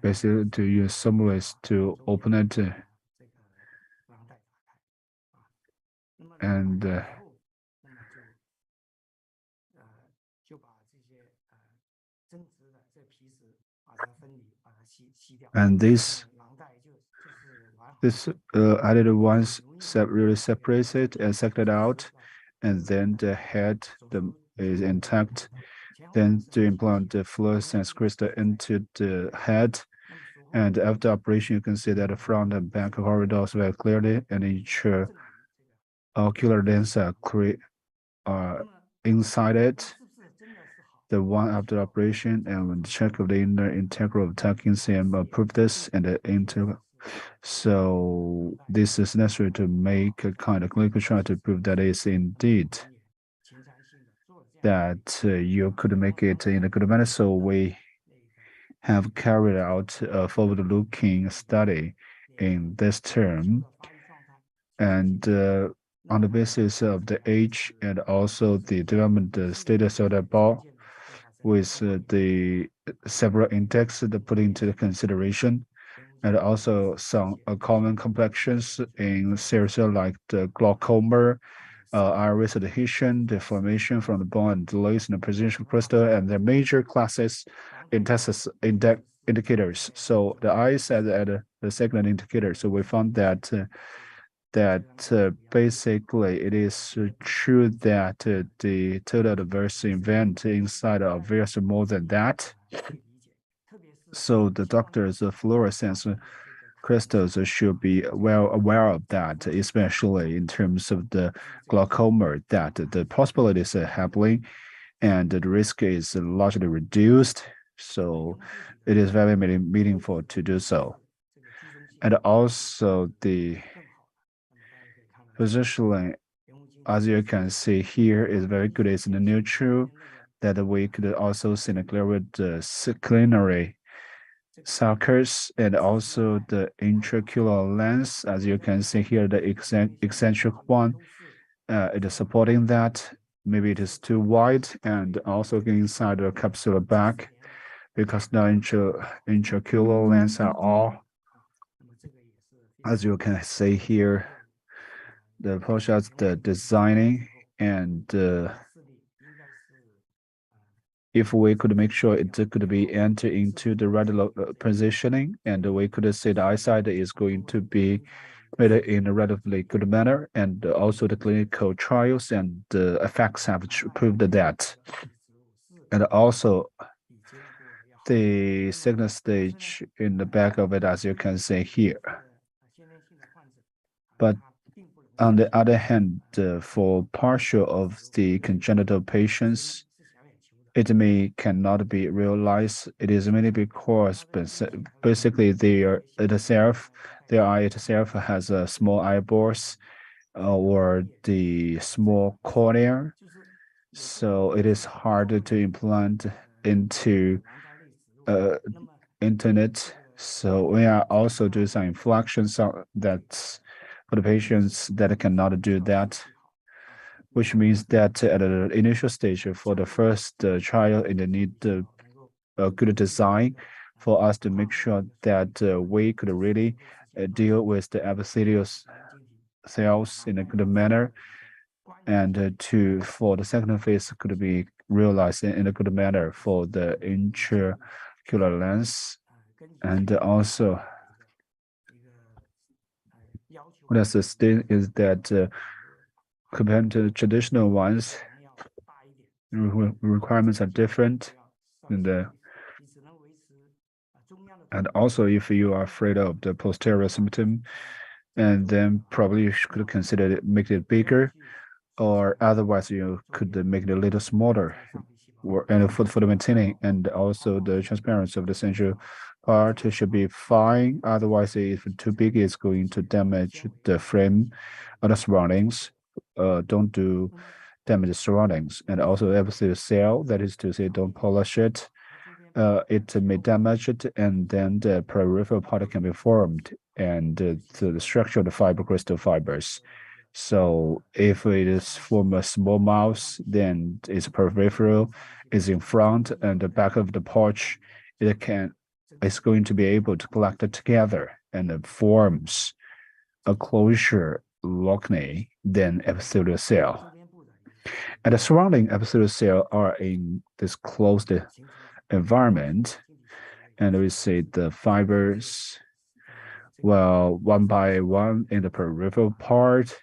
Basically, to use some ways to open it, and this added ones really separates it and suck it out, and then the head is intact. Then to implant the fluorescence crystal into the head, and after operation, you can see that the front and back corridors very clearly, and each ocular lens are inside it. The one after operation, and when check of the inner integral attacking CM prove this, and the integral. So this is necessary to make a kind of clinical trial to prove that it's indeed that you could make it in a good manner. So we have carried out a forward-looking study in this term, and on the basis of the age and also the development status of the ball, with the several index that put into the consideration, and also some common complexions in series like the glaucoma, iris adhesion, deformation from the bone, and delays in the position of crystal, and the major classes indicators. So the eyes at the second indicator. So we found that basically it is true that the total adverse event inside of is more than that. So the doctors of fluorescence crystals should be well aware of that, especially in terms of the glaucoma, that the possibilities are happening and the risk is largely reduced. So it is very meaningful to do so. And also the positioning, as you can see here, is very good. It's in the neutral, that we could also see the clear with the culinary sulcus and also the intraocular lens. As you can see here, the eccentric one, it is supporting that. Maybe it is too wide, and also inside the capsular bag, because the intraocular lens are all, as you can see here, the process, the designing, and if we could make sure it could be enter into the right positioning, and we could say the eyesight is going to be made in a relatively good manner, and also the clinical trials and the effects have proved that. And also the signal stage in the back of it, as you can see here. But on the other hand, for partial of the congenital patients, it cannot be realized. It is mainly because basically their eye itself has a small eyeballs or the small cornea, so it is harder to implant into internet. So we are also doing some inflections that for the patients that cannot do that, which means that at the initial stage for the first trial, it need a good design for us to make sure that we could really deal with the epithelial cells in a good manner, and for the second phase could be realized in a good manner for the intraocular lens. And also what else is that compared to the traditional ones, requirements are different, and also if you are afraid of the posterior symptom, and then probably you should consider make it bigger, or otherwise you could make it a little smaller, and for the maintaining, and also the transparency of the central part should be fine. Otherwise, if too big, it's going to damage the frame or the surroundings. Don't do damage the surroundings. And also epithelial cell, that is to say, don't polish it. It may damage it, and then the peripheral part can be formed, and the structure of the fiber crystal fibers. So if it is from a small mouse, then its peripheral is in front, and the back of the pouch, it's going to be able to collect it together, and it forms a closure lochne, then epithelial cell. And the surrounding epithelial cell are in this closed environment, and we see the fibers, well, one by one in the peripheral part,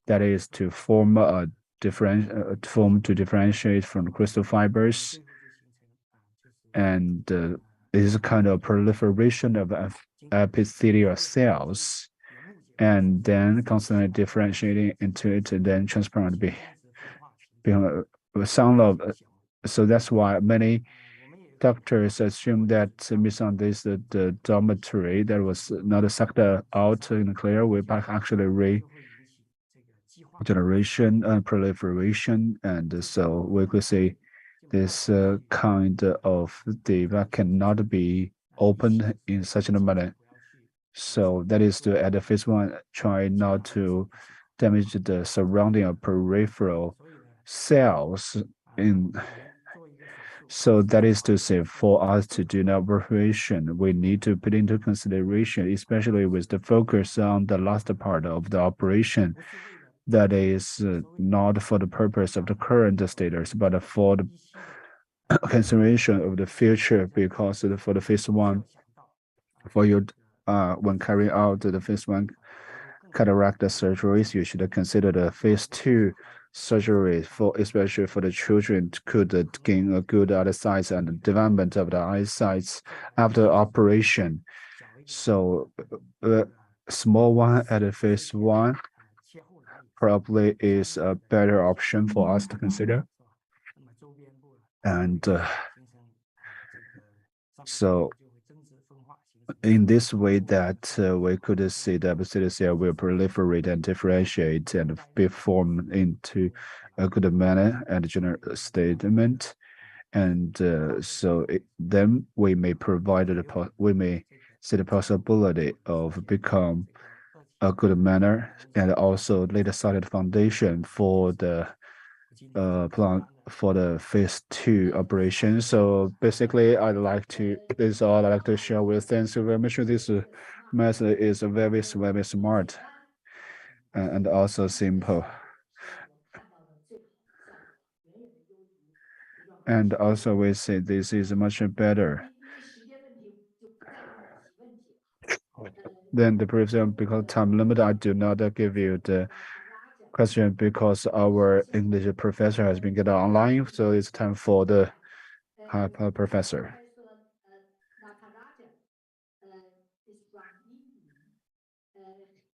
that is to form to differentiate from the crystal fibers, and it is a kind of proliferation of epithelial cells, and then constantly differentiating into it, and then transparent so that's why many doctors assume that based on this the dormitory that was not sucked out in the clear way, but actually regeneration and proliferation, and so we could say this kind of that cannot be opened in such a manner. So that is to at the phase one try not to damage the surrounding of peripheral cells in. So that is to say, for us to do an operation, we need to put into consideration, especially with the focus on the last part of the operation, that is not for the purpose of the current status, but for the consideration of the future, because for the phase 1, for you when carrying out the phase 1 cataract surgeries, you should consider the phase 2 surgery, for especially for the children, could gain a good eyesight and development of the eyesight after operation. So small one at phase 1 probably is a better option for us to consider. And so in this way that we could see the epithelial cell will proliferate and differentiate and be formed into a good manner and general statement. And then we may provide we may see the possibility of become a good manner and also lay the solid foundation for the plan for the phase 2 operation. So basically, this is all I'd like to share with. Thanks very much. This method is very smart and also simple. And also we say this is much better than the previous, because time limit, I do not give you the question because our English professor has been getting online, so it's time for the professor.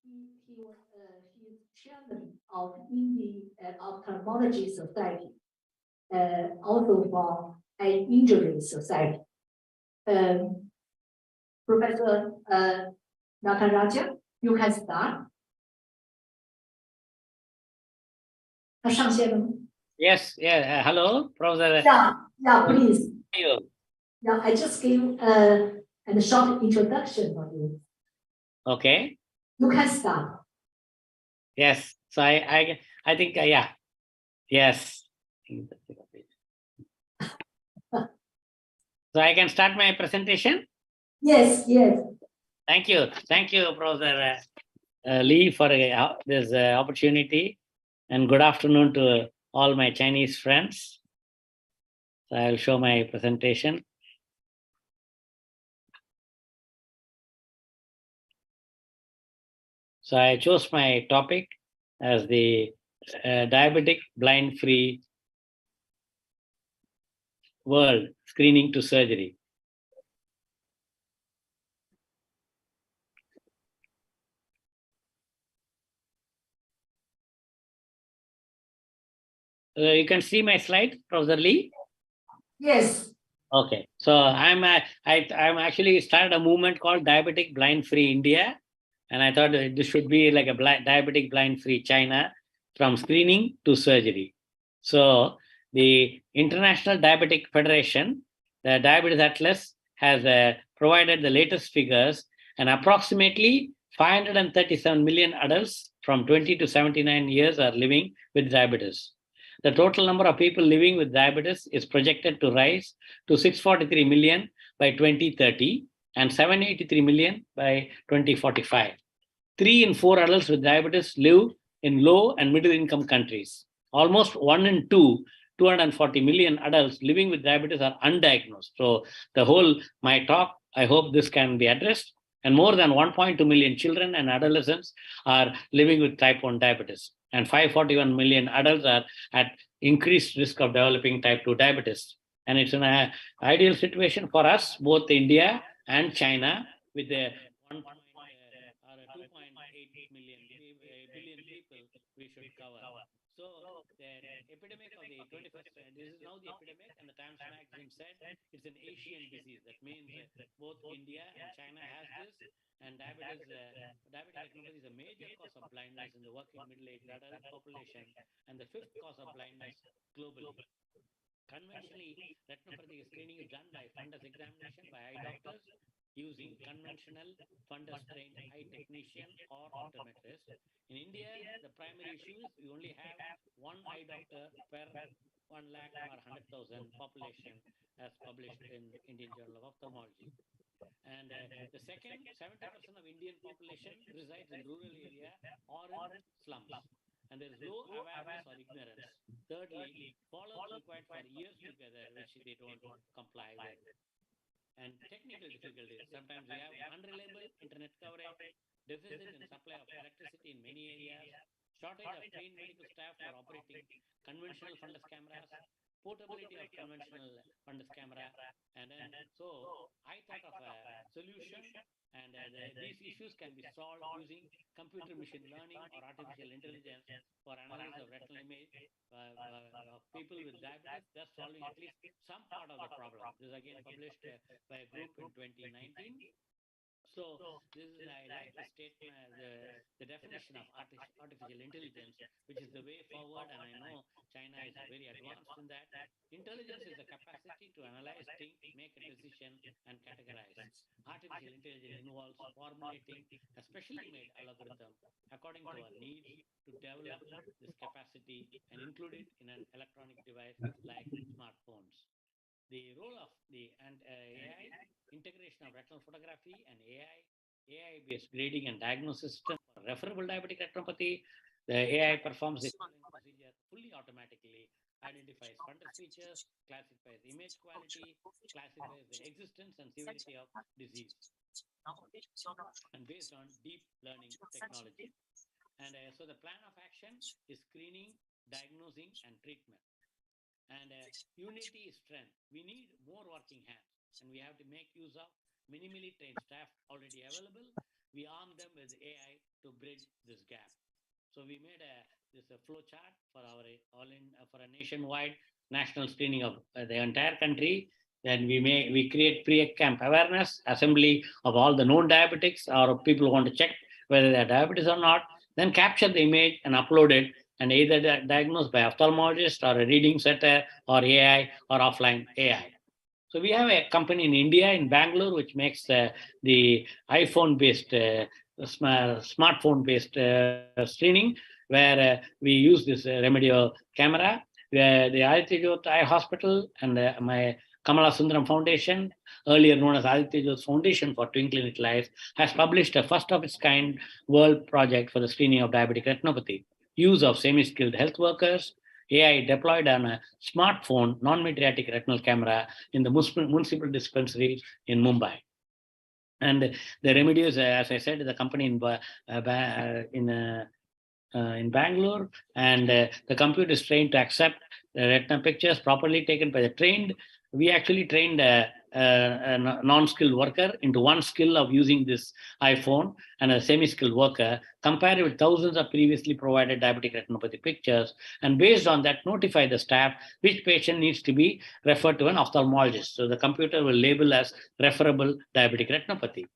He is chairman of Indian Ophthalmology Society, also for Eye Injury Society. Professor Nataraja, you can start. Yes, yeah. Hello, Professor. Yeah, please. Thank you. Yeah, I just gave a short introduction for you. Okay. You can start. Yes. So I think yeah. Yes. So I can start my presentation. Yes. Thank you, Professor Lee, for this opportunity, and good afternoon to all my Chinese friends. So I'll show my presentation. So I chose my topic as the diabetic blind-free world, screening to surgery. You can see my slide, Professor Lee? Yes. Okay. So I'm actually started a movement called Diabetic Blind Free India, and I thought this should be like a diabetic blind free China, from screening to surgery. So the International Diabetic Federation, the Diabetes Atlas, has provided the latest figures, and approximately 537 million adults from 20 to 79 years are living with diabetes. The total number of people living with diabetes is projected to rise to 643 million by 2030 and 783 million by 2045. 3 in 4 adults with diabetes live in low and middle income countries. Almost 1 in 2, 240 million adults living with diabetes are undiagnosed. So my talk, I hope this can be addressed. And more than 1.2 million children and adolescents are living with type 1 diabetes. And 541 million adults are at increased risk of developing type 2 diabetes. And it's an ideal situation for us, both India and China, with the 2.8 billion people we should cover. So the epidemic of the 21st, this is now the epidemic, and the Times Magazine said it's an Asian disease. That means both India and China has this, and diabetic retinopathy is a major cause of blindness in the working middle-aged adult population, and the 5th cause of blindness globally. Conventionally, retinopathy screening is done by fundus examination by eye doctors using conventional fundus-trained eye technician or optometrist. In India, the primary issue is we only have one eye doctor per 1 lakh or 100,000 population, as published in Indian Journal of Ophthalmology. And the second, 70% of Indian population resides in rural area or in slums. and there is low awareness or ignorance. Thirdly, follow-up required for years together, which they don't comply with. And technical difficulties. Sometimes we have unreliable internet coverage, deficit in supply of electricity in many areas, shortage of trained medical staff for operating conventional fundus cameras, portability of conventional fundus camera, and then so I thought of a solution, and these issues can be solved using computer machine learning or artificial intelligence for analysis of retinal image of people with diabetes, thus solving at least some part of the problem. This is again published by a group in 2019. So this is, I like the statement, the definition of artificial intelligence, which is the way forward, and I know China is very advanced in that. Intelligence is the capacity to analyze, think, make a decision, and categorize. Artificial intelligence involves formulating a specially made algorithm according to our needs to develop this capacity and include it in an electronic device like smartphones. The role of the AI, integration of retinal photography and AI-based grading and diagnosis system for referable diabetic retinopathy. The AI performs the procedure fully automatically, identifies fundus features, classifies image quality, classifies the existence and severity of disease, and based on deep learning technology. And so the plan of action is screening, diagnosing, and treatment. And unity is strength. We need more working hands, and we have to make use of minimally trained staff already available. We arm them with AI to bridge this gap. So we made this flow chart for our for a nationwide national screening of the entire country. Then we create pre-camp awareness, assembly of all the known diabetics or people who want to check whether they are diabetes or not. Then capture the image and upload it, and either diagnosed by ophthalmologist or a reading setter or AI or offline AI. So we have a company in India, in Bangalore, which makes the iPhone-based, smartphone-based screening, where we use this Remedial camera. Where the Aditya Jyot Eye Hospital and my Kamala Sundaram Foundation, earlier known as Aditya Jyot Foundation for Twinkling Little Eyes, has published a first-of-its-kind world project for the screening of diabetic retinopathy. Use of semi-skilled health workers, AI deployed on a smartphone non-metriatic retinal camera in the municipal dispensaries in Mumbai. And the Remedios, as I said, the company in Bangalore, and the computer is trained to accept the retina pictures properly taken by the trained. We actually trained a non-skilled worker into one skill of using this iPhone, and a semi-skilled worker, compared with thousands of previously provided diabetic retinopathy pictures, and based on that notify the staff which patient needs to be referred to an ophthalmologist. So the computer will label as referable diabetic retinopathy.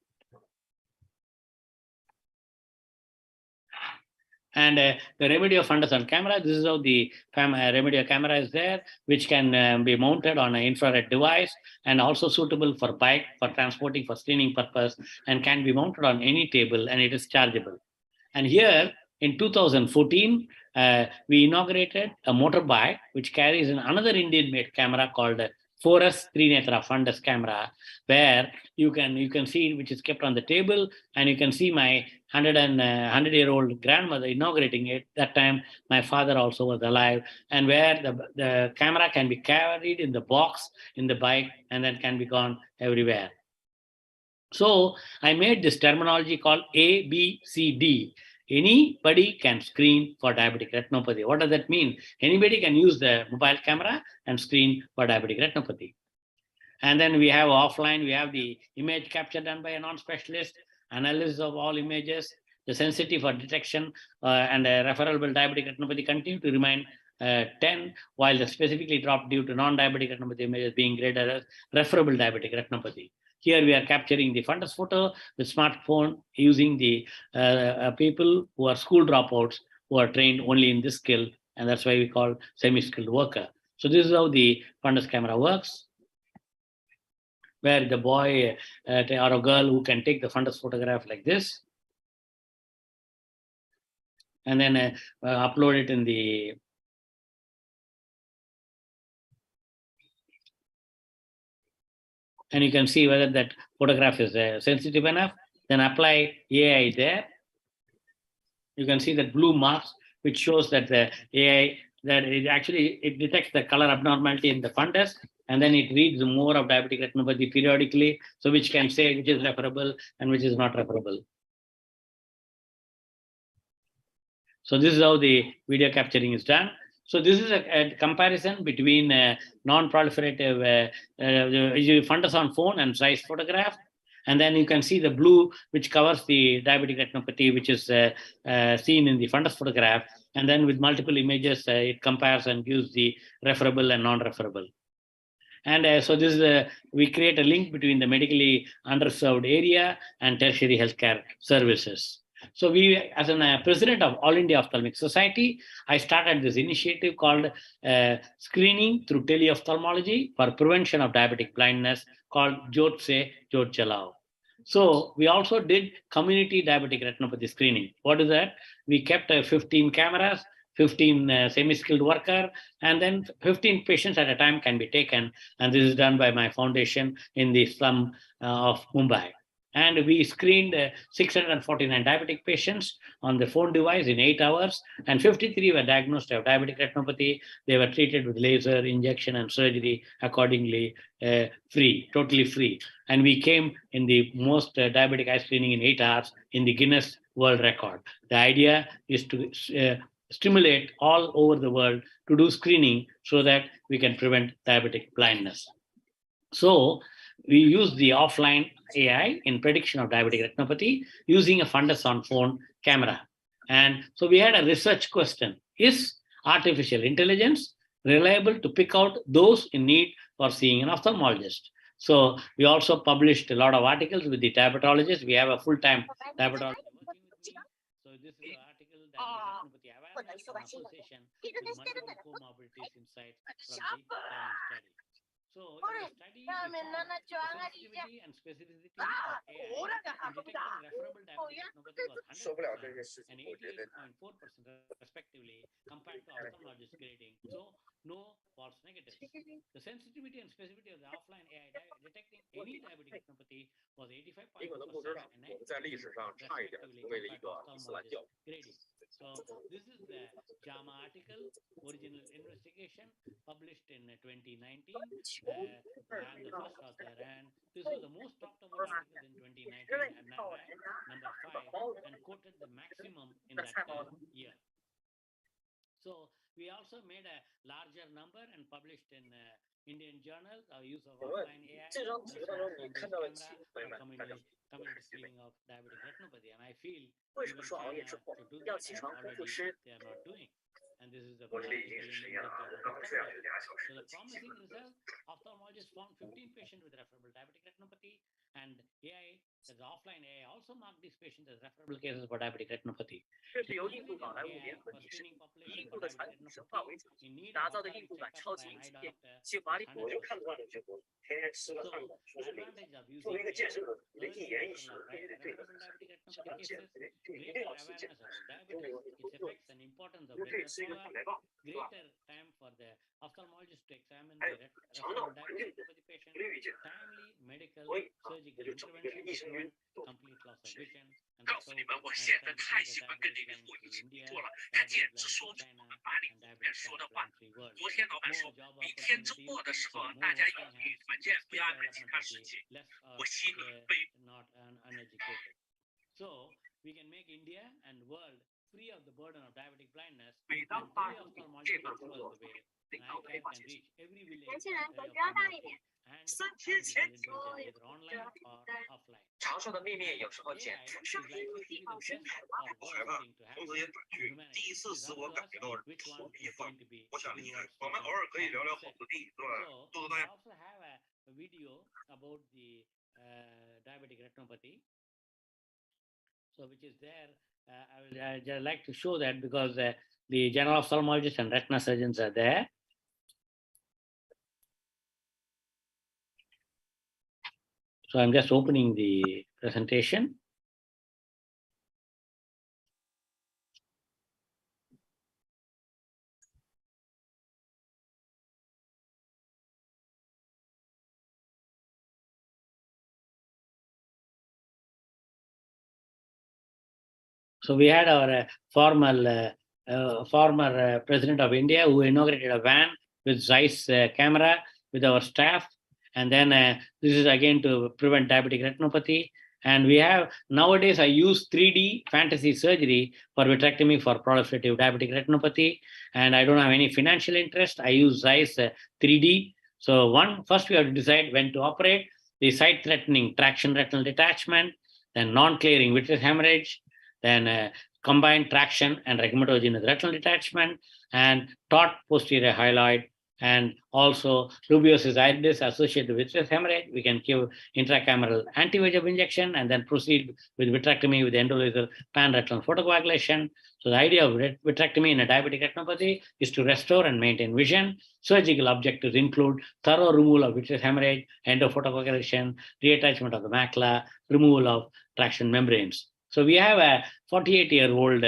And the Remedio fundus on camera, this is how the Remedio camera is there, which can be mounted on an infrared device and also suitable for bike, for transporting, for screening purpose, and can be mounted on any table, and it is chargeable. And here in 2014, we inaugurated a motorbike which carries another Indian-made camera called 4S Trinetra fundus camera, where you can see, which is kept on the table, and you can see my 100-year-old grandmother inaugurating it. That time my father also was alive, and where the camera can be carried in the box in the bike and then can be gone everywhere. So I made this terminology called ABCD. Anybody can screen for diabetic retinopathy. What does that mean? Anybody can use the mobile camera and screen for diabetic retinopathy. And then we have offline, we have the image capture done by a non-specialist, analysis of all images, the sensitivity for detection and referable diabetic retinopathy continue to remain 10, while the specifically dropped due to non-diabetic retinopathy images being graded as referable diabetic retinopathy. Here we are capturing the fundus photo with smartphone using the people who are school dropouts who are trained only in this skill, and that's why we call semi-skilled worker. So this is how the fundus camera works, where the boy or a girl who can take the fundus photograph like this, and then upload it in the and you can see whether that photograph is sensitive enough. Then apply AI there. You can see that blue marks which shows that the AI, that it detects the color abnormality in the fundus, and then it reads more of diabetic retinopathy periodically, so which can say which is referable and which is not referable. So this is how the video capturing is done. So this is a comparison between non-proliferative fundus on phone and size photograph. And then you can see the blue, which covers the diabetic retinopathy, which is seen in the fundus photograph. And then with multiple images, it compares and gives the referable and non-referable. And so this is we create a link between the medically underserved area and tertiary healthcare services. So we, as a president of All India Ophthalmic Society, I started this initiative called Screening Through Teleophthalmology for Prevention of Diabetic Blindness, called Jot Se Jot Chalao. So we also did community diabetic retinopathy screening. What is that? We kept 15 cameras, 15 semi-skilled worker, and then 15 patients at a time can be taken. And this is done by my foundation in the slum of Mumbai. And we screened 649 diabetic patients on the phone device in 8 hours, and 53 were diagnosed of diabetic retinopathy. They were treated with laser, injection, and surgery accordingly, free, totally free. And we came in the most diabetic eye screening in 8 hours in the Guinness World Record. The idea is to stimulate all over the world to do screening so that we can prevent diabetic blindness. So we use the offline AI in prediction of diabetic retinopathy using a fundus on phone camera. And so we had a research question: is artificial intelligence reliable to pick out those in need for seeing an ophthalmologist? So we also published a lot of articles with the diabetologists. We have a full-time diabetologist working with me. So this is an article, Diabetic Retinopathy Awareness and Association with Multiple Comorbidities Insights from the Planning Study. So in the study, we found the sensitivity and specificity of AI in detecting referable diabetic retinopathy was 100% and 88.4% respectively compared to ophthalmologist grading. So no false negatives. The sensitivity and specificity of the offline AI detecting any diabetic retinopathy was 85.4% and 90% respectively compared to ophthalmologist grading. So this is the JAMA article, original investigation, published in 2019. I'm the first author, and this was the most talked about article in 2019, and now ranked number 5 and quoted the maximum in that year. So we also made a larger number and published in Indian journal our use of offline AI, camera, community screening of diabetic retinopathy. And I feel even China should do that, and already they are not doing. And this is the so the promising result: ophthalmologists found 15 patients with referable diabetic retinopathy, and AI, the offline AI, also marked these patients as referable cases for diabetic retinopathy. For screening population for diabetic retinopathy in need of checkup by an eye doctor is 100%. So the advantage of using AI: early detection of referable diabetic retinopathy cases, greater awareness about diabetes, its effects and importance of better follow-up, greater time for the ophthalmologist to examine the referable diabetic retinopathy patient, timely medical surgical intervention to prevent complete loss of vision. And that's how I'm trying to create a diabetic blind-free India, diabetic blind-free China, and diabetic blind-free world. More job opportunities, so more working hands, skill development will be less not uneducated. So we can make India and world free of the burden of diabetic blindness, and teleophthalmology controls the way. And I can reach every village with teleophthalmology and artificial intelligence, either online or offline. 长寿的秘密有时候简直是令人心害怕。我害怕，同时也短剧。第一次使我感觉到错一方。我想离开，我们偶尔可以聊聊好子弟，对吧？多多大家。I also have a video about the diabetic retinopathy. So which is there. I would just like to show that because the general ophthalmologists and retina surgeons are there. So I'm just opening the presentation. So we had our formal former president of India who inaugurated a van with Zeiss camera with our staff. And then this is again to prevent diabetic retinopathy. And we have, nowadays I use 3D fantasy surgery for vitrectomy for proliferative diabetic retinopathy. And I don't have any financial interest. I use Zeiss 3D. So first we have to decide when to operate. The sight-threatening traction retinal detachment, then non-clearing vitreous hemorrhage, then combined traction and rhegmatogenous retinal detachment, and taut posterior hyaloid, and also rubeosis iridis associated with vitreous hemorrhage. We can give intracameral anti-VEGF injection and then proceed with vitrectomy with endolaser pan-retinal photocoagulation. So the idea of vitrectomy in a diabetic retinopathy is to restore and maintain vision. Surgical objectives include thorough removal of vitreous hemorrhage, endophotocoagulation, reattachment of the macula, removal of traction membranes. So we have a 48-year-old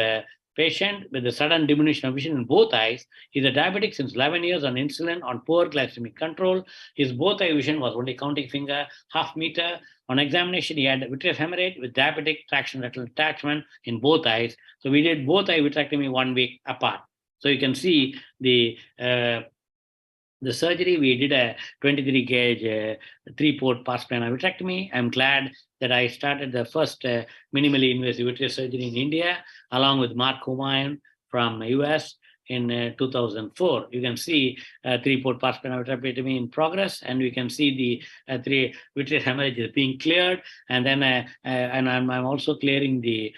patient with a sudden diminution of vision in both eyes. He's a diabetic since 11 years on insulin, on poor glycemic control. His both eye vision was only counting finger, half meter. On examination, he had vitreous hemorrhage with diabetic traction retinal detachment in both eyes. So we did both eye vitrectomy 1 week apart. So you can see the surgery. We did a 23 gauge 3-port pars plana vitrectomy. I'm glad that I started the first minimally invasive vitreous surgery in India, along with Mark Humayun from US in 2004. You can see 3-port pars plana vitrectomy in progress, and we can see the 3 vitreous hemorrhages being cleared. And then and I'm also clearing the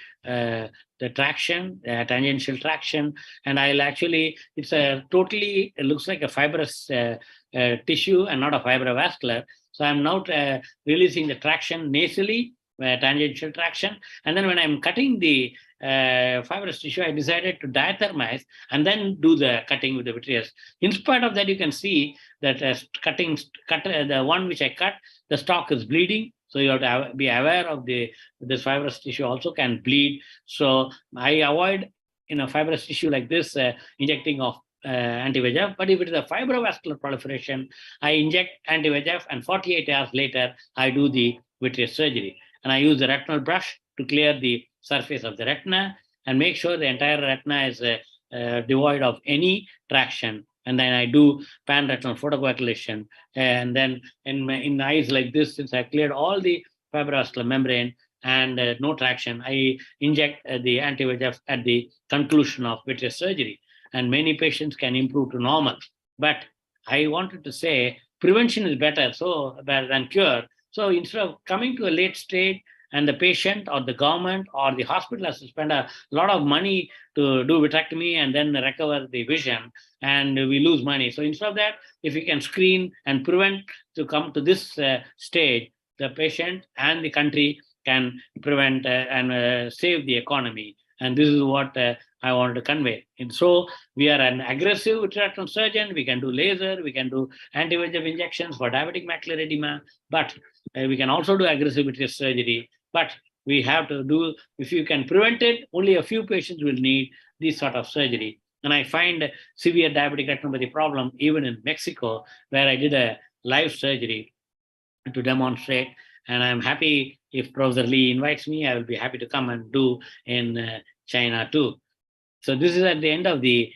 traction, tangential traction, and I'll actually, it's a totally, it looks like a fibrous tissue and not a fibrovascular. So I'm now releasing the traction nasally, tangential traction. And then when I'm cutting the fibrous tissue, I decided to diathermize and then do the cutting with the vitreous. In spite of that, you can see that the one which I cut, the stalk is bleeding. So you have to be aware of this fibrous tissue also can bleed. So I avoid in a fibrous tissue like this injecting of anti-VEGF. But if it is a fibrovascular proliferation, I inject anti-VEGF, and 48 hours later, I do the vitreous surgery. And I use the retinal brush to clear the surface of the retina and make sure the entire retina is devoid of any traction. And then I do pan-retinal photocoagulation. And then in eyes like this, since I cleared all the fibrovascular membrane and no traction, I inject the anti-VEGF at the conclusion of vitreous surgery. And many patients can improve to normal. But I wanted to say prevention is better than cure. So instead of coming to a late stage and the patient or the government or the hospital has to spend a lot of money to do vitrectomy and then recover the vision, and we lose money. So instead of that, if we can screen and prevent to come to this stage, the patient and the country can prevent and save the economy. And this is what I wanted to convey. And so we are an aggressive vitrectomy surgeon. We can do laser, we can do anti-VEGF injections for diabetic macular edema, but we can also do aggressive vitreous surgery. But we have to do, if you can prevent it, only a few patients will need this sort of surgery. And I find severe diabetic retinopathy problem even in Mexico, where I did a live surgery to demonstrate. And I'm happy if Professor Lee invites me, I will be happy to come and do in China too. So this is at the end of the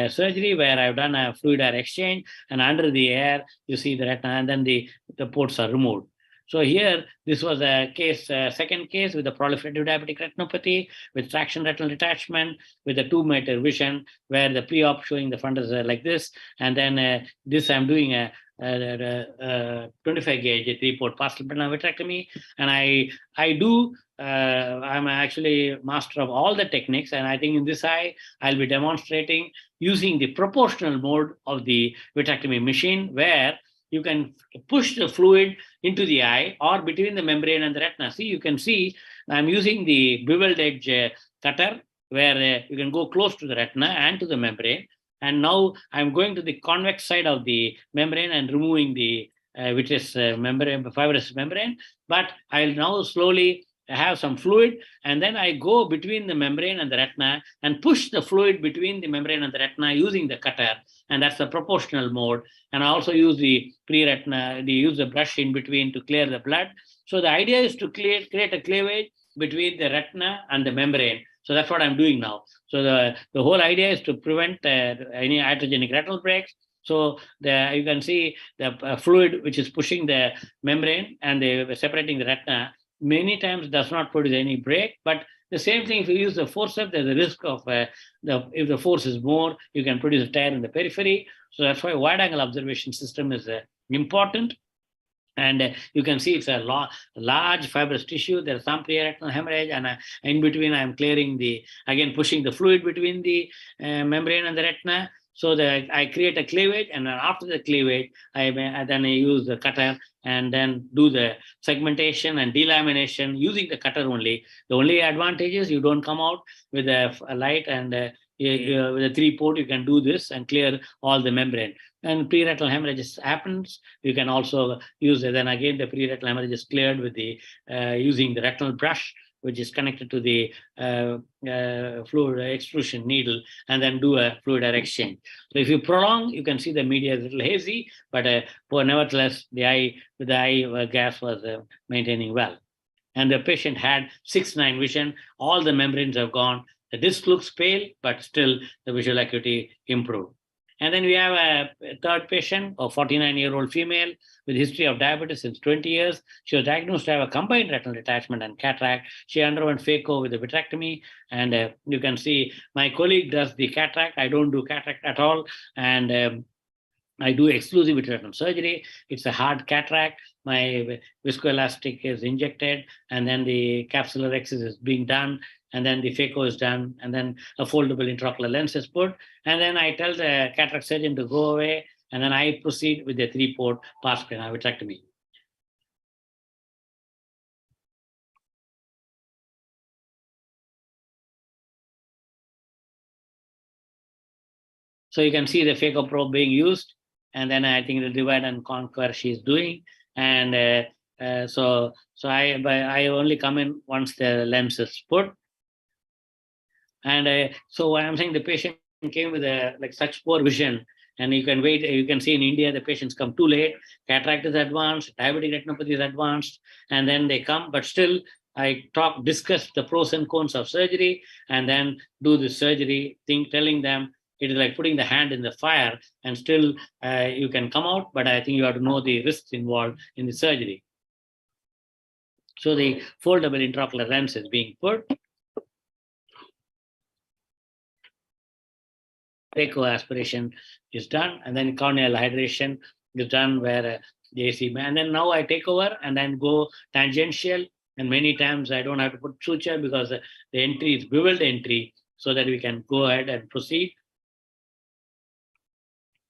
surgery where I've done a fluid air exchange, and under the air, you see the retina, and then the ports are removed. So here, this was a case, second case with a proliferative diabetic retinopathy with traction retinal detachment with a 2-meter vision, where the pre-op showing the front is like this. And then this I'm doing a 25 gauge 3-port partial vitrectomy. And I'm actually master of all the techniques. And I think in this eye, I'll be demonstrating using the proportional mode of the vitrectomy machine, where you can push the fluid into the eye or between the membrane and the retina. See, you can see I'm using the beveled edge cutter, where you can go close to the retina and to the membrane. And now I'm going to the convex side of the membrane and removing the vitreous membrane, fibrous membrane. But I'll now slowly have some fluid, and then I go between the membrane and the retina and push the fluid between the membrane and the retina using the cutter, and that's the proportional mode. And I also use the pre-retina, use the brush in between to clear the blood. So the idea is to create a cleavage between the retina and the membrane. So that's what I'm doing now. So the whole idea is to prevent any iatrogenic retinal breaks. So you can see the fluid which is pushing the membrane and separating the retina many times does not produce any break. But the same thing, if you use the forceps, there's a risk of if the force is more, you can produce a tear in the periphery. So that's why wide angle observation system is important. And you can see it's a large fibrous tissue. There's some pre-retinal hemorrhage, and in between I'm clearing again pushing the fluid between the membrane and the retina. So that I create a cleavage, and then after the cleavage, I use the cutter and then do the segmentation and delamination using the cutter only. The only advantage is you don't come out with a light, and with a 3-port, you can do this and clear all the membrane. And pre-retinal hemorrhage happens, you can also use it. Then again, the pre-retinal hemorrhage is cleared with using the retinal brush, which is connected to the fluid extrusion needle, and then do a fluid exchange. So if you prolong, you can see the media is a little hazy, but nevertheless, the eye gas was maintaining well. And the patient had 6/9 vision. All the membranes have gone. The disc looks pale, but still the visual acuity improved. And then we have a third patient, a 49-year-old female with history of diabetes since 20 years. She was diagnosed to have a combined retinal detachment and cataract. She underwent phaco with a vitrectomy. And you can see my colleague does the cataract. I don't do cataract at all. And I do exclusive retinal surgery. It's a hard cataract. My viscoelastic is injected, and then the capsular excess is being done, and then the phaco is done, and then a foldable intraocular lens is put. And then I tell the cataract surgeon to go away, and then I proceed with the 3-port pars plana vitrectomy. So you can see the phaco probe being used, and then I think the divide and conquer she's doing. And so I only come in once the lens is put. And so I'm saying the patient came with such poor vision, and you can wait. You can see in India the patients come too late. Cataract is advanced, diabetic retinopathy is advanced, and then they come. But still, I discuss the pros and cons of surgery, and then do the surgery thing, telling them it is like putting the hand in the fire, and still you can come out. But I think you have to know the risks involved in the surgery. So the foldable intraocular lens is being put. Phaco aspiration is done, and then corneal hydration is done where the AC. And then now I take over and then go tangential. And many times I don't have to put suture because the entry is beveled entry, so that we can go ahead and proceed.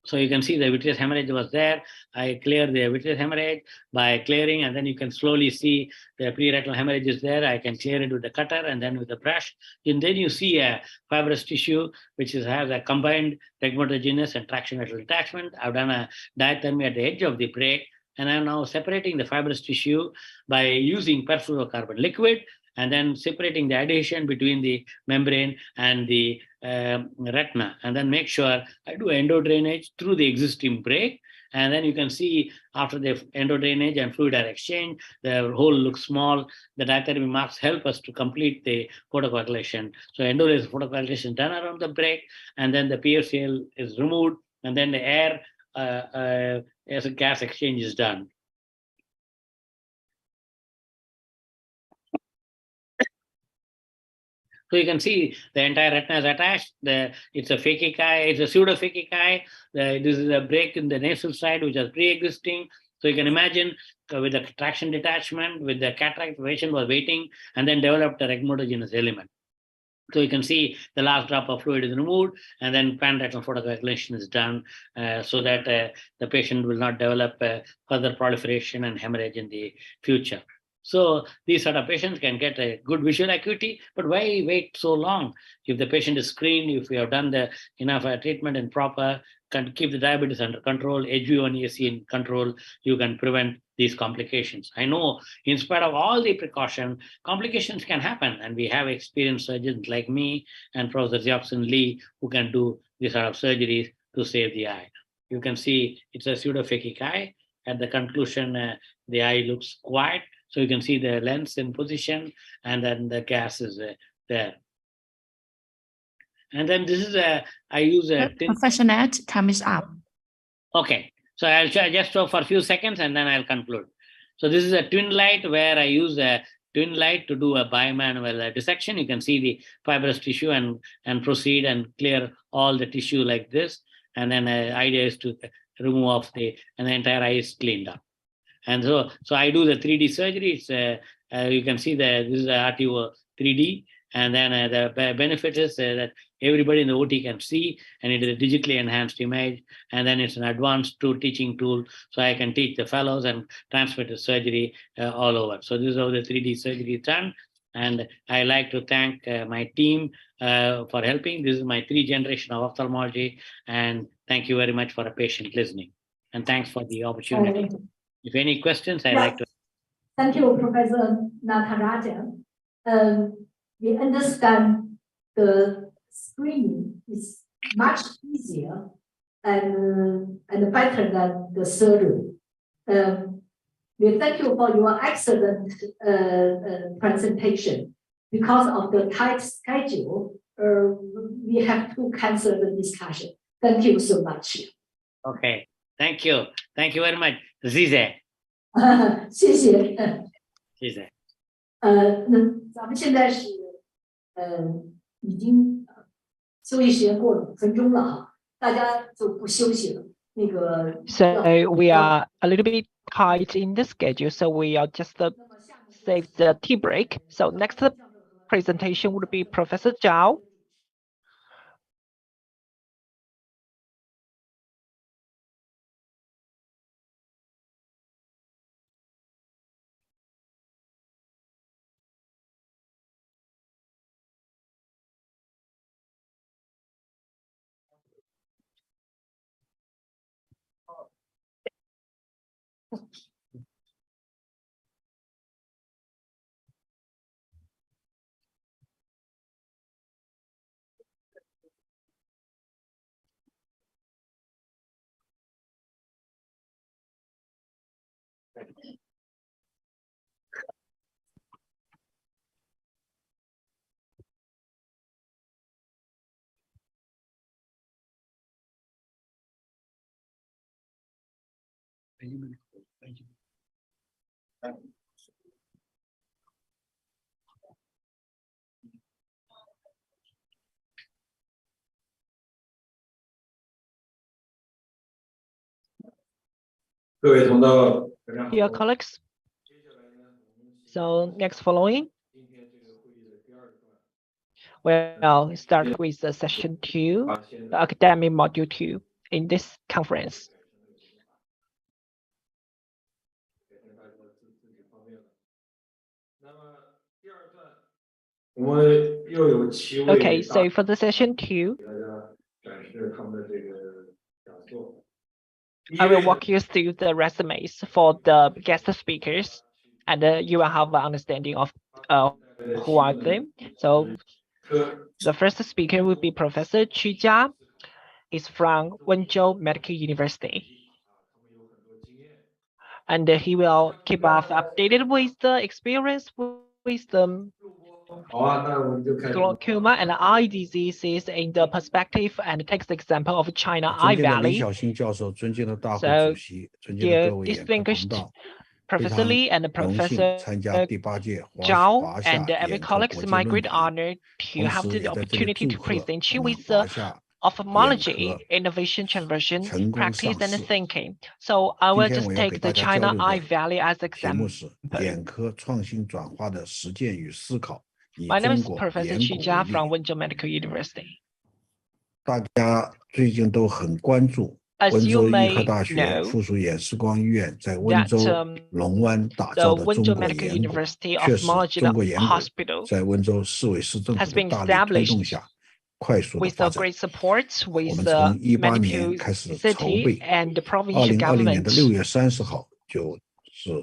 So you can see the vitreous hemorrhage was there. I clear the vitreous hemorrhage by clearing, and then you can slowly see the pre-retinal hemorrhage is there. I can clear it with the cutter and then with the brush. And then you see a fibrous tissue, which has a combined tegmatogenous and traction retinal detachment. I've done a diathermy at the edge of the break, and I'm now separating the fibrous tissue by using perfluorocarbon liquid, and then separating the adhesion between the membrane and the retina, and then make sure I do endodrainage through the existing break. And then you can see after the endodrainage and fluid exchange, the hole looks small. The diathermy marks help us to complete the photocoagulation. So endolaser photocoagulation is done around the break, and then the PFCL is removed, and then the air as a gas exchange is done. So you can see the entire retina is attached. It's a phakic eye, it's a pseudophakic eye. This is a break in the nasal side, which is pre-existing. So you can imagine with the traction detachment, with the cataract, the patient was waiting and then developed a regmatogenous element. So you can see the last drop of fluid is removed, and then pan-retinal photocoagulation is done so that the patient will not develop further proliferation and hemorrhage in the future. So these sort of patients can get a good visual acuity, but why wait so long? If the patient is screened, if we have done enough treatment and proper, can keep the diabetes under control, HbA1c in control, you can prevent these complications. I know in spite of all the precaution, complications can happen, and we have experienced surgeons like me and Professor Jiaxin Lee who can do these sort of surgeries to save the eye. You can see it's a pseudophakic eye. At the conclusion, the eye looks quiet. So you can see the lens in position, and then the gas is there. And then this is I use a Professor Net, time is up. Okay, so I'll just show for a few seconds and then I'll conclude. So this is a twin light where I use a twin light to do a bimanual dissection. You can see the fibrous tissue and proceed and clear all the tissue like this. And then the idea is to remove off and the entire eye is cleaned up. And so I do the 3D surgery. It's you can see this is RTO 3D. And then the benefit is that everybody in the OT can see, and it is a digitally enhanced image. And then it's an advanced teaching tool, so I can teach the fellows and transmit the surgery all over. So this is how the 3D surgery is done. And I like to thank my team for helping. This is my 3rd generation of ophthalmology. And thank you very much for a patient listening. And thanks for the opportunity. If any questions, I'd like to. Thank you, Professor Natarajan. We understand the screening is much easier and better than the surgery. We thank you for your excellent presentation. Because of the tight schedule, we have to cancel the discussion. Thank you so much. Okay, thank you. Thank you very much. Zize. 谢谢。谢谢。那咱们现在是已经休息时间过了5分钟了哈，大家就不休息了。那个 So we are a little bit tight in the schedule, so we are just save the tea break. So next presentation would be Professor Zhao. 各位同道， Dear colleagues, so next following, we'll start with the session 2, the academic module 2 in this conference. Okay, so for the session 2, I will walk you through the resumes for the guest speakers, and you will have an understanding of who are they. So the first speaker will be Professor Qu Jia. He's from Wenzhou Medical University. And he will keep us updated with the experience with the glaucoma and eye diseases in the perspective and takes the example of China Eye Valley. So, dear distinguished Professor Li and Professor Zhao and every colleague, it's my great honor to have the opportunity to present you with the ophthalmology, innovation, transversion, practice, and thinking. So I will just take the China Eye Valley as example. My name is Professor Qu Jia from Wenzhou Medical University. As you may know, that the Wenzhou Medical University Ophthalmology Hospital has been established with the great support with the medical city and the provincial government,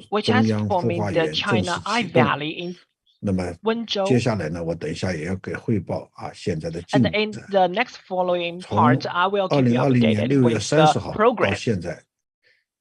which has formed the China Eye Valley in Wenzhou. And in the next following part, I will keep you updated with the progress.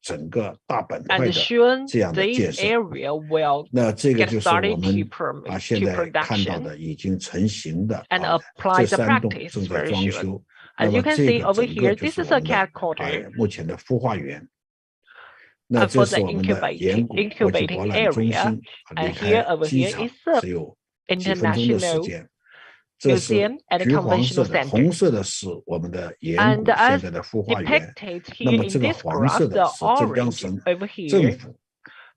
整个大本块的这样的建设。那这个就是我们现在看到的已经成型的这3栋正在装修。那么这个整个就是我们的目前的孵化园。那这是我们的岩谷国际博览中心，离开机场只有几分钟的时间。这是橘黄色的，红色的是我们的岩谷现在的孵化园。那么这个黄色的是镇江省政府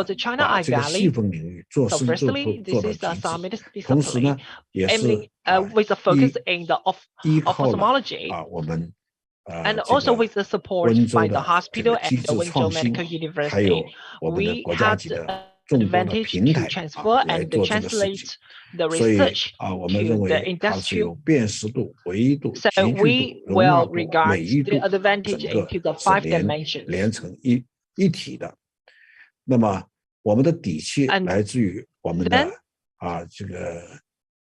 for the China Eye 这个细 Valley, 分领域做 so 深做 firstly, 做 this 到 is 极 some 致，同时 multidisciplinary, 呢，也是 with a focus in the 依靠了 ophthalmology, 我们 and 这 also 个 with the support 温州 by the 的这 hospital 个 and 机 the 制创 Wenzhou 新， Medical 还有 University, 我们的 we 国家 had 级的 the 众多的 advantage 平 to 台 transfer 来 and 做这个事情， translate the 所以 research 我们认 to the 为它是有 industrial. 辨识度、唯一度、 So 集聚 we 度、容纳 will 度、 regard 美誉 the 度， advantage 整个 into the 是 5 连 dimensions. 成一体的。那么我们的底气 And 来自于我们 then 的这个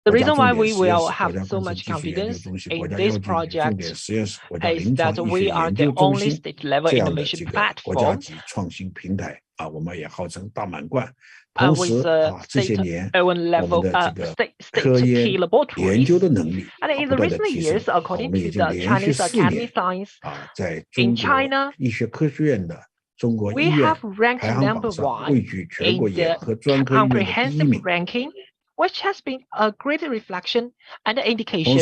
the 国家 reason 重 why 点 we 实验 will 室、国 have 家 so 工程 much 技术研究 confidence 中心、国 in 家 this 药剂重 project 点实验室、国家 is 临床 that 医 we 学 are 研 the 究中 only 心 state level 这样的 innovation 这个国家级 platform 创新平台我们也号称大满贯。同时这些年我们的这个科研究的能力不断的提升，我们已经连续4年在中国医学科学院的中国医院排行榜上位居全国眼科专科医院的第1名。Which has been a great reflection and indication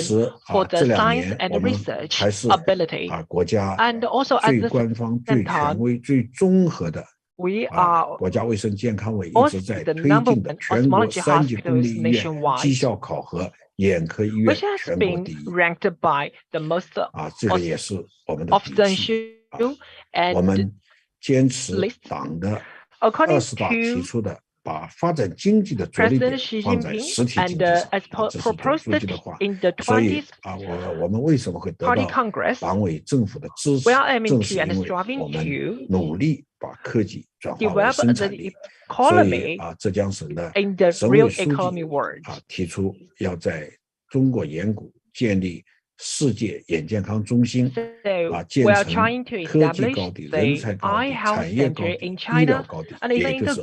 for the science and research ability. And also at the same time, we are 国家卫生健康委一直在推进的全国3级公立医院绩效考核眼科医院全国第1。这个也是我们的底气。我们坚持党的20大提出的。把发展经济的着力点放在实体经济上，这是总书记的话。所以我们为什么会得到党委政府的支持？正是因为我们努力把科技转化为生产力。所以浙江省的省委书记提出要在中国眼骨建立世界眼健康中心，建成科技高地、人才高地、产业高地、医疗高地，也就是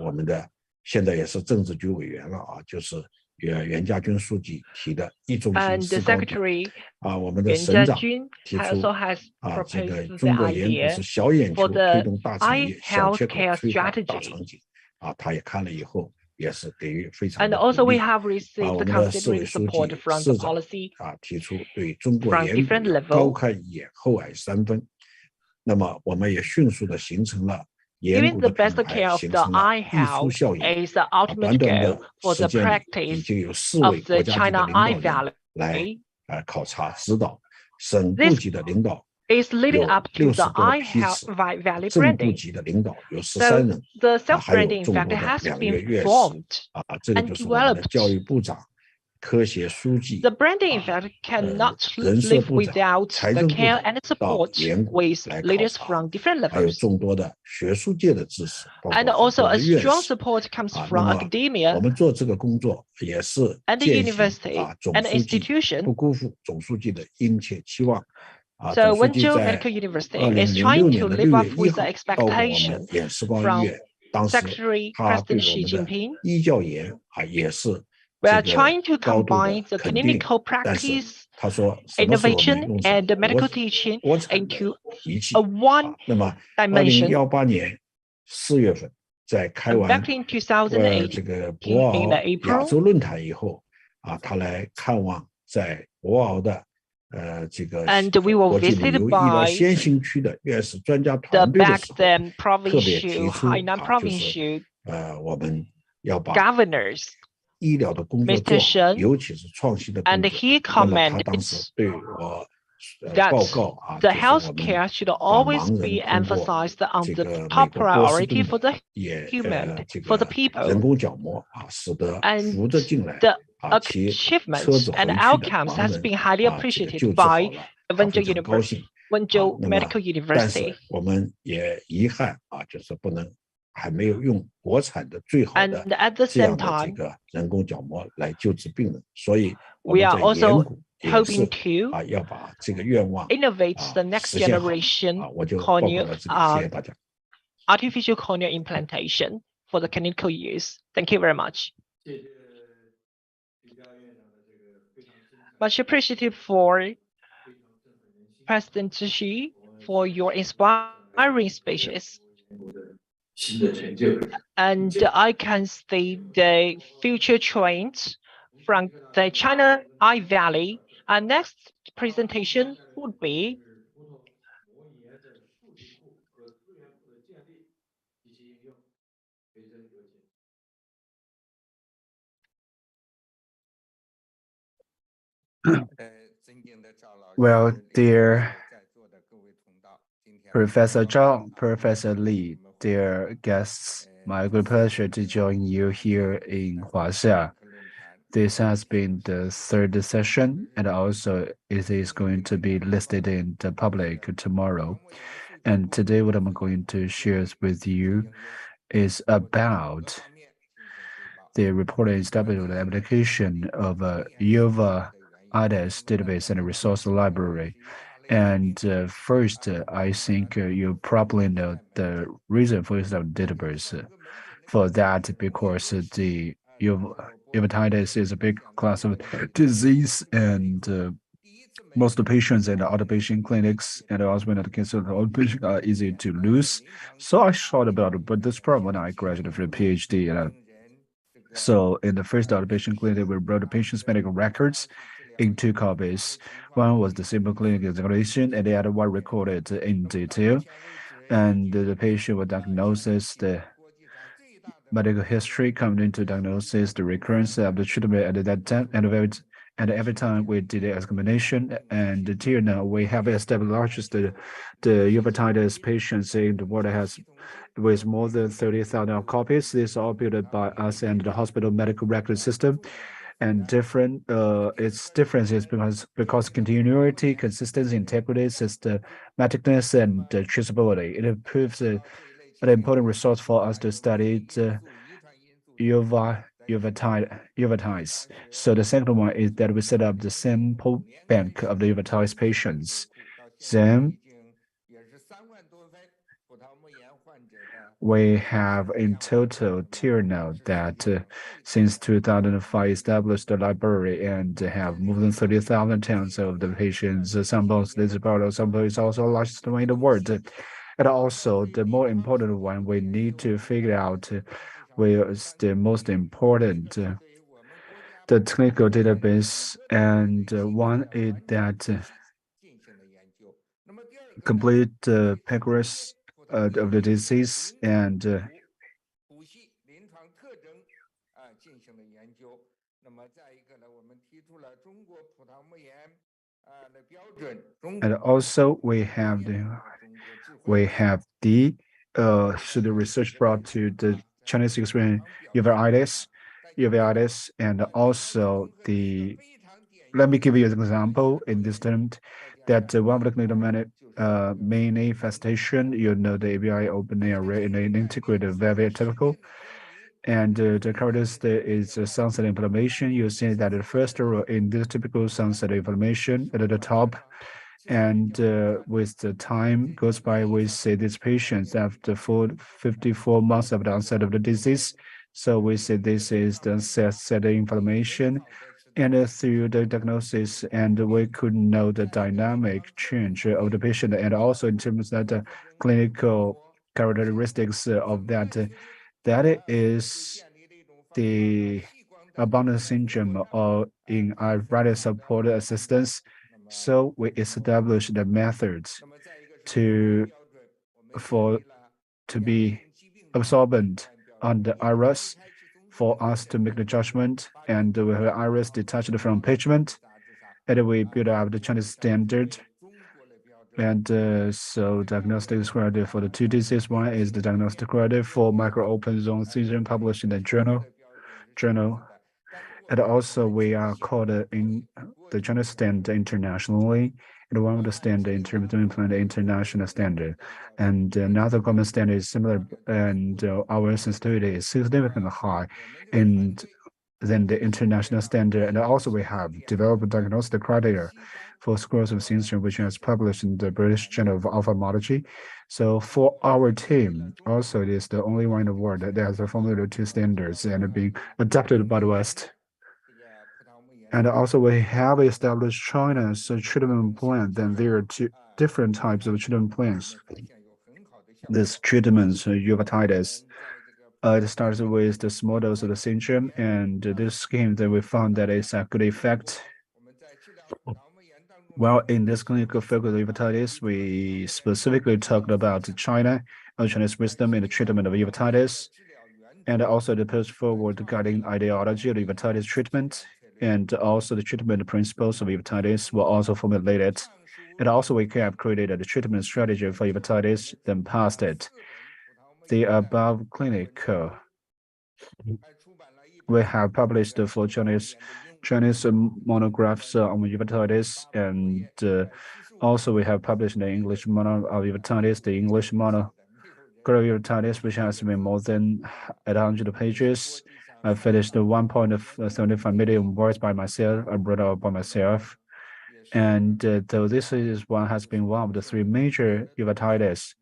我们的现在也是政治局委员了就是袁家军书记提的一中心4高地。我们的省长提出这个中国眼骨是小眼球推动大产业、小缺口催化大场景。他也看了以后。也是给予非常的鼓励。我们的市委书记、市长提出对中国眼骨高看1眼、厚矮3分。那么我们也迅速的形成了眼骨的品牌，形成了溢出效应。短短的时间里，已经有4位国家级的领导人来考察指导，省部级的领导。有60多批次，正部级的领导有13人，还有众多的2个院士。这个就是我们的教育部长、科协书记、人社部长、财政部长到眼骨来考察，还有众多的学术界的支持，包括很多的院士。那么我们做这个工作也是践行总书记不辜负总书记的殷切期望。So Wenzhou Medical University is trying to live up with the expectation from Secretary President Xi Jinping. We are trying to combine the clinical practice, innovation, and medical teaching into one dimension. Back in 2008, 这个博鳌亚洲论坛以后他来看望在博鳌的。这个国际旅游医疗先行区的院士专家团队的时候，特别提出就是我们要把医疗的工作做好，尤其是创新的工作。那么他当时对我报告就是我们盲人通过这个美国波士顿的这个人工角膜使得扶着进来。Achievements and outcomes has been highly appreciated by Wenzhou University, Wenzhou Medical University. 我们也遗憾就是不能还没有用国产的最好的这样的这个人工角膜来救治病人，所以我们在眼骨也是要把这个愿望实现好。我就报告了这个，谢谢大家。Artificial corneal implantation for the clinical use. Thank you very much. Much appreciated for President Xi for your inspiring speeches. And I can see the future trends from the China Eye Valley. Our next presentation would be Well, dear Professor Zhang, Professor Li, dear guests, my great pleasure to join you here in Huaxia. This has been the 3rd session, and also it is going to be listed in the public tomorrow. And today what I'm going to share with you is about the report and establishment the application of UVA IDES database and resource library. And first, I think you probably know the reason for this database. For that, because the hepatitis is a big class of disease, and most patients in the outpatient clinics and also in the cancer outpatient are easy to lose. So I thought about it, but this problem when I graduated from PhD. So in the first outpatient clinic, we wrote the patient's medical records in 2 copies. One was the simple clinical examination, and the other one recorded in detail. And the patient was diagnosed, the medical history coming into diagnosis, the recurrence of the treatment at that time, and every time we did the examination, and until now we have established the hepatitis patients in the world has with more than 30,000 copies. This is all built by us and the hospital medical record system. And its difference is because continuity, consistency, integrity, systematicness, and traceability. It improves an important resource for us to study the hepatitis. So the second one is that we set up the sample bank of the hepatitis patients. Then we have in total till now that since 2005 established the library and have more than 30,000 tons of the patients' samples. This part of sample is also largest in the world. And also the more important one we need to figure out is the most important the clinical database, and one is that complete progress of the disease and also we have the so the research brought to the Chinese experience uveitis, and also let me give you an example in this term that one of the clinical main manifestation, the ABI open area in an integrated very typical. And the characteristic is sunset inflammation. You see that the first row in this typical sunset inflammation at the top. And with the time goes by, we see these patients after 54 months of the onset of the disease. So we say this is the sunset inflammation. And through the diagnosis, and we could know the dynamic change of the patient, and also in terms of the clinical characteristics of that, that is the abundant syndrome or in arthritis support assistance. So we established the methods to be absorbent on the iris for us to make the judgment, and we have iris detached from pigment, and we build up the Chinese standard. And so diagnostic criteria for the 2 diseases. One is the diagnostic criteria for micro open zone syndrome published in the journal. And also we are called in the Chinese standard internationally, and one of the standard in terms of implement the international standard. And another common standard is similar, and our sensitivity is significantly high and than the international standard. And also we have developed diagnostic criteria for sclerosis syndrome, which is published in the British Journal of Ophthalmology. So for our team, also it is the only one in the world that has formulated 2 standards and being adopted by the West. And also we have established China's treatment plan. Then there are 2 different types of treatment plans. This treatment, hepatitis, it starts with the small dose of the syndrome, and this scheme that we found that is a good effect. Well, in this clinical focus of hepatitis, we specifically talked about China, Chinese wisdom in the treatment of hepatitis, and also the post-forward guiding ideology of hepatitis treatment, and also the treatment principles of hepatitis were also formulated. And also we have created a treatment strategy for hepatitis, then passed it. The above clinic we have published for Chinese monographs on hepatitis, and also we have published the English mono of hepatitis, the English mono hepatitis, which has been more than 800 pages. I finished 1.75 million words by myself. I wrote out by myself. And though this is has been one of the three major uveitis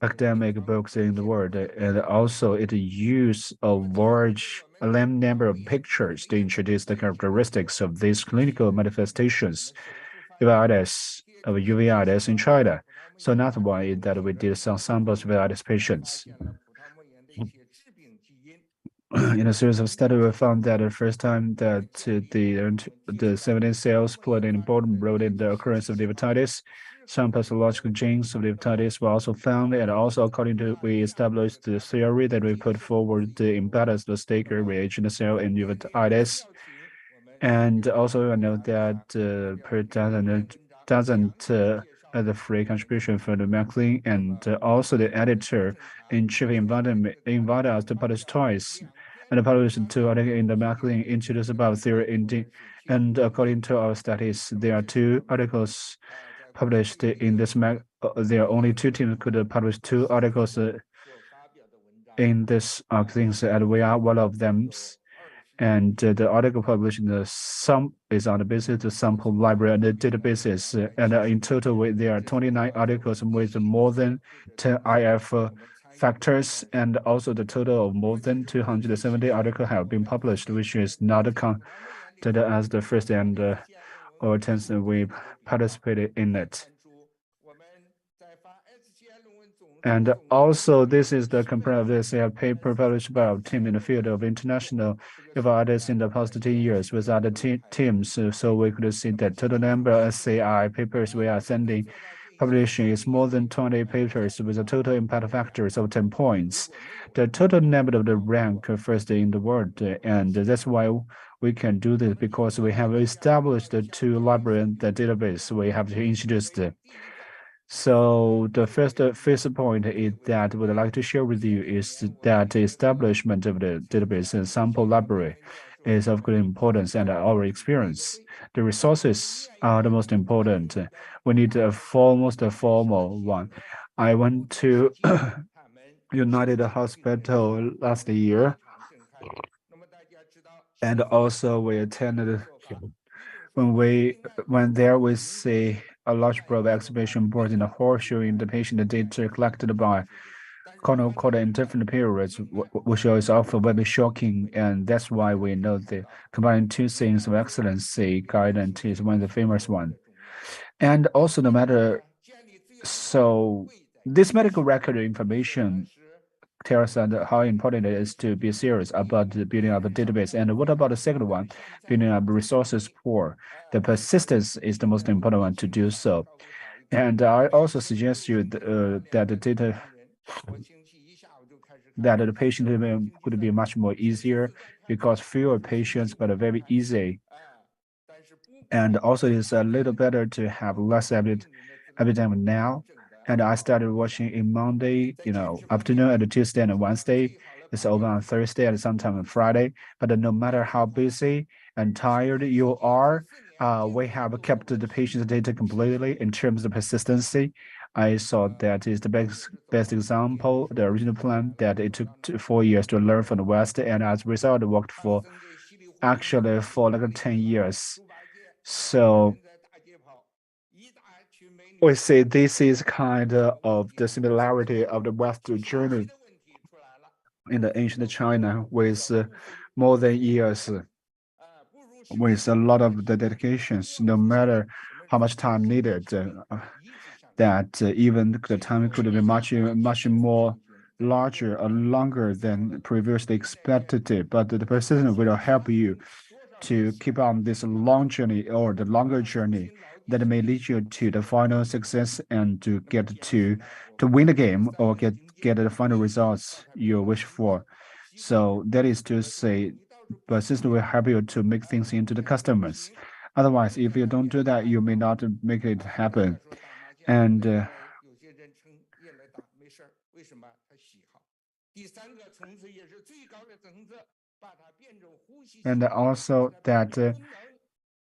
academic books in the world, and also it used a large number of pictures to introduce the characteristics of these clinical manifestations uveitis in China. So another one is that we did some samples of uveitis patients. In a series of studies, we found that the first time that the 17 cells played an important role in the occurrence of hepatitis. Some pathological genes of hepatitis were also found, and also according to we established the theory that we put forward the imbalance the staker reagent cell in hepatitis. And also I know that per doesn't the free contribution for the Maclean, and also the editor-in-chief invited us to publish twice, and published 2 articles in the Maclean introduced about theory and according to our studies, there are 2 articles published in this there are only 2 teams could publish 2 articles in this things, and we are one of them. And the article published in the sum is on the basis of the sample library and the databases. And in total, there are 29 articles with more than 10 IF factors, and also the total of more than 270 articles have been published, which is not counted as the first and or 10th we participated in it. And also, this is the comparative paper published by our team in the field of international uveitis in the past 10 years with other teams. So we could see that total number of SCI papers we are sending publishing is more than 20 papers with a total impact factors of 10 points. The total number of the rank first in the world, and that's why we can do this, because we have established the 2 library the database we have introduced. So the first point is that we'd like to share with you is that the establishment of the database and sample library is of great importance, and our experience. The resources are the most important. We need a most formal one. I went to United Hospital last year, and also we attended when there we see a large probe exhibition board in the hall showing the patient data collected by corneal code in different periods, which is often very shocking, and that's why we know that combining 2 things of excellency guidance is one of the famous one. And also no matter, so this medical record information tells us how important it is to be serious about the building up a database. And what about the second one, building up resources poor? The persistence is the most important one to do so. And I also suggest you that the data that the patient could be much more easier, because fewer patients but very easy. And also it's a little better to have less epidemic now. And I started watching in Monday, afternoon, and Tuesday and Wednesday. It's over on Thursday and sometime on Friday. But no matter how busy and tired you are, we have kept the patient's data completely in terms of persistency. I saw that is the best example, the original plan that it took 4 years to learn from the West, and as a result, it worked for like 10 years. So we say this is kind of the similarity of the West journey in the ancient China with more than years, with a lot of the dedications, no matter how much time needed, that even the time could be much more larger or longer than previously expected, but the persistence will help you to keep on this long journey or the longer journey that may lead you to the final success and to get to win the game or get the final results you wish for. So that is to say, persistence will help you to make things into the customers. Otherwise, if you don't do that, you may not make it happen. And also that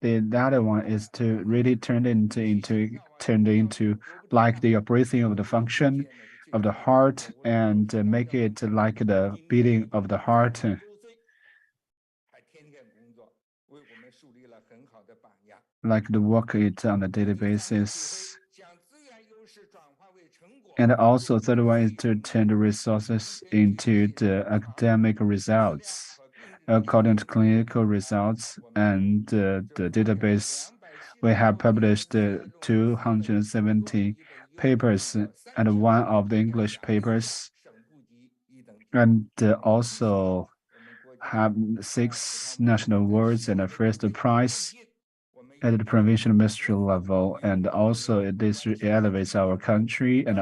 the other one is to really turn into like the breathing of the function of the heart, and make it like the beating of the heart. like the work it on a daily basis. And also third one is to turn the resources into the academic results according to clinical results and the database. We have published 270 papers and one of the English papers, and also have 6 national awards and a first prize at the provincial ministry level, and also this elevates our country and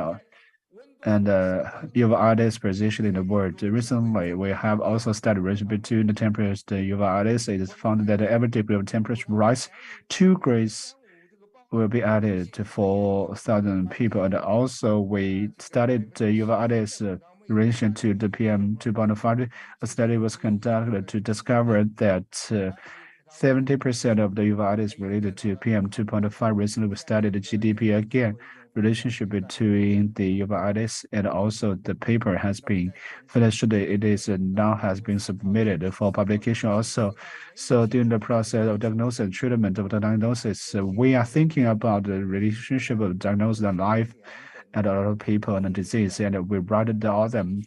UV artists' position in the world. Recently, we have also studied relation between the temperature the UV artists. It is found that every degree of temperature rise 2 grades will be added for 1,000 people. And also, we studied the UV artists' relation to the PM 2.5. A study was conducted to discover that 70% of the UV artists related to PM 2.5. Recently, we studied the GDP again, relationship between the UV artists, and also the paper has been finished. It is now has been submitted for publication also. So during the process of diagnosis and treatment of the diagnosis, we are thinking about the relationship of diagnosis and life and a lot of people and disease, and we brought all them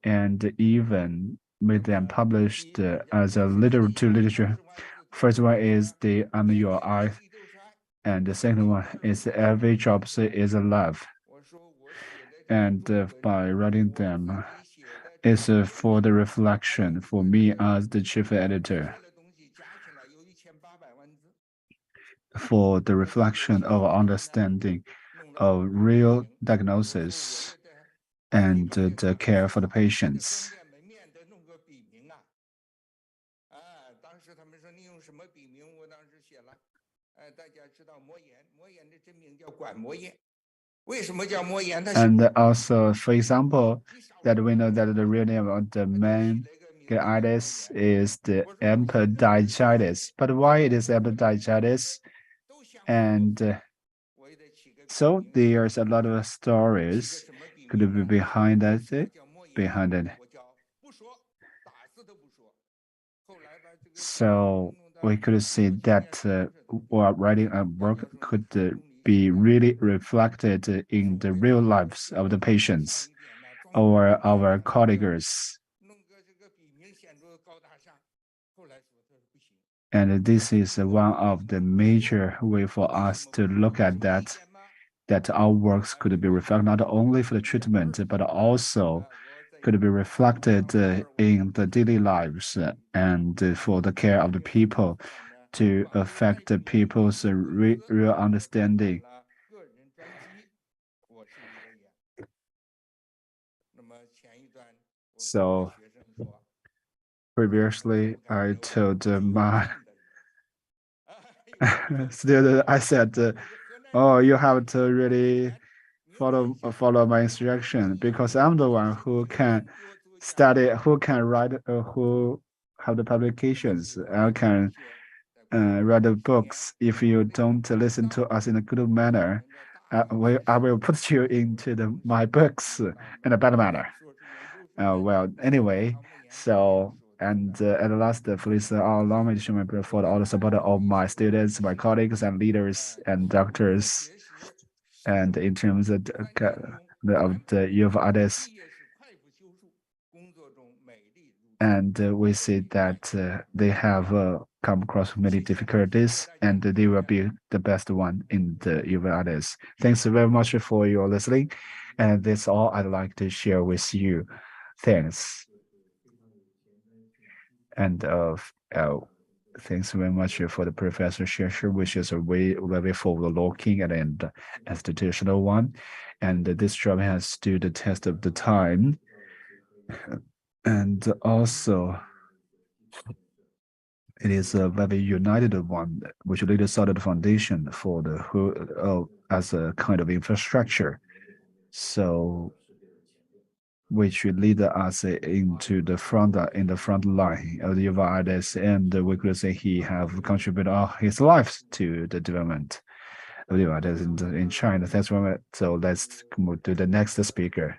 and even made them published as a literature. First one is the I'm Your Eye, and the second one is Every Job is a Love. And by writing them, it's for the reflection for me as the chief editor, for the reflection of understanding of real diagnosis and the care for the patients. And also, for example, that we know that the real name of the meningitis is the epididymitis. But why it is epididymitis? And so there's a lot of stories could be behind that. Behind it. So we could see that while writing a work could be really reflected in the real lives of the patients or our colleagues. And this is one of the major way for us to look at that our works could be reflected not only for the treatment, but also could be reflected in the daily lives and for the care of the people to affect the people's real understanding. So previously, I told my student, I said, "Oh, you have to really follow my instruction because I'm the one who can study, who can write, who have the publications. I can write the books. If you don't listen to us in a good manner, I will put you into my books in a bad manner." Well, anyway, so and at last, please allow me to show my for all the support of my students, my colleagues, and leaders and doctors. And in terms of the youth others, and we see that they have come across many difficulties, and they will be the best one in the youth others. Thanks very much for your listening, and that's all I'd like to share with you. Thanks. And thanks very much for the professorship, which is a very forward-looking and institutional one. And this job has stood the test of the time. And also, it is a very united one, which laid a solid foundation for the whole as a kind of infrastructure. So which will lead us into the front line of the artists, and we could say he have contributed all his life to the development of the artists in China. That's one. So let's move to the next speaker.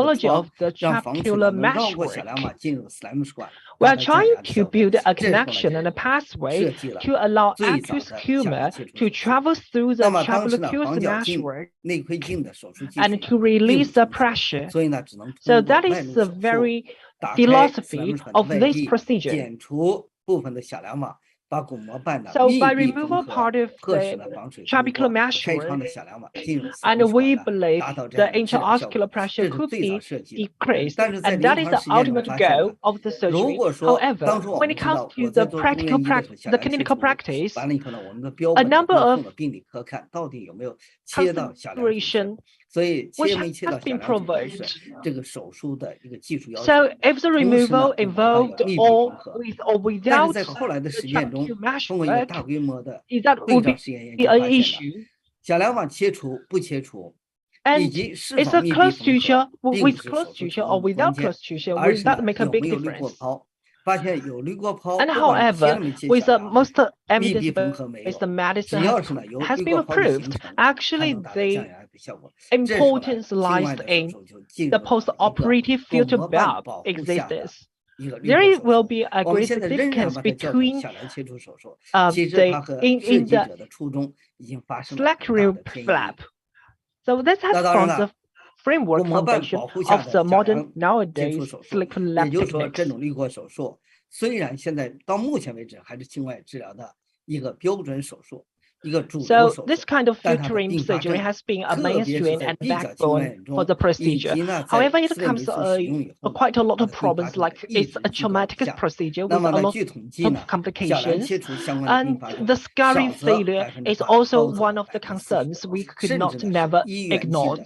pathology of the trabecular meshwork. We are trying to build a connection and a pathway to allow aqueous humor to travel through the trabecular meshwork and to release the pressure. So that is the very philosophy of this procedure. So by removal part of the trabecular meshwork, and we believe the intraoscular pressure could be decreased, and that is the ultimate goal of the surgery. However, when it comes to the clinical practice, a number of considerations which has been provoked. So if the removal involved or with or without the trabecular meshwork, is that would be an issue. And it's a closed suture with closed suture or without closed suture, will that make a big difference? And however, with most evidence-based medicine has been approved, actually the importance lies in the post-operative filter bulb existence. There will be a great significance between in the slack-reel flap. So that has formed the framework foundation of the modern nowadays slick flap techniques. 虽然现在到目前为止还是境外治疗的一个标准手术，一个主流手术， this kind of filtering surgery has been a mainstream and backbone for the procedure. However, it comes quite a lot of problems, like it's a traumatic procedure with a lot of complications, and the scarring failure is also one of the concerns we could not never ignore.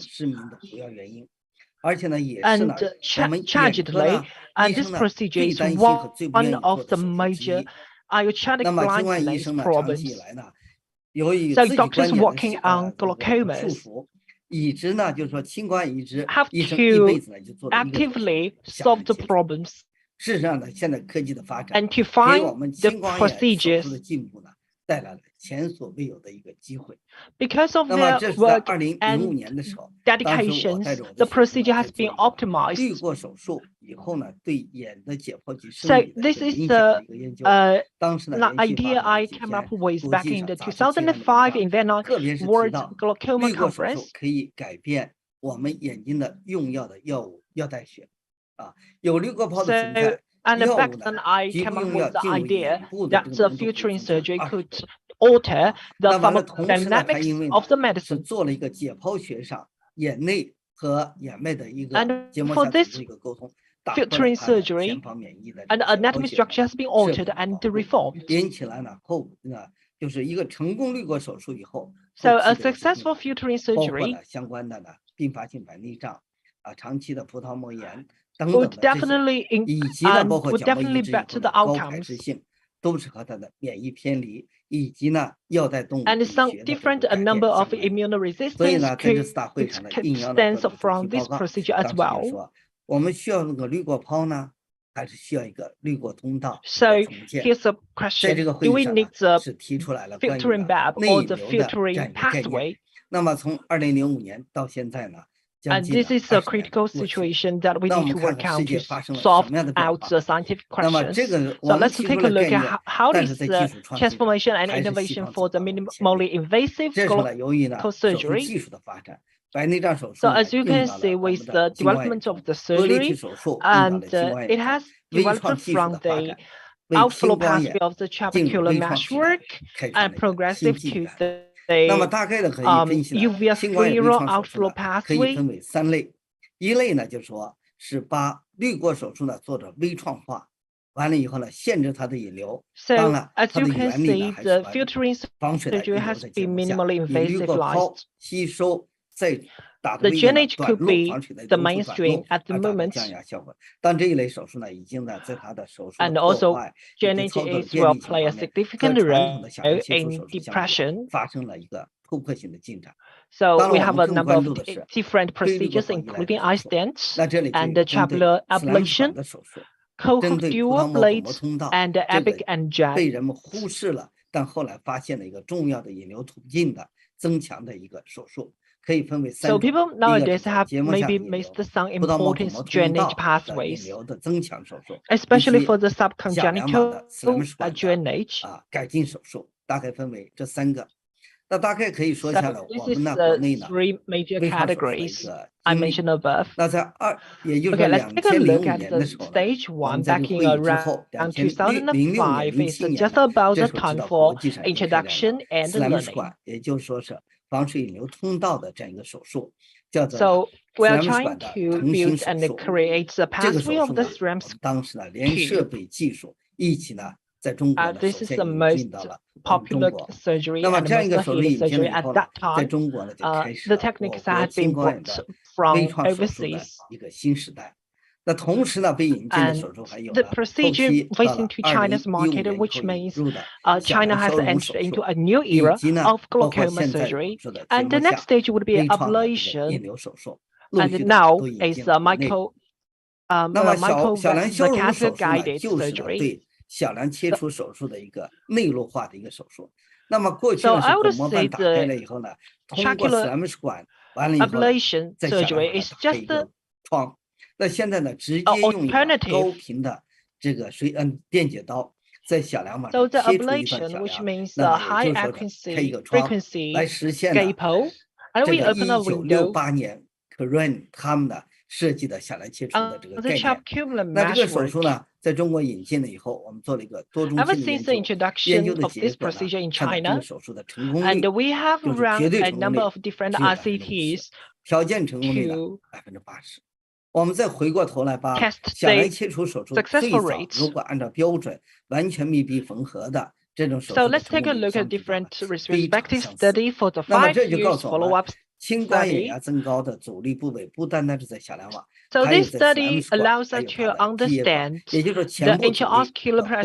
And tragically, this procedure is one of the major iotonic blindness problems. So doctors working on glaucomas have to actively solve the problems and to find the procedures. Because of their work and dedications, the procedure has been optimized. So this is the idea I came up with back in the 2005 in Vienna World Glaucoma Conference. And back then I came up with the idea that the filtering surgery could alter the pharmacodynamics of the medicine. And for this filtering surgery, an anatomy structure has been altered and reformed. So a successful filtering surgery would definitely better the outcomes. And some different number of immunoresistance could extend from this procedure as well. So here's a question: do we need the filtering bulb or the filtering pathway? And this is a critical situation that we need to work out to solve out the scientific questions. So let's take a look at how is the transformation and innovation for the minimally invasive glaucoma surgery. So as you can see, with the development of the surgery, and it has developed from the outflow pathway of the trabecular meshwork and progressive to the uvea scleral outflow pathway. So as you can see, the filtering surgery has been minimally invasivized. The GNH could be the mainstream at the moment. And also, GNH will play a significant role in depression. So we have a number of different procedures, including eye stents and the trabecular ablation, cohort dual blades, and epic and jet. So people nowadays have maybe missed some important drainage pathways, especially for the subcongenital drainage. So this is the three major categories I mentioned above. Okay, let's take a look at the stage one back in around 2005. It's just about the time for introduction and learning. So we are trying to build and create the pathway of the SRAM's cube. This is the most popular surgery and most healing surgery at that time. The techniques had been brought from overseas. And the procedure facing to China's market, which means China has entered into a new era of glaucoma surgery. And the next stage would be ablation. And now is 那么小梁修容手术呢，就是对小梁切除手术的一个内陆化的一个手术。那么过去呢是巩膜瓣打开了以后呢，通过斯莱姆管完了以后，在小梁把它打开一个创。那现在呢，直接用一个高频的这个电解刀，在小梁上切出一段小梁，那也就是说开一个窗来实现了这个1968年 Karen 他们的设计的小梁切除的这个概念。那这个手术呢，在中国引进了以后，我们做了一个多中心的研究的结果呢，看到这个手术的成功率就是绝对成功率只有50%，条件成功率呢80%。我们再回过头来把小梁切除手术最早如果按照标准完全密闭缝合的这种手术的成功率相比非常相似。那么这就告诉我们，青光眼压增高的阻力部位不单单是在小梁网，还有在斯莱姆管，还有它的基叶管，也就是说前部阻力和后部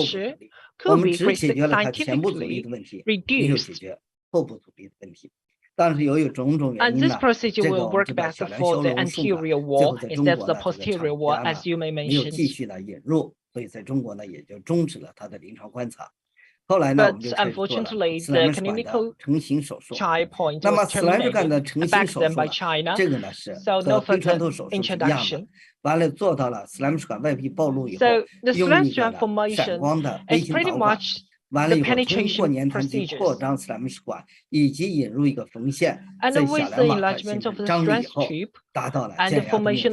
阻力。我们只解决了它前部阻力的问题，没有解决后部阻力的问题。但是由于种种原因呢，这个我们知道小梁修容术呢，最后在中国呢这个厂家呢没有继续的引入，所以在中国呢也就终止了它的临床观察。后来呢，我们就开始做了斯莱姆管的成型手术。那么斯莱姆管的成型手术呢，这个呢是和非穿透手术是一样的。完了做到了斯莱姆管外壁暴露以后，用一个闪光的微型导管。完了以后，通过粘痰剂扩张斯莱姆管，以及引入一个缝线，在小梁网形成张力以后，达到了减压的目的。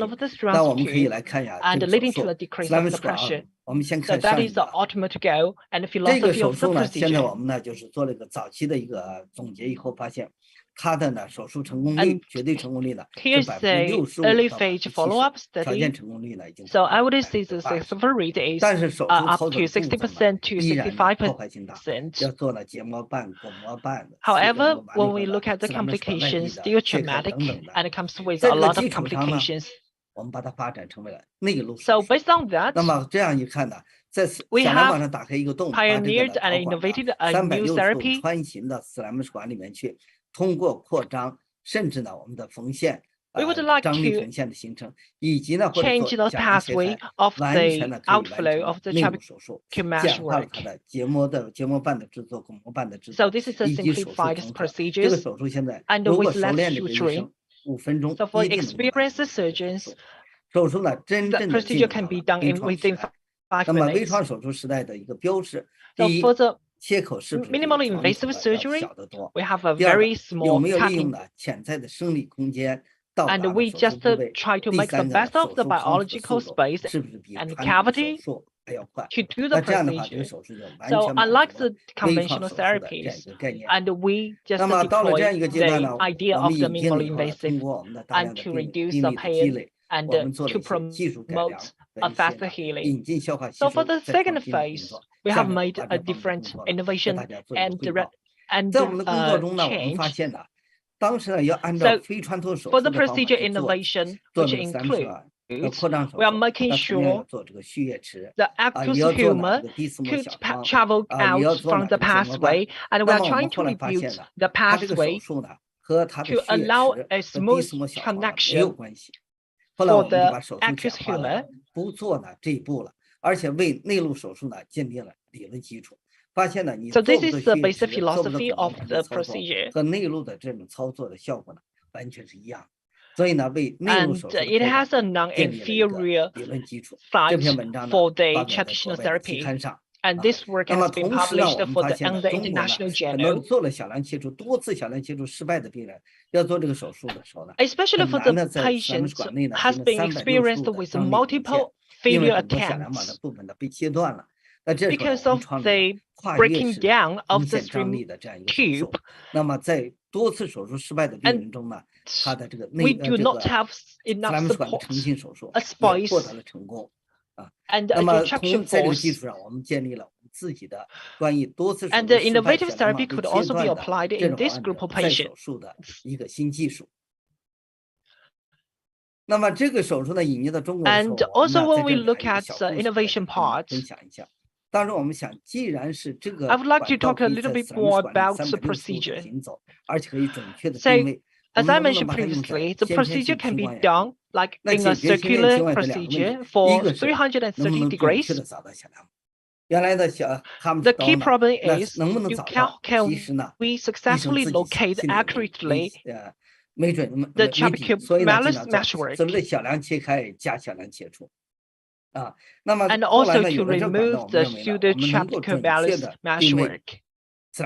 那我们可以来看一下这个手术斯莱姆管。我们先看上一个。这个手术呢，现在我们呢就是做了一个早期的一个总结以后，发现它的呢手术成功率绝对成功率呢是65%到70%，条件成功率呢已经80%，但是手术操作的部分依然破坏性大，要做了结膜瓣、巩膜瓣。However, when we look at the complications, still traumatic, and it comes with a lot of complications. 我们把它发展成为了内陆手术。So based on that, 那么这样一看呢，在小梁网上打开一个洞，把这个360度穿行到斯莱姆管里面去，通过扩张，甚至呢我们的缝线。张力缝线的形成，以及呢或者做小梁切开，完全的可以完成内部手术，简化了它的结膜瓣的制作、巩膜瓣的制作，以及手术成果。这个手术现在如果熟练的医生5分钟一定能完成手术呢，真正的进入到微创时代。那么微创手术时代的一个标志，第一，切口是不是minimally invasive surgery? 小得多？ We have a 第二个， very small 有没有利用呢潜在的生理空间？And we just try to make the best of the biological space and cavity to do the procedure. So unlike the conventional therapies, and we just deploy the idea of the minimally invasive and to reduce the pain and to promote a faster healing. So for the second phase, we have made a different innovation and change. 当时呢，要按照非穿透手术的方法去做， 做这个3扩张手术， we are making sure the aqueous humor could travel out from the pathway, and we are trying to rebuild the pathway to allow a smooth connection for the aqueous humor. 不做呢这一步了，而且为内陆手术呢建立了理论基础。 发现呢，你 So this is the basic philosophy of the procedure. 和内陆的这种操作的效果呢，完全是一样的。所以呢，为内陆手术 it has a non-inferior 理论基础。 side 这篇文章呢， for the 发表在 traditional 国外的期 therapy. 刊上。 And this work 那么 has been 同时呢， published 我们 for 发 the 现呢， under 中国呢， international 很多 journal. 做了小梁切除、多次小梁切除失败的病人，要做这个手术的时候呢， Especially for 很 the 难在斯莱姆 patients 管内呢， has 进 been 行 experienced 360度 with 的张力缝线， multiple 因为 failure 很多小梁 attempts 的部分呢被切断了。 那这时候 because 我们 of 创 the 立了跨越 breaking 式 down of 无 the 限张力 stream 的这样一个手术。 那么在多次手术失败的病人中呢，他的这个 we do not have 斯 enough 莱姆管的 support 成型手术 a 也 space 获得了成功。 and 那 a 么 retraction 在这个基 force. 础上，我们建立了我们自己的关于多次手 And 术 the 失败 innovative 小梁 therapy 被 could 切 also be 断的 applied 这 in 种 this 患 group 者 of 再 patients. 手术的一个新技术。那么这个手术呢，引进到中国的时候， And 我们 also 呢 when 在 we 这里 look 还有一个 at 小 the 故事 innovation 来跟大家 part, 分享一下。当时我们想，既然是这个 I would like to 管道 talk a 可以 little 在 bit 斯莱姆 more 管内 about the 360度 procedure. 行走，而且可以准确的 So, 定位。我 as 们 I 能不能 mentioned 把它用在 previously, the 先天性 procedure can 青 be 光眼 done like in a circular procedure for 330 degrees. The key problem is can we successfully locate accurately the trabecular meshwork, and also to remove the pseudotrabecular meshwork. So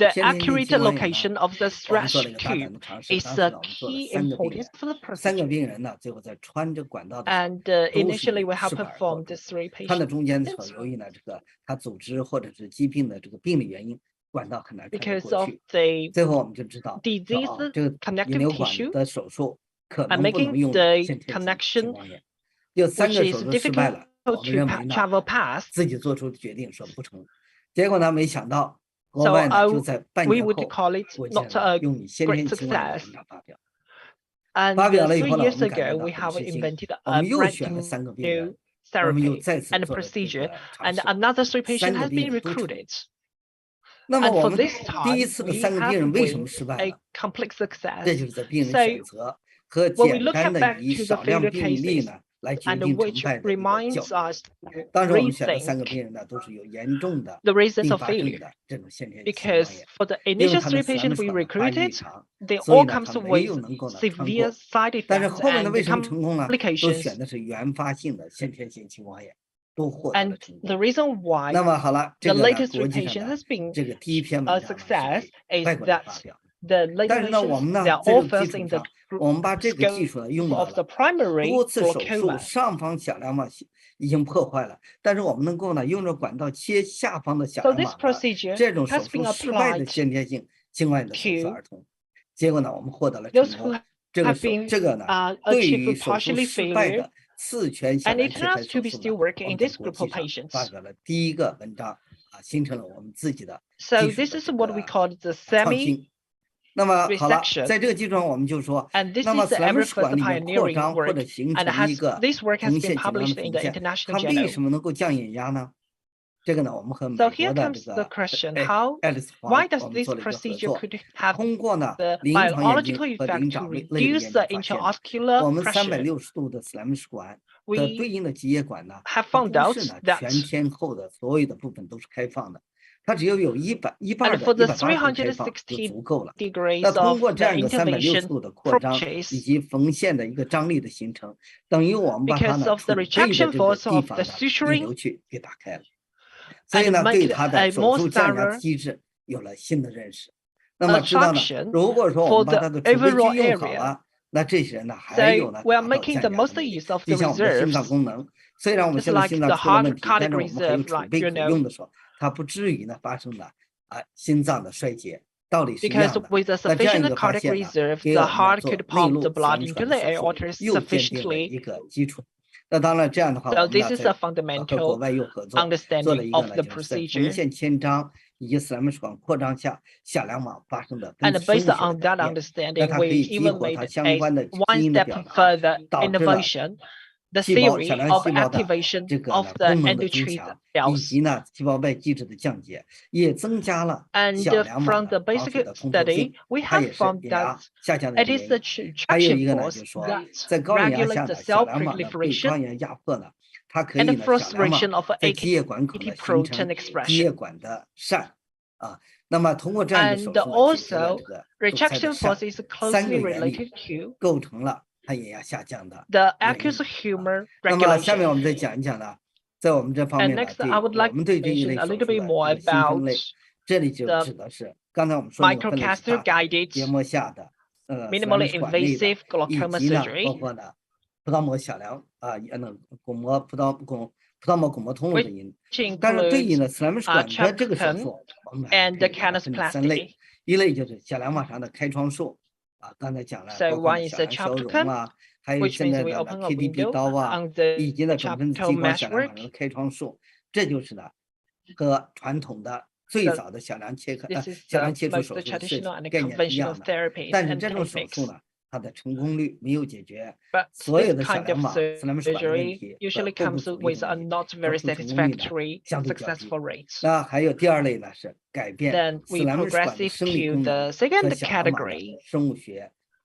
the accurate location of the stretch tube is a key importance for the procedure. And initially we have performed the 3 patients. Because of the disease connective tissue and making the connection which is difficult to travel past. So we would call it not a great success. And 3 years ago, we have invented a brand new therapy and procedure, and another 3 patients have been recruited. And for this time, we have won a complete success. So when we look back to the failure cases, and which reminds us to rethink the reasons of failure. Because for the initial 3 patients we recruited, they all come with severe side effects and complications. And the reason why the latest 3 patients has been a success is that the later patients, they are all first in the scope of the primary glaucoma. So this procedure has been applied to those who have been achieved partially failure, and it turns to be still working in this group of patients. So this is what we call the semi-resection, and this is the ever first pioneering work, and this work has been published in the international journal. So here comes the question: why does this procedure could have the biological effect to reduce the intraocular pressure? We have found out that and for the 360 degrees of the intervention approaches, because of the retraction force of the suturing, and make a more thorough attraction for the overall area. So we are making the most use of the reserves, just like the heart cardiac reserve, right? You know. Because with a sufficient cardiac reserve, the heart could pump the blood into the aorta sufficiently. So this is a fundamental understanding of the procedure. And based on that understanding, we even made a 1 step further innovation, the theory of activation of the endothelial cells. And from the basic study, we have found that it is the traction force that regulates the cell proliferation and the frustration of AKT protein expression. And also, retraction force is closely related to the aqueous humor regulation. And next, I would like to mention a little bit more about the microcatheter-guided, minimally invasive glaucoma surgery, which includes trabeculectomy and the canaloplasty. So one is a trabeculectomy, which means we open a window on the trabecular meshwork. So this is the most traditional and conventional therapies and techniques. But this kind of surgery usually comes with a not very satisfactory successful rate. Then we progress to the second category,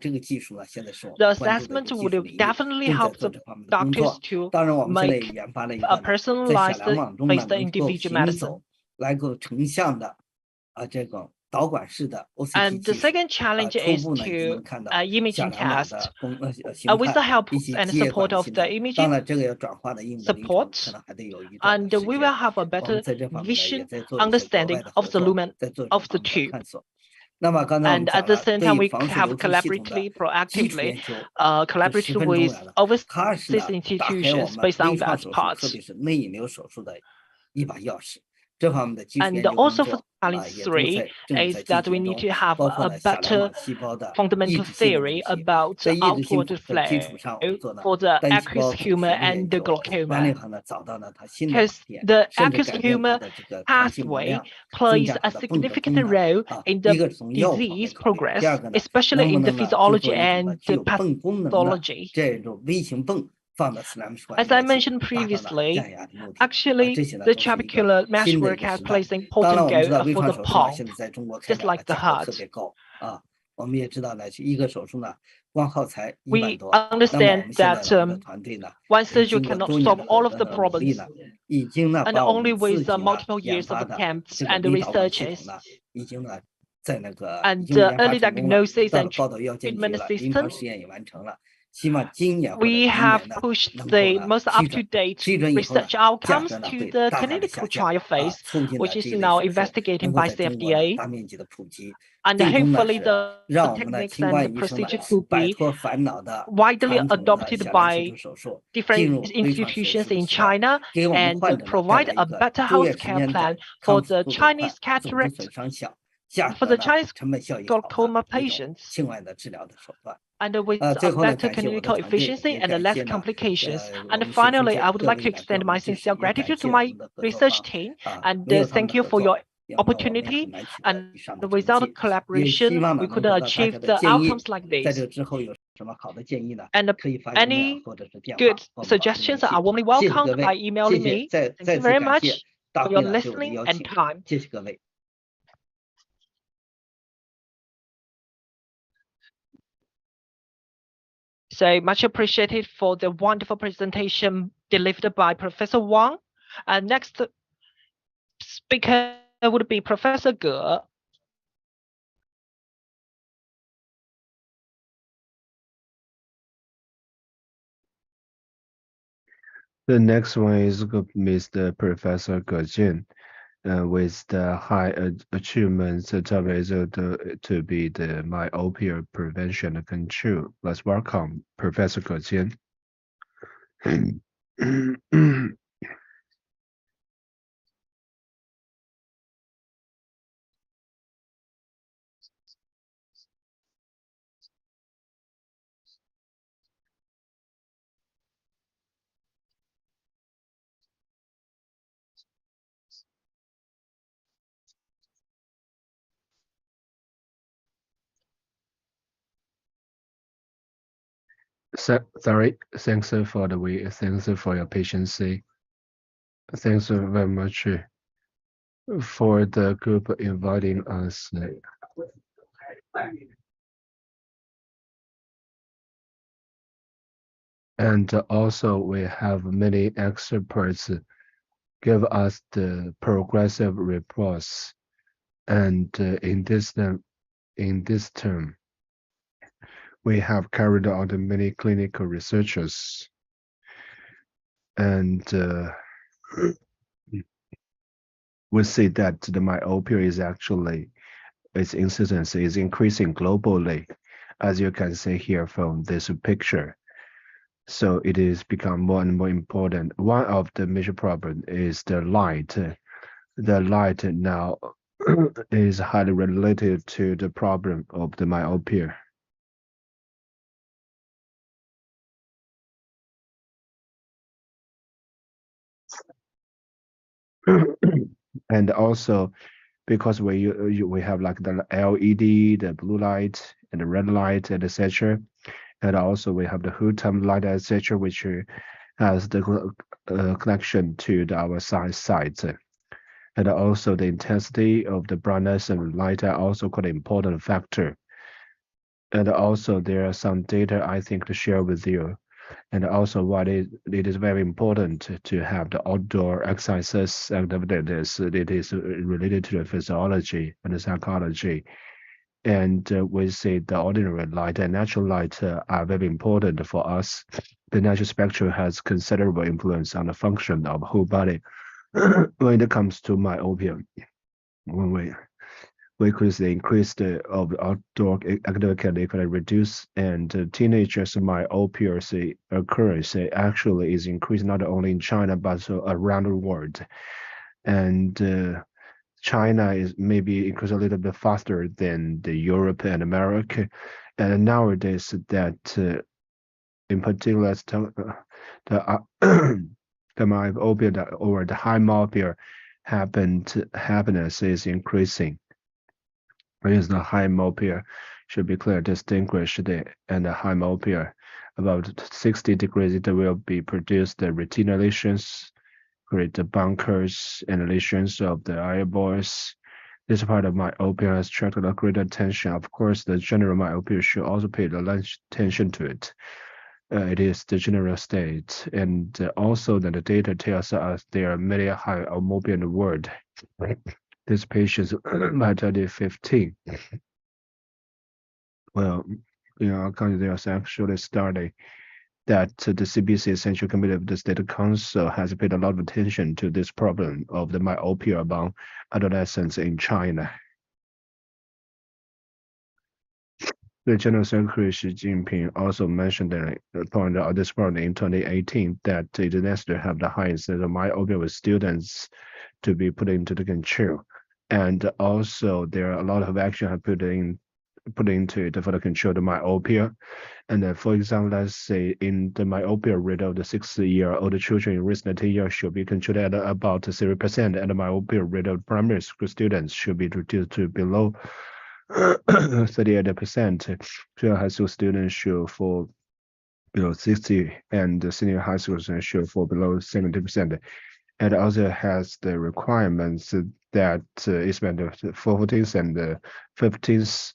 这个技术呢，现在是我 The 们关注的 assessment 一个技 would 术领域， definitely 正在 help 做 the 这方面的工 doctors 作。 to 当然，我们现在也 make 研发了一 a 个呢，在小 personalized 梁网中呢 based 能够 individual 行 medicine. 走，来够成像的这个导管式的 OCT And 技 the 术。 second challenge 初 is 步呢已经 to 能看到 imaging 小梁网 test 的形 with the 态 help 以及 and 基业 support 管 of 性 the 能。当 imaging 然，这个要转化的应用的临床 support, 可能还得有一段 and 的时 we 间。 will have a 我们 better 在这方面呢也 vision 在做一些额 understanding 外的 of 合 the 作， lumen 在做这 of the 方面的 tube. 探索。那么刚才我们 And 讲 at the 了， same 对 time, 于 we 房市 have 流出系统的 collaboratively, 基础 proactively, 研究是十 collaborated 分重 with 要的。 它是 overseas 呢打开我 institutions 们 based 微 on 创 that 手术， part. 特别是内引流手术的一把钥匙。And also for challenge 3 is that we need to have a better fundamental theory about outward flow for the aqueous humor and the glaucoma. Because the aqueous humor pathway plays a significant role in the disease progress, especially in the physiology and the pathology. As I mentioned previously, actually, the trabecular meshwork has played an important role for the pulp, just like the heart. We understand that one surgery cannot solve all of the problems, and only with multiple years of attempts and researches, and early diagnosis and treatment assistance, we have pushed the most up-to-date research outcomes to the clinical trial phase, which is now investigated by the FDA. And hopefully the techniques and the procedures will be widely adopted by different institutions in China and provide a better healthcare plan for the Chinese cataract, for the Chinese glaucoma patients, and with a better clinical efficiency and less complications. And finally, I would like to extend my sincere gratitude to my research team, and thank you for your opportunity. And without collaboration, we couldn't achieve the outcomes like this. And any good suggestions are warmly welcomed by emailing me. Thank you very much for your listening and time. So much appreciated for the wonderful presentation delivered by Professor Wang. Next speaker would be Professor Ge. The next one is Mr. Professor Ge Jin, with the high achievements to be the myopia prevention and control. Let's welcome Professor Ge Jin. Sorry, thanks for the way. Thanks for your patience. Thanks very much for the group inviting us. And also we have many experts give us the progressive reports. And in this term, we have carried out many clinical researches, and we see that the myopia is actually, its incidence is increasing globally, as you can see here from this picture. So it is become more and more important. One of the major problems is the light. The light now is highly related to the problem of the myopia. And also because we have like the LED, the blue light and the red light and etc. And also we have the hood time light etc., which has the connection to our sight. And also the intensity of the brightness and light are also quite an important factor. And also there are some data I think to share with you. And also what it is very important to have the outdoor exercises activities. It is related to the physiology and the psychology. And we see the ordinary light and natural light are very important for us. The natural spectrum has considerable influence on the function of the whole body. When it comes to myopia, when we could say increase the of outdoor activity can reduce, and teenagers myopia occurrence actually is increased not only in China but also around the world. and China is maybe increasing a little bit faster than the Europe and America, and nowadays that in particular the myopia or the high myopia happiness is increasing. Whereas the high myopia should be clearly distinguished, and the high myopia about 60 degrees it will be produced the retinal lesions, create the bunkers and lesions of the eyeballs. This part of myopia has attracted a great attention. Of course, the general myopia should also pay the attention to it. It is the general state, and also that the data tells us there are many high myopia in the world. These patients by 2015. Well, our country there's actually a study that the CBC Central Committee of the State Council has paid a lot of attention to this problem of the myopia among adolescents in China. The General Secretary Xi Jinping also mentioned point out this point in 2018 that it is necessary to have the highest of myopia with students to be put into the control, and also there are a lot of action have put into it for the control of the myopia. And for example, let's say in the myopia rate of the 6-year-old children in recent 10 years should be controlled at about 0%, and the myopia rate of primary school students should be reduced to below 38%. Junior high school students should fall below 60%, and the senior high school students should fall below 70%. And also has the requirements that especially the 14th and the 15th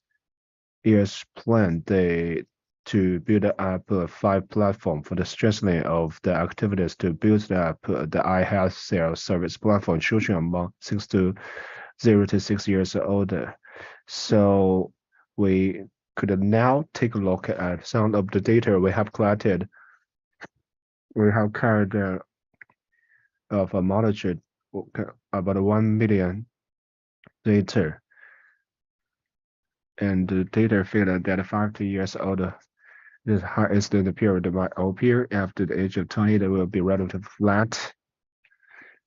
years plan to build up a 5 platform for the strengthening of the activities to build up the eye health service platform children among 0 to 6 years old. So we could now take a look at some of the data we have collected. We have carried of a monitored about 1 million data. And the data found that 5 years old is highest in the period of myopia. After the age of 20, they will be relatively flat.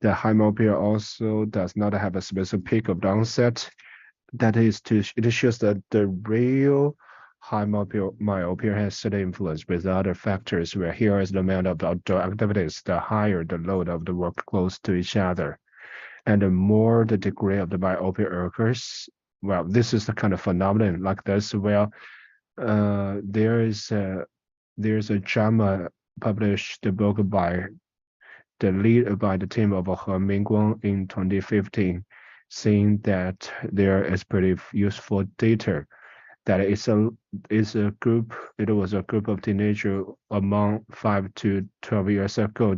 The high myopia also does not have a specific peak of onset. That is, it shows that the real high myopia has certain influence with other factors, where here is the amount of outdoor activities, the higher the load of the work close to each other. And the more the degree of the myopia occurs, well, this is the kind of phenomenon like this. Well, there's a JAMA published the book by the team of He Mingguang in 2015, saying that there is pretty useful data. That it was a group of teenagers among 5 to 12 years ago.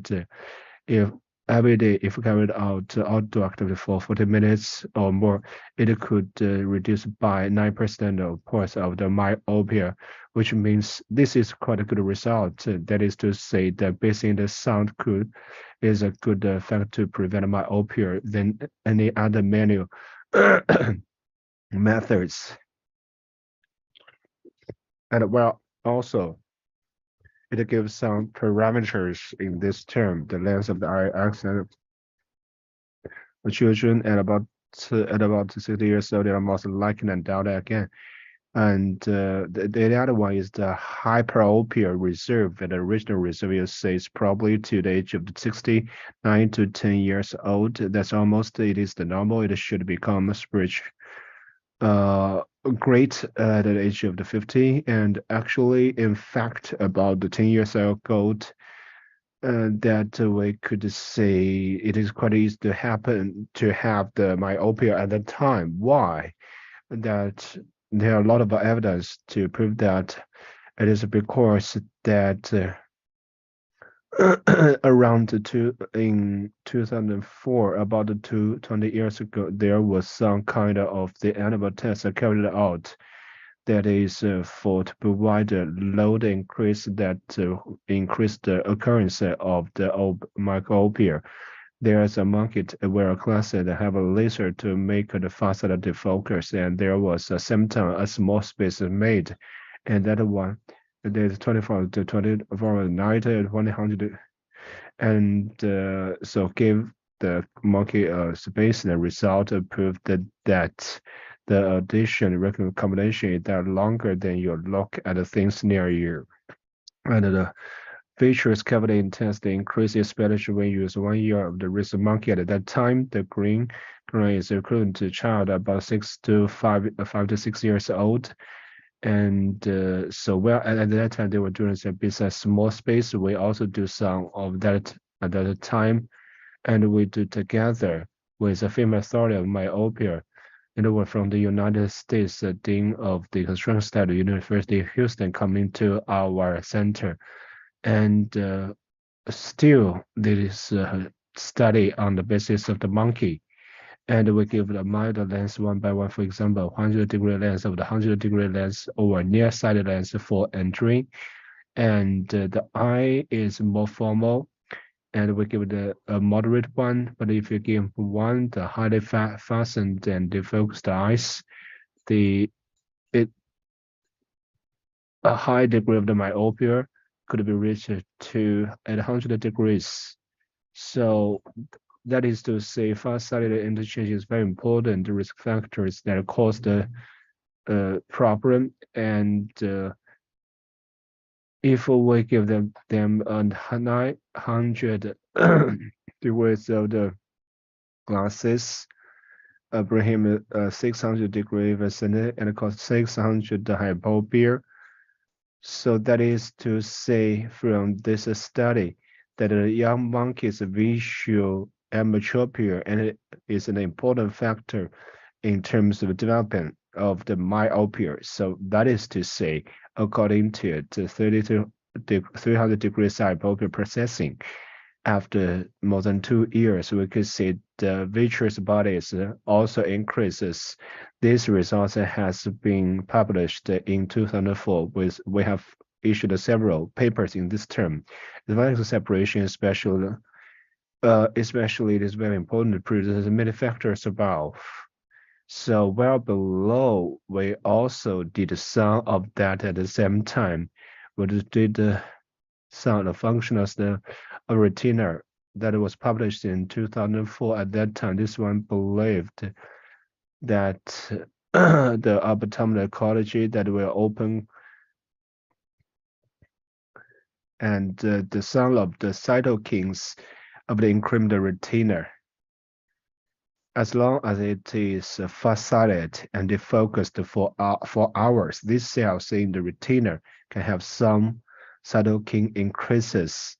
If every day, if carried out outdoor activity for 40 minutes or more, it could reduce by 9% of course of the myopia, which means this is quite a good result. That is to say that basing the sound is a good factor to prevent myopia than any other manual methods. And well, also, it gives some parameters in this term, the length of the eye axis. The children at about 60 years old, they are most likely and doubt again. And the other one is the hyperopia reserve. And the original reserve says probably to the age of 69 to 10 years old. That's almost, it is the normal. It should become spiritual. Great at the age of the 50, and actually in fact about the 10 years ago that we could say it is quite easy to happen to have the myopia at that time. Why? That there are a lot of evidence to prove that it is because that around in 2004, about 20 years ago, there was some kind of the animal test carried out that is for to provide a load increase that increase the occurrence of the myopia. There is a monkey where a class that have a laser to make the faster to focus, and there was a symptom, a small space made, and that one. There's 24 to 24 night at 100, and so give the monkey space, the result proved that the addition recombination is that longer than you look at the things near you. And the features cavity intensity increases, especially when you use 1 year of the recent monkey. At that time, the green is equivalent to child about 5 to 6 years old. And so well at that time they were doing some besides small space. We also do some of that at that time, and we do together with a female authority of myopia, and we're from the United States, the dean of the construction study, University of Houston, coming to our center, and still there is a study on the basis of the monkey. And we give the milder lens 1 by 1, for example, 100-degree lens of the 100-degree lens over nearsighted lens for entering. And the eye is more formal, and we give a moderate one. But if you give one, the highly fastened and defocused eyes, a high degree of the myopia could be reached to 800 degrees. So that is to say, far-sighted interchange is very important risk factors that cause the problem. And if we give them 900 degrees of the glasses, bring him 600-degree vicinity and cost 600 hypopia. So that is to say, from this study, that a young monkey's visual ametropia, and it is an important factor in terms of development of the myopia. So that is to say, according to it, 300 degrees hypopia processing, after more than 2 years, we could see the vitreous bodies also increases. This result has been published in 2004. We have issued several papers in this term. The vertical separation, especially it is very important to produce many factors above. So well below, we also did some of that at the same time. We did some of the function of the retina that was published in 2004. At that time, this one believed that the optimal ecology that will open and the sum of the cytokines of the incremental retina, as long as it is far-sighted and defocused for hours, these cells in the retina can have some cytokine increases,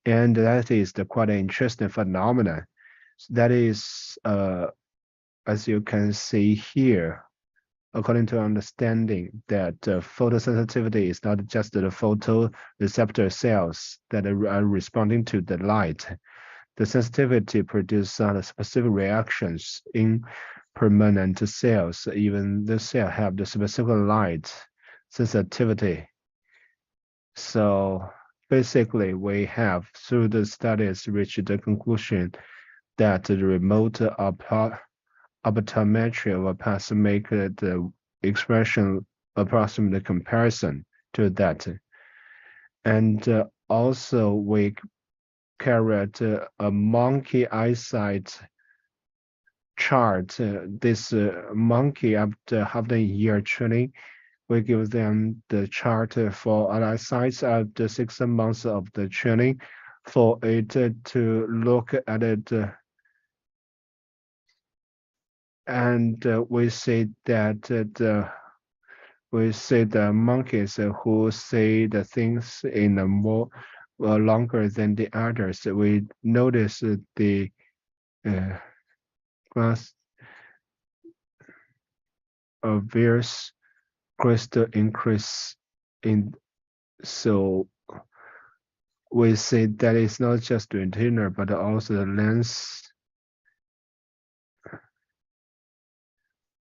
and that is the quite interesting phenomenon. That is, as you can see here, according to understanding that photosensitivity is not just the photoreceptor cells that are responding to the light. The sensitivity produces specific reactions in permanent cells. Even the cell have the specific light sensitivity. So basically, we have, through the studies, reached the conclusion that the remote optometry of a path make the expression approximate comparison to that. And also we carried a monkey eyesight chart. This monkey, after half a year training, we give them the chart for eyesight after 6 months of the training for it to look at it. And we say that the monkeys who say the things in a more longer than the others, we notice the glass of various crystal increase in. So we say that it's not just the retina but also the lens.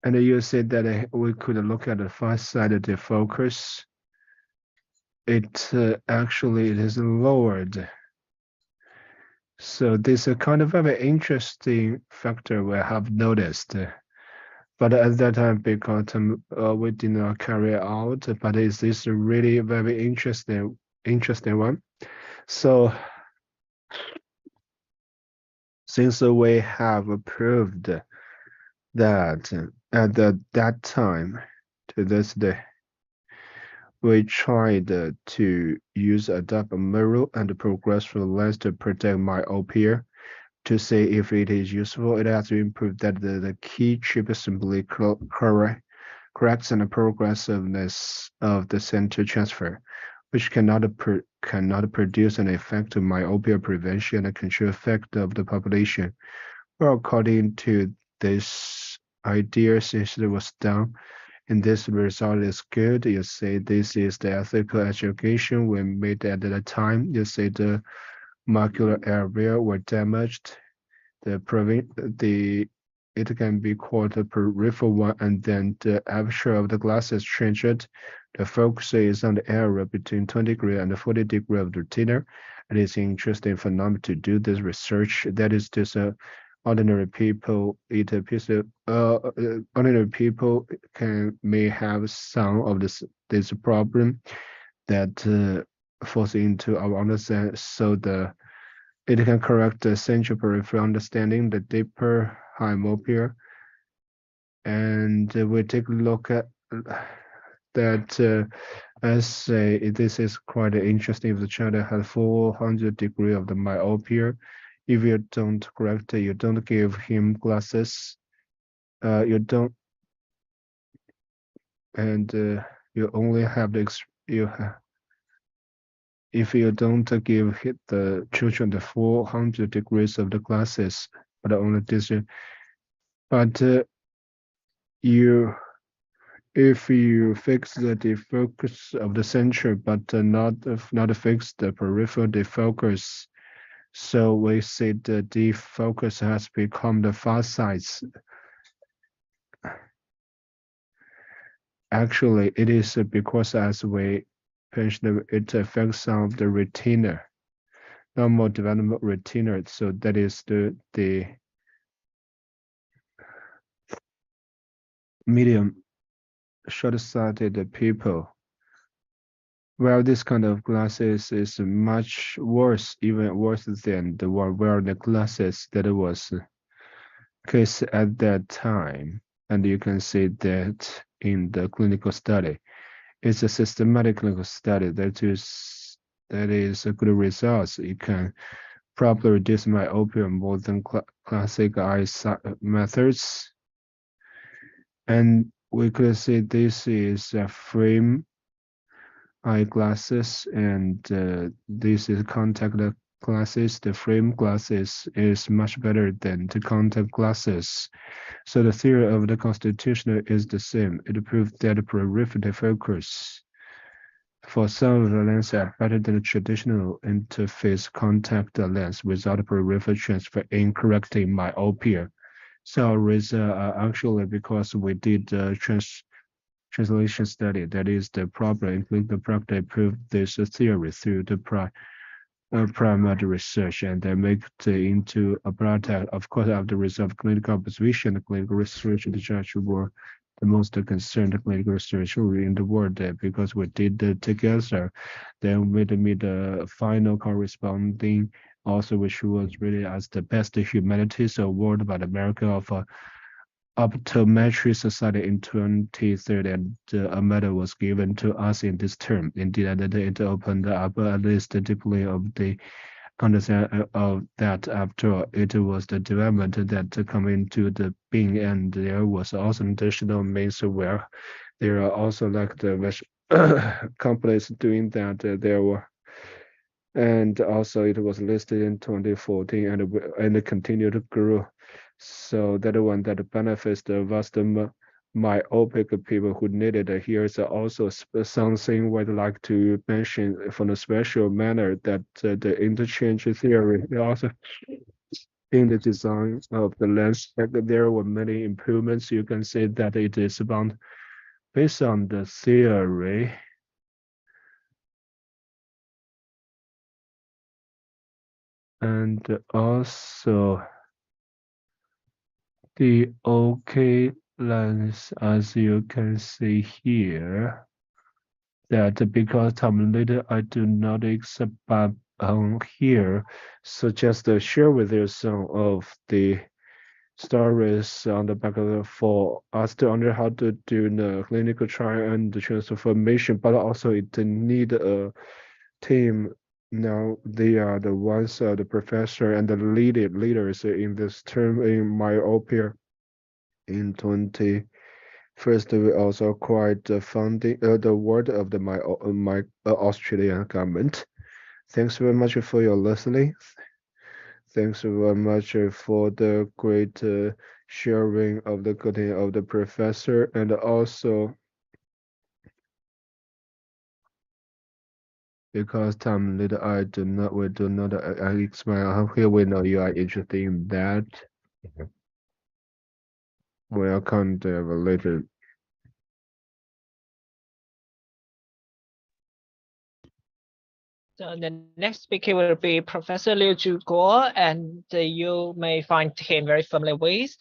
And you said that we could look at the far-sighted focus. It actually it is lowered. So this is a kind of very interesting factor we have noticed. But at that time, because we did not carry it out, but is this really very interesting one? So since we have proved that at that time to this day, we tried to use adapt a mirror and progressive lens to protect myopia. To see if it is useful, it has been proved that the key chip simply corrects the progressiveness of the center transfer, which cannot produce an effective myopia prevention and control effect of the population. Well, according to this idea, since it was done, and this result is good, you say this is the ethical education we made at the time. You say the macular area were damaged. It can be called the peripheral one, and then the aperture of the glasses changed. The focus is on the area between 20 degree and 40 degree of the retina. It is interesting phenomenon to do this research. That is just ordinary people. It appears ordinary people may have some of this problem that falls into our understanding. So it can correct the central peripheral understanding, the deeper myopia. And we take a look at that. As say, this is quite interesting. If the child has 400 degree of the myopia, if you don't correct it, you don't give him glasses, you only have if you don't give the children the 400 degrees of the glasses, but only this, but if you fix the defocus of the center, but not fix the peripheral defocus, so we say the defocus has become the far sides. Actually, it is because as we mentioned, it affects some of the retina, normal development retina. So that is the medium short-sighted people. Well, this kind of glasses is much worse, even worse than the one wearing the glasses that was case at that time. And you can see that in the clinical study. It's a systematic clinical study that is a good results. You can properly reduce myopia more than classic eye methods. And we could see this is a frame eyeglasses, and this is contact glasses. The frame glasses is much better than the contact glasses. So the theory of the constitutional is the same. It proved that the peripheral focus for some of the lenses are better than the traditional interface contact lens without peripheral transfer in correcting myopia. So actually, because we did the translation study, that is the problem in clinical practice, proved this theory through the primary research, and they make it into a product. Of course, after the result of clinical observation, the clinical research the judge were the most concerned clinical research in the world, because we did together. Then we made the final corresponding, also which was really as the best humanities award by the American of Optometry Society in 2013, and a medal was given to us in this term. Indeed, it opened up at least deeply of the understanding of that. After all, it was the development that come into the being, and there was also additional means where there are also like the companies doing that. There were, and also it was listed in 2014, and it continued to grow. So that one that benefits the vast myopic people who need it. Here's also something we'd like to mention from a special manner, that the interchange theory also in the design of the lens, there were many improvements. You can say that it is based on the theory. And also the OK lens, as you can see here, that because I'm little, I do not accept, but here, so just share with you some of the stories on the back of the for us to understand how to do the clinical trial and the transformation, but also it need a team. Now they are the ones, the professor and the leaders in this term in myopia. In 21st, we also acquired the funding, the award of the Australian government. Thanks very much for your listening. Thanks very much for the great sharing of the content of the professor, and also because time later we do not explain here. We know you are interested in that. Welcome to have a later. So the next speaker will be Professor Liu Zhuguo, and you may find him very familiar with,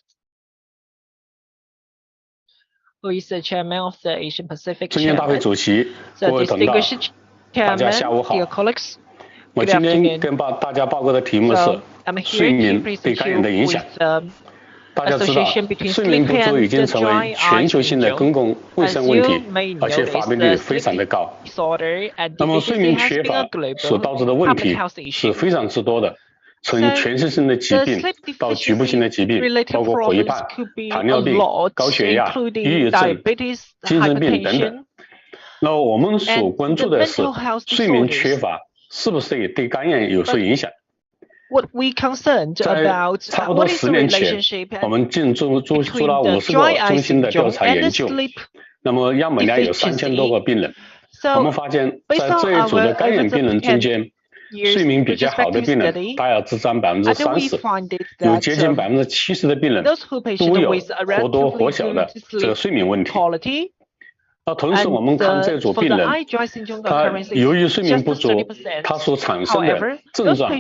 who is the chairman of the Asian Pacific Chairman. So distinguished chairman, dear colleagues, good afternoon. So I'm here to present you with association between sleep and dry eye syndrome. As you may notice, the sleep disorder and deficiency has been a global public health issue. 从全身性的疾病到局部性的疾病，包括肥胖、糖尿病、高血压、抑郁症、精神病等等。那我们所关注的是睡眠缺乏是不是也对肝炎有所影响？ What we concerned about what is the relationship between the dry eye syndrome and sleep? 我们进做了50个中心的调查研究，那么样本量有3000多个病人。我们发现，在这一组的肝炎病人中间，睡眠比较好的病人大约只占30%，有接近70%的病人都有或多或少的这个睡眠问题。 那同时，我们看这组病人，他由于睡眠不足，他所产生的症状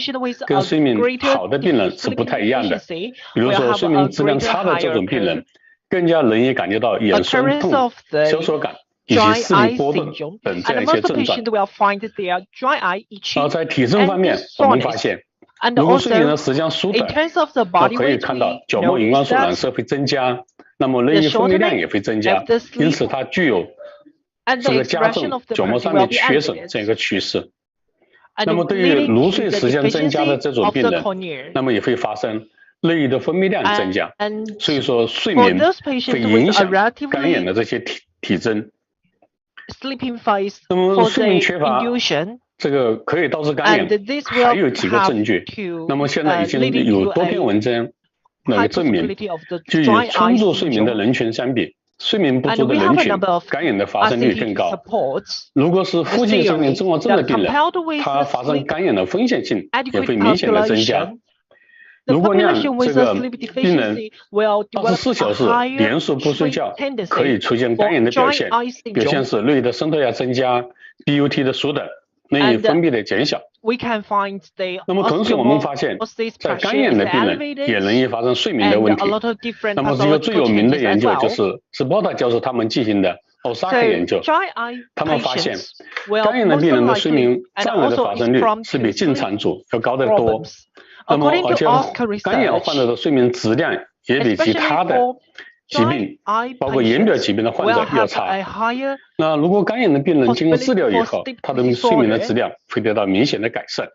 跟睡眠好的病人是不太一样的。比如说，睡眠质量差的这种病人，更加容易感觉到眼酸痛、消缩感以及视力波动等这样一些症状。而在体征方面，我们发现，如果睡眠的时间缩短，那可以看到角膜荧光素染色会增加。 那么内液分泌量也会增加，因此它具有这个加重角膜上面缺损这样一个趋势。那么对于入睡时间增加的这种病人，那么也会发生内液的分泌量增加，所以说睡眠会影响肝炎的这些体征。那么睡眠缺乏，这个可以导致肝炎，还有几个证据。那么现在已经有多篇文章。 那个证明，就与充足睡眠的人群相比，睡眠不足的人群肝炎的发生率更高。如果是附件上面综合症的病人，他发生肝炎的风险性也会明显的增加。如果让这个病人24小时连续不睡觉，可以出现肝炎的表现，表现是内液的渗透压增加 ，BUT 的缩短，内液分泌的减小。 那么同时，我们发现，在肝炎的病人也容易发生睡眠的问题。那么这个最有名的研究是波塔教授他们进行的奥萨克研究。他们发现，肝炎的病人的睡眠障碍的发生率是比正常组要高得多。那么而且肝炎患者的睡眠质量也比其他的疾病，包括眼表疾病的患者要差。那如果肝炎的病人经过治疗以后，他的睡眠的质量会得到明显的改善。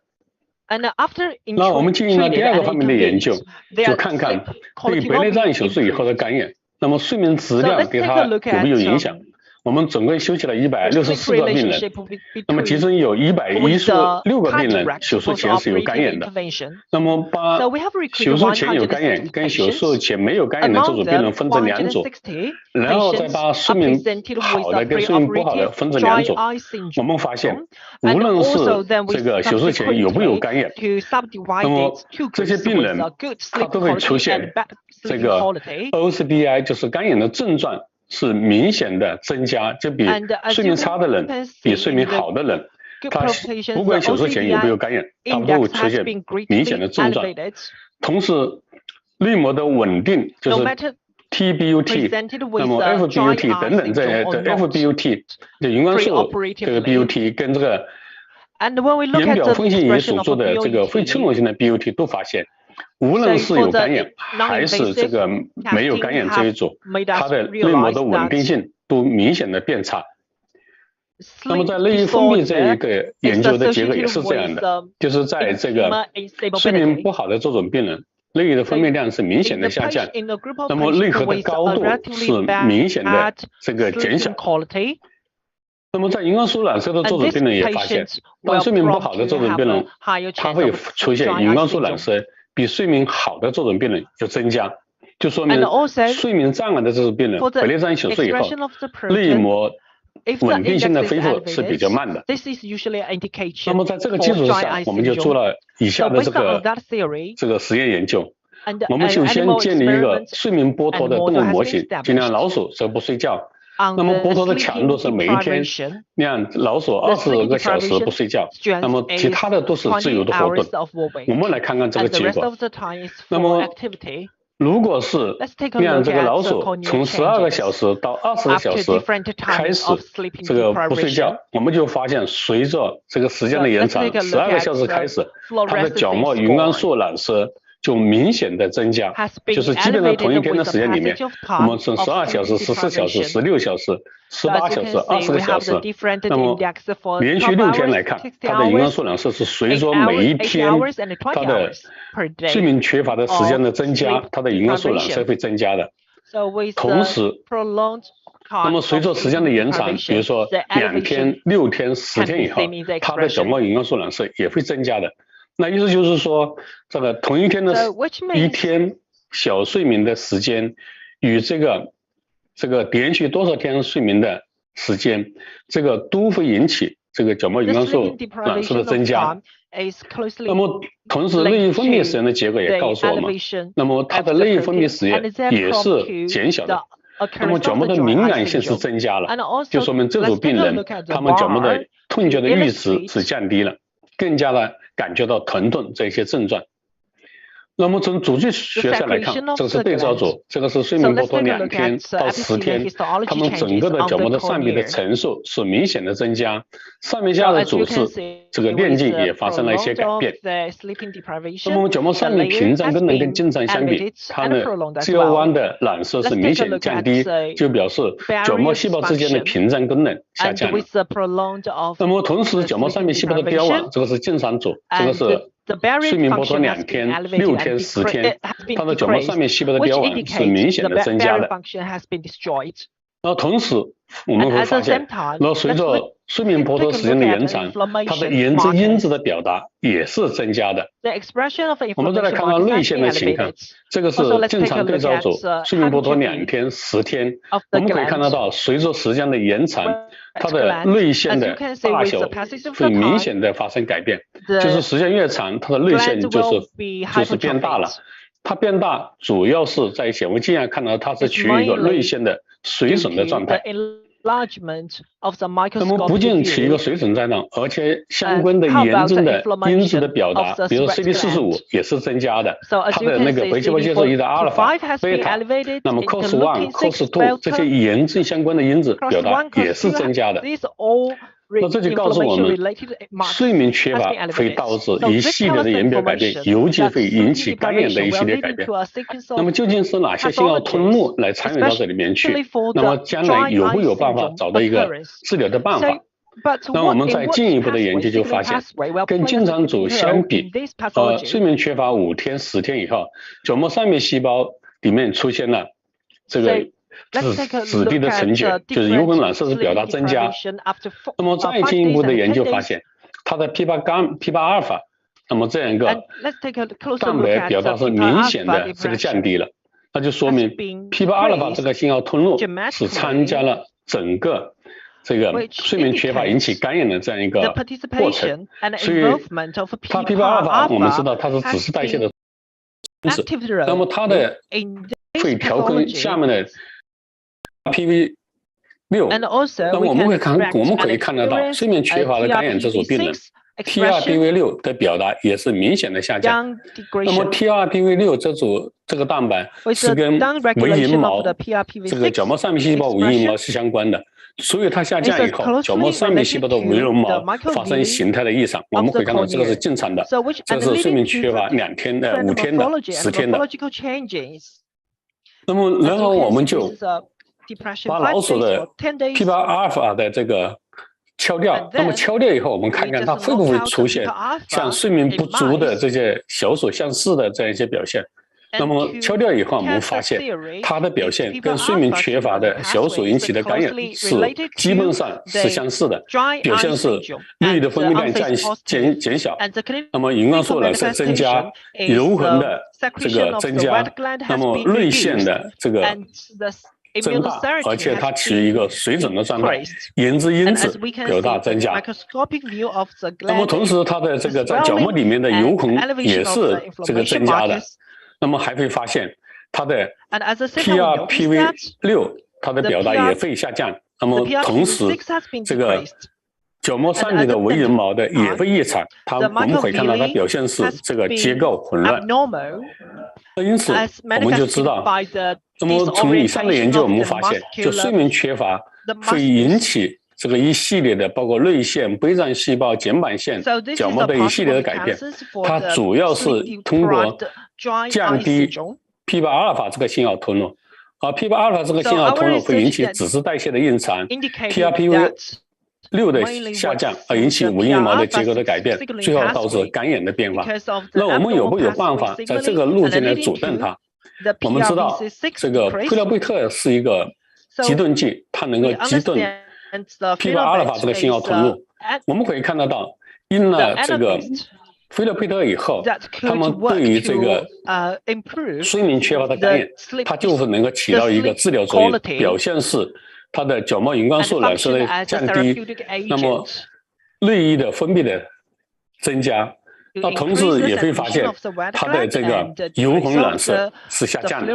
那我们进行了第二个方面的研究，就看看对白内障手术以后的肝炎，那么睡眠质量对他有没有影响？我们总共收集了164个病人，那么其中有116个病人手术前是有肝炎的。那么把手术前有肝炎跟手术前没有肝炎的这组病人分成2组，然后再把睡眠好的跟睡眠不好的分成2组。我们发现，无论是这个手术前有没有肝炎，那么这些病人他都会出现这个 OCDI， 就是肝炎的症状。 是明显的增加，就比睡眠差的人，比睡眠好的人，他不管手术前有没有肝炎，他都会出现明显的症状。同时，滤膜的稳定就是 TBUT， 那么 FBUT 等等这些的 FBUT 的荧光素这个 BUT 跟这个眼表分析仪所做的这个非侵入性的 BOT 都发现，无论是有感染还是这个没有感染这一组，它的内膜的稳定性都明显的变差。那么在内液分泌这一个研究的结果也是这样的，就是在这个睡眠不好的这种病人，内液的分泌量是明显的下降，那么内核的高度是明显的这个减小。那么在营养素染色的这种病人也发现，当睡眠不好的这种病人，他会出现营养素染色比睡眠好的这种病人就增加，就说明睡眠障碍的这种病人回来张手术以后，内膜稳定性的恢复是比较慢的。那么在这个基础上，我们就做了以下的这个实验研究。我们首先建立一个睡眠剥脱的动物模型，尽量老鼠是不睡觉。那么剥脱的强度是每一天让老鼠20个小时不睡觉，那么其他的都是自由的活动。我们来看看这个结果。那么如果是让这个老鼠从12个小时到20个小时开始这个不睡觉，我们就发现随着这个时间的延长，12个小时开始，它的角膜营养素染色就明显的增加，就是基本上同一天的时间里面，我们从12小时、14小时、16小时、18小时、20个小时，那么连续6天来看，它的营养素染色是随着每一天它的睡眠缺乏的时间的增加，它的营养素染色会增加的。同时，那么随着时间的延长，比如说2天、6天、10天以后，它的角膜营养素染色也会增加的。那意思就是说，这个同一天的一天小睡眠的时间与这个连续多少天睡眠的时间，这个都会引起这个角膜营养素染色的增加。那么同时内液分泌实验的结果也告诉我们，那么它的内液分泌实验也是减小的。那么角膜的敏感性是增加了，就说明这组病人他们角膜的痛觉的阈值是降低了，更加的感觉到疼痛这些症状。那么从组据学上来看，这个是对照组，这个是睡眠剥脱2天到10天，他们整个的角膜的上壁的层数是明显的增加，上面下的组织这个链径也发生了一些改变。那么角膜上面屏障功能跟经常相比，它的 GL1 的染色是明显的降低，就表示角膜细胞之间的屏障功能下降了。那么同时角膜上面细胞的标网，这个是正常组，这个是睡眠剥脱2天、6天、10天，它的角膜上面细胞的标网是明显的增加的。然后同时我们会发现，然后随着睡眠剥脱时间的延长，它的炎症因子的表达也是增加的。我们再来看看内线的情况，这个是正常对照组，睡眠剥脱2天、10天，我们可以看得到，随着时间的延长，它的内线的大小会明显的发生改变，就是时间越长，它的内线就是变大了。它变大主要是在显微镜上看到它是处于一个内线的水损的状态。那么不仅处于一个水损状态，而且相关的炎症的因子的表达，比如说 CD45 也是增加的，它的那个回细胞接受仪的阿尔法、贝塔，那么 COS1、COS2 这些炎症相关的因子表达也是增加的。那这就告诉我们，睡眠缺乏会导致一系列的眼表改变，尤其会引起感染的一系列改变。那么究竟是哪些信号通路来参与到这里面去？那么将来有没有办法找到一个治疗的办法？那我们在进一步的研究就发现，跟经常组相比，睡眠缺乏5天、10天以后，角膜上面细胞里面出现了这个子弟的成觉，就是幽门染色的表达增加。那么再进一步的研究发现，它的 P8 阿尔法，那么这样一个蛋白表达是明显的这个降低了，那就说明 P8 阿尔法这个信号通路是参加了整个这个睡眠缺乏引起感染的这样一个过程。所以它 P8 阿尔法我们知道它是脂质代谢的因子，那么它的会调控下面的PV6，那么我们可以看得到，睡眠缺乏的感染这组病人 ，TRPV6 的表达也是明显的下降。那么 TRPV6 这个蛋白是跟微银毛这个角膜上面细胞微银毛是相关的，所以它下降以后，角膜上面细胞的微绒毛发生形态的异常。我们可以看到这个是正常的，这是睡眠缺乏2天的、5天的、10天的。那么，然后我们就把老鼠的 P8 阿尔法的这个敲掉。那么敲掉以后，我们看看它会不会出现像睡眠不足的这些小鼠相似的这样一些表现。那么敲掉以后，我们发现它的表现跟睡眠缺乏的小鼠引起的感染是基本上是相似的，表现是氯液的分泌量减小，那么荧光素染色增加，柔痕的这个增加，那么泪腺的这个增大，而且它起于一个水肿的状态，炎症因子有大增加。那么同时，它的这个在角膜里面的油痕也是这个增加的。那么还会发现它的 TRPV6 它的表达也会下降。那么同时，这个角膜上面的微绒毛的也会异常，我们可以看到它表现是这个结构混乱。那因此我们就知道，那么从以上的研究我们发现，就睡眠缺乏会引起这个一系列的包括泪腺、杯状细胞、睑板腺、角膜的一系列的改变，它主要是通过降低 P8 阿尔法这个信号通路，而 P8 阿尔法这个信号通路会引起脂质代谢的异常 ，TRPV6 的下降，而引起微绒毛的结构的改变，最后导致感染的变化。那我们有没有办法在这个路径来阻断它？我们知道这个菲洛贝特是一个激钝剂，它能够激钝 P8 阿尔法这个信号通路。我们可以看得到，因了这个菲洛贝特以后，他们对于这个睡眠缺乏的感染，它就会能够起到一个治疗作用，表现是它的角膜荧光素染色的降低，那么泪液的分泌的增加，那同时也会发现它的这个油痕染色是下降的。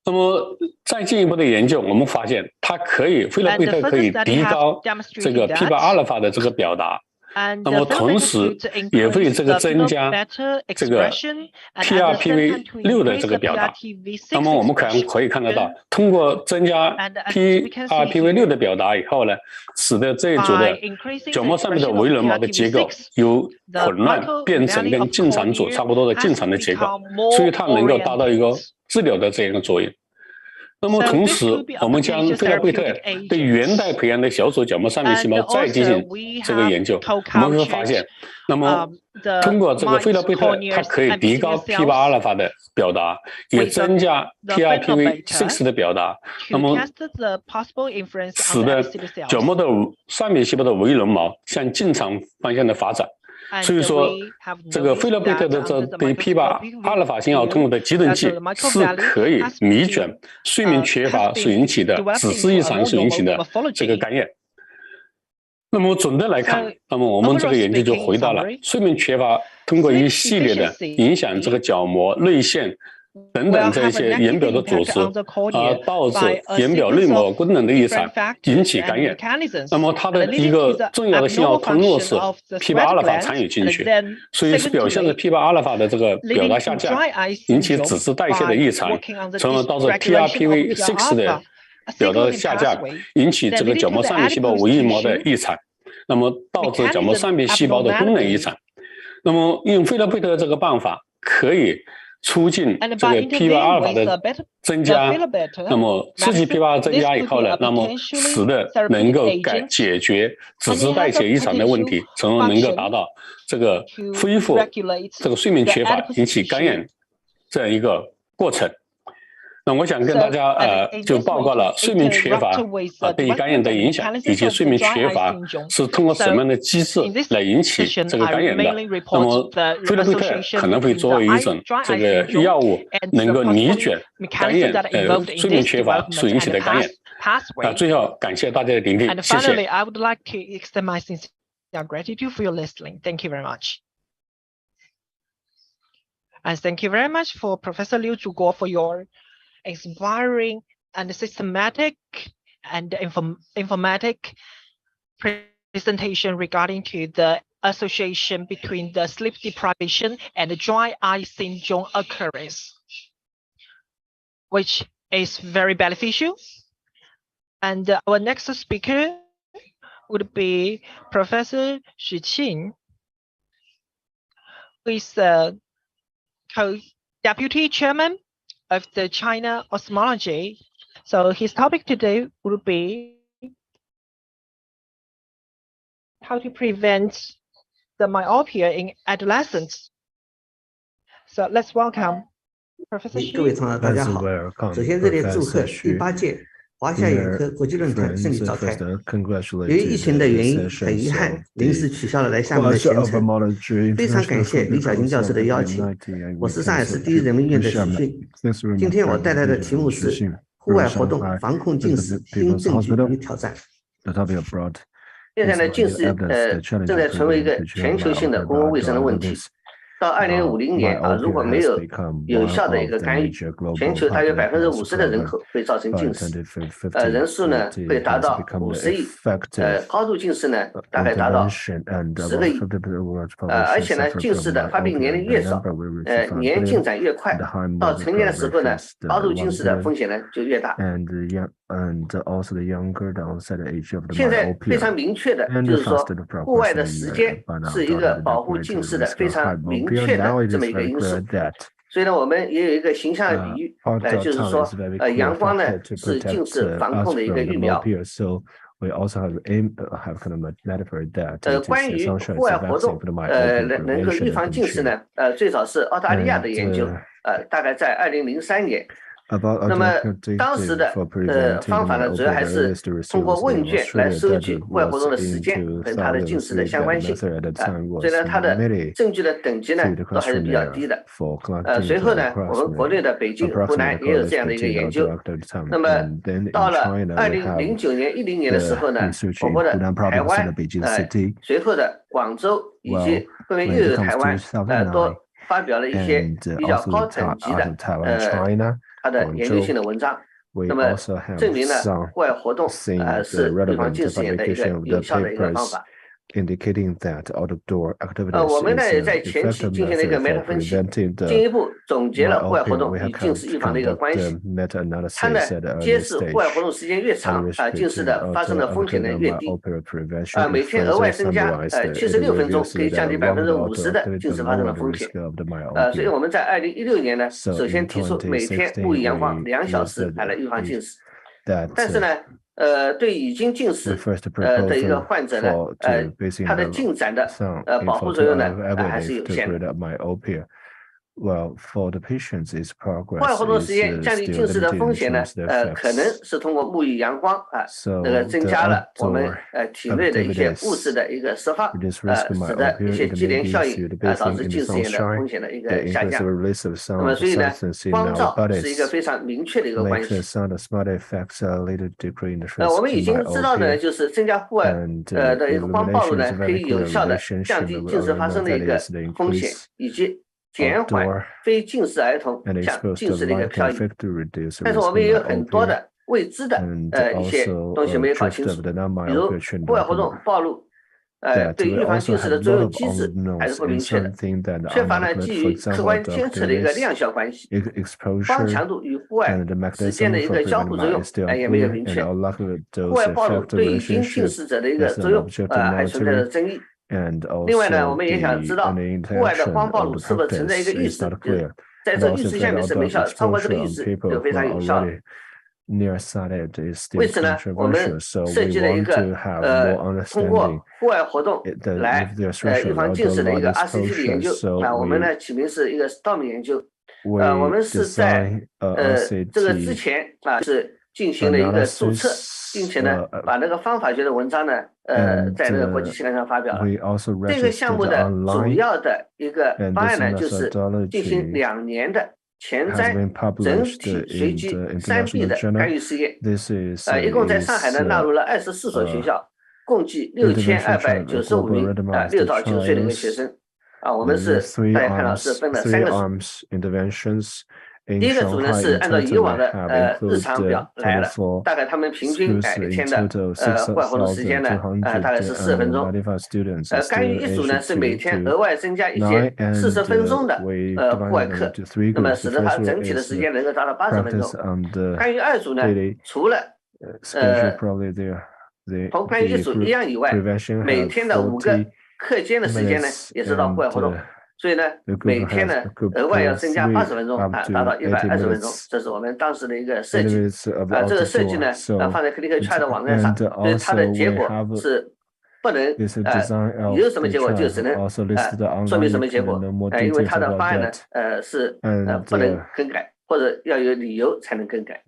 那么再进一步的研究，我们发现它可以菲洛贝特可以提高这个 P8 阿尔法的这个表达。那么同时也会这个增加这个 TRPV6 的这个表达。那么我们可以看得到，通过增加 TRPV6 的表达以后呢，使得这一组的角膜上面的微绒毛的结构由混乱变成跟正常组差不多的正常的结构，所以它能够达到一个治疗的这样一个作用。那么同时，我们将菲洛贝特对原代培养的小鼠角膜上面细胞再进行这个研究，我们会发现，那么通过这个菲洛贝特，它可以提高 P8 阿尔法的表达，也增加 TRPV6 的表达，那么使得角膜的上面细胞的微绒毛向正常方向的发展。所以说，这个菲洛贝特的对 P8 阿尔法信号通路的激钝剂是可以逆转睡眠缺乏所引起的脂质异常所引起的这个感染。那么总的来看，那么我们这个研究就回答了睡眠缺乏通过一系列的影响这个角膜、泪腺等等这些眼表的组织，导致眼表内膜功能的异常，引起感染。那么它的一个重要的信号通路是 P8 阿尔法参与进去，所以是表现了 P8 阿尔法的这个表达下降，引起脂质代谢的异常，从而导致 TRPV6 的表达下降，引起这个角膜上面细胞微绒毛的异常，那么导致角膜上面细胞的功能异常。那么用菲洛贝特这个办法可以促进这个 P8 阿尔法的增加，那么刺激 P8 增加以后呢，那么使得能够解决脂质代谢异常的问题，从而能够达到这个恢复这个睡眠缺乏引起感染这样一个过程。那我想跟大家就报告了睡眠缺乏对于感染的影响，以及睡眠缺乏是通过什么样的机制来引起这个感染的。那么菲洛贝特可能会作为一种这个药物，能够逆转感染睡眠缺乏所引起的感染。最后感谢大家的聆听，谢谢。And thank you very much for Professor Liu Zhuguo for your inspiring and systematic and informatic presentation regarding to the association between the sleep deprivation and the dry eye syndrome occurrence, which is very beneficial And our next speaker would be Professor Xu Qin, who is the co-deputy chairman of the China Ophthalmology. So his topic today would be how to prevent the myopia in adolescents. So let's welcome Professor Xu. 各位同行大家好，首先这里祝贺第8届华夏眼科国际论坛顺利召开。由于疫情的原因，很遗憾临时取消了来厦门的行程。非常感谢李小金教授的邀请。我是上海市第一人民医院的许迅。今天我带来的题目是户外活动防控近视新证据与挑战。现在呢，近视正在成为一个全球性的公共卫生的问题。到2050年如果没有有效的一个干预，全球大约50%的人口会造成近视，人数呢会达到50亿，高度近视呢大概达到10个亿，而且呢，近视的发病年龄越少，年进展越快，到成年的时候呢，高度近视的风险呢就越大。现在非常明确的就是说，户外的时间是一个保护近视的非常明确的这么一个因素。所以呢，我们也有一个形象的比喻，就是说，阳光呢是近视防控的一个疫苗。关于户外活动，能够预防近视呢，最早是澳大利亚的研究，大概在2003年。那么当时的方法呢，主要还是通过问卷来收集户外活动的时间和它的近视的相关性，所以呢，它的证据的等级呢都还是比较低的。随后呢，我们国内的北京、湖南也有这样的一个研究。那么到了2009年、10年的时候呢，我国的台湾，随后的广州以及后面又有台湾，都发表了一些比较高等级的它的研究性的文章，那么证明了户外活动是预防近视眼的一个有效的一个方法。我们呢也在前期进行了一个 meta 分析，进一步总结了户外活动与近视预防的一个关系。它呢揭示户外活动时间越长，近视的发生的风险呢越低。每天额外增加76分钟，可以降低50%的近视发生的风险。所以我们在2016年呢，首先提出每天沐浴阳光2小时来预防近视。但是呢，对已经近视的一个患者呢，它的进展的保护作用呢，还是有限的。户外活动时间降低近视的风险呢，可能是通过沐浴阳光增加了我们体内的一些物质的一个释放，使得一些接连效应导致近视眼的风险的一个下降。那么所以呢，光照是一个非常明确的一个关系。我们已经知道呢，就是增加户外的一个光暴露呢，可以有效的降低近视发生的一个风险，以及减缓非近视儿童向近视的一个漂移。但是我们也有很多的未知的一些东西没有搞清楚，比如户外活动暴露对预防近视的作用机制还是不明确的，缺乏呢基于客观监测的一个量效关系，光强度与户外之间的一个交互作用也没有明确，户外暴露对已经近视者的一个作用还存在着争议。另外呢，我们也想知道户外的光暴露是否存在一个阈值，就是在这个阈值下面是没效，超过这个阈值就非常有效的。为此呢，我们设计了一个通过户外活动来预防近视的一个 RCT 的研究我们呢起名是一个 STORM 研究。我们是在这个之前是进行了一个注册，并且呢把那个方法学的文章呢在那个国际期刊上发表了。这个项目的主要的一个方案呢，就是进行2年的前瞻整体随机3B 的干预试验。一共在上海呢纳入了24所学校，共计6295名6到9岁的一个学生。我们是大家看到是分了3个组。第一个组呢是按照以往的日常表来了，大概他们平均一天的户外活动时间呢大概是40分钟。干预一组呢是每天额外增加一些40分钟的户外课，那么使得它整体的时间能够达到80分钟。干预2组呢，除了同关于艺术一样以外，每天的5个课间的时间呢，也是到户外活动。所以呢，每天呢额外要增加80分钟达到120分钟，这是我们当时的一个设计。这个设计呢，放在 Clinical Trial 的网站上，所以它的结果是不能有什么结果就只能说明什么结果，因为它的方案呢是不能更改，或者要有理由才能更改。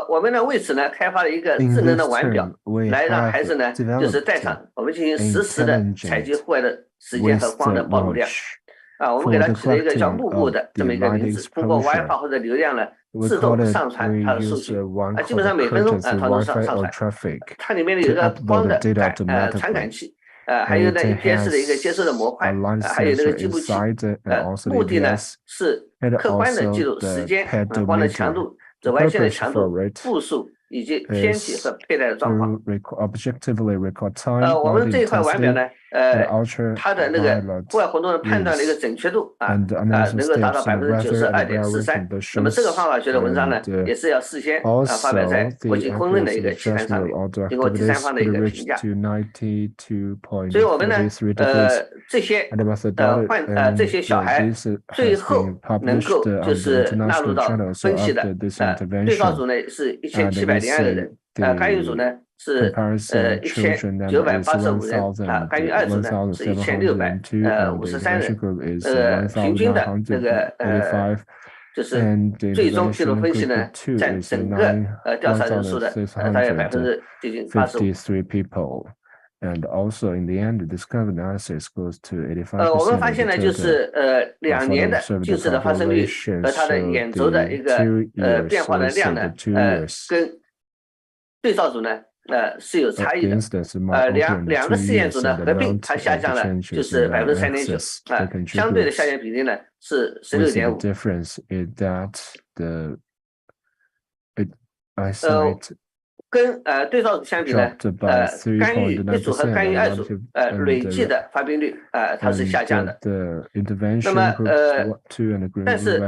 我们呢为此呢开发了一个智能的腕表，来让孩子呢就是在场，我们进行实时的采集户外的时间和光的暴露量。我们给它起了一个叫幕布的这么一个名字，通过 WiFi 或者流量呢自动上传它的数据。基本上每分钟它都上传。它里面有一个光的传感器。还有呢1PS的一个接收的模块，还有那个计步器。目的呢是客观的记录时间、光的强度、紫外线的强度、步数以及天气和佩戴的状况。我们这一块腕表呢，它的那个户外活动的判断的一个准确度能够达到92.43%。那么这个方法学的文章呢，也是要事先发表在国际公认的一个期刊上面，经过第三方的一个评价。所以我们呢，这些这些小孩最后能够就是纳入到分析的对照组呢是1702个人，干预组呢是1985人，干预2组呢是1653人，平均的这个就是最终记录分析呢，占整个调查人数的大约接近85%。And also in the end, this kind of analysis goes to 85%. 我们发现呢，就是2年的近视的发生率和它的眼轴的一个变化的量呢，跟对照组呢是有差异的。两个试验组呢合并，它下降了就是3.9%，相对的下降比例呢是16.5%。跟对照组相比呢，干预1组和干预2组累计的发病率它是下降的。那么但是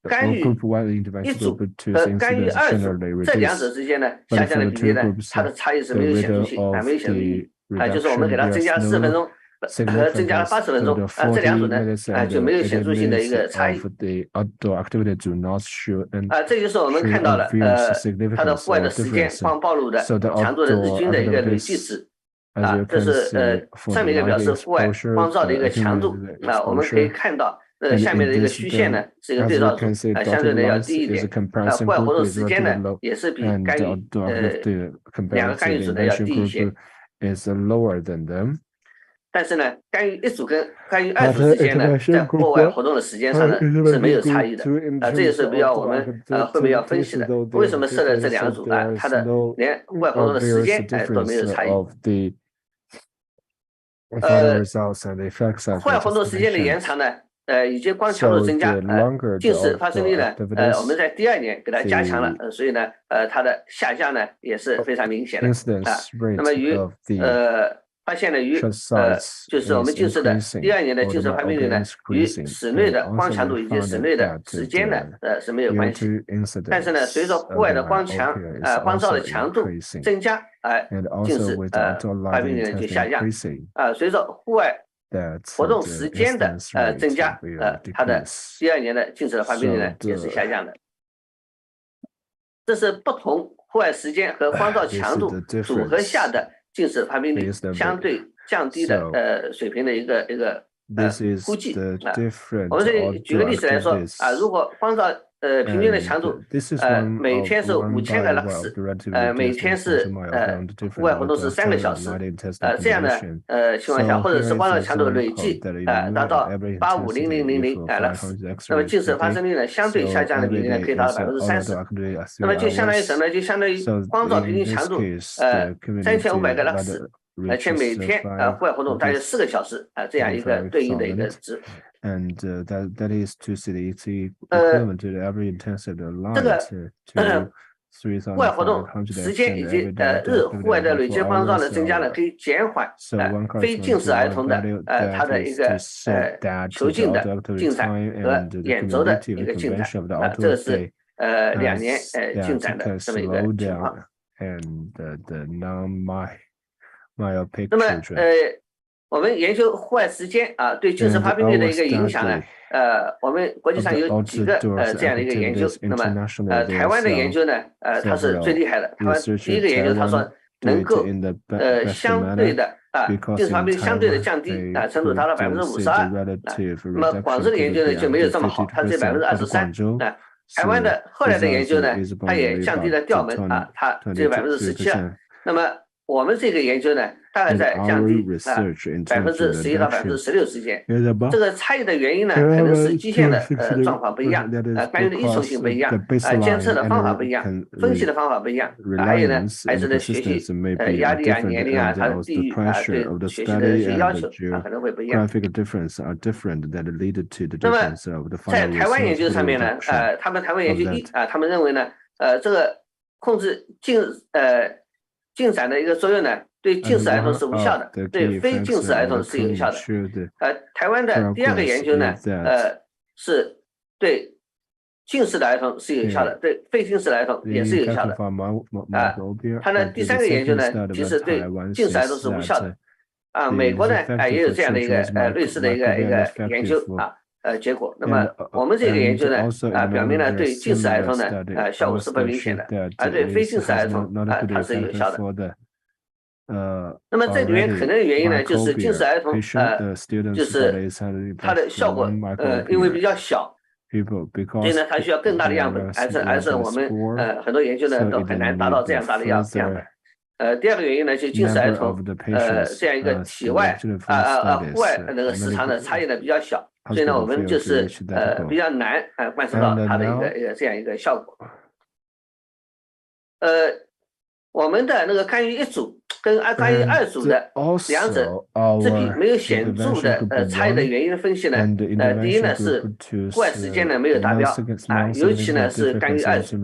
干预1组和干预2组这两者之间呢下降的比例呢，它的差异是没有显著性没有显著意义就是我们给它增加4分钟。和增加了80分钟，这两组呢就没有显著性的一个差异。这就是我们看到了它的户外的时间、光暴露的强度的日均的一个累计值。这是上面一个表示户外光照的一个强度。我们可以看到下面的一个虚线呢是一个对照组，相对的要低一点。户外活动时间呢也是比干预2个干预组呢要低一些。但是呢，干预1组跟干预2组之间呢，在户外活动的时间上呢是没有差异的。这也是比较我们后面要分析的。为什么设了这2组它的连户外活动的时间都没有差异？户外活动时间的延长呢，以及光强度增加，近视发生率呢，我们在第2年给它加强了，所以呢，它的下降呢也是非常明显的那么与发现了与就是我们近视的第2年的近视发病率呢，与室内的光强度以及室内的时间呢是没有关系。但是呢，随着户外的光照的强度增加，近视发病率呢就下降。随着户外活动时间的增加，它的第2年的近视的发病率呢也是下降的。这是不同户外时间和光照强度组合下的近视发病率相对降低的水平的一个估计我们这里举个例子来说如果光照平均的强度每天是5000个lux每天是户外活动是3个小时这样的情况下，或者是光照强度累计达到850000lux，那么近视发生率呢相对下降的比例呢可以达到30%，那么就相当于什么呢？就相当于光照平均强度3500个lux，而且每天户外活动大约4个小时这样一个对应的一个值。And that is to see the equivalent to the average intensity of light to 户外活动时间以及日户外的累计光照的增加呢，可以减缓非近视儿童的他的一个球径的进展和眼轴的一个进展这个是2年进展的这么一个情况。那么我们研究户外时间对近视发病率的一个影响呢，我们国际上有几个这样的一个研究。那么台湾的研究呢，它是最厉害的。台湾第一个研究，他说能够相对的近视发病率相对的降低程度达到52%。那么广州的研究呢就没有这么好，它只有23%。台湾的后来的研究呢，它也降低了调门它只有17%。那么我们这个研究呢，大概在降低11%到16%之间。这个差异的原因呢，可能是基线的状况不一样，干预的依从性不一样，监测的方法不一样，分析的方法不一样，还有呢，孩子的学习压力年龄他的地域对学习的一些要求可能会不一样。那么在台湾研究上面呢，他们台湾研究他们认为呢，这个控制进展的一个作用呢，对近视儿童是无效的，对非近视儿童是有效的。台湾的第二个研究呢，是对近视的儿童是有效的，对非近视的儿童也是有效的。它的第三个研究呢，其实对近视儿童是无效的。美国呢也有这样的一个类似的一个研究结果。那么我们这个研究呢表明呢，对近视儿童呢效果是不明显的，而对非近视儿童它是有效的。那么这里面可能的原因呢，就是近视儿童就是它的效果因为比较小，所以呢它需要更大的样本，而是我们很多研究呢都很难达到这样大的样本。第二个原因呢，就是近视儿童这样一个体外户外那个时长的差异呢比较小，所以呢我们就是比较难观测到它的一个这样一个效果。我们的那个干预一组跟干预2组的两者之比没有显著的差异的原因分析呢，第一呢是户外时间呢没有达标尤其呢是干预2组，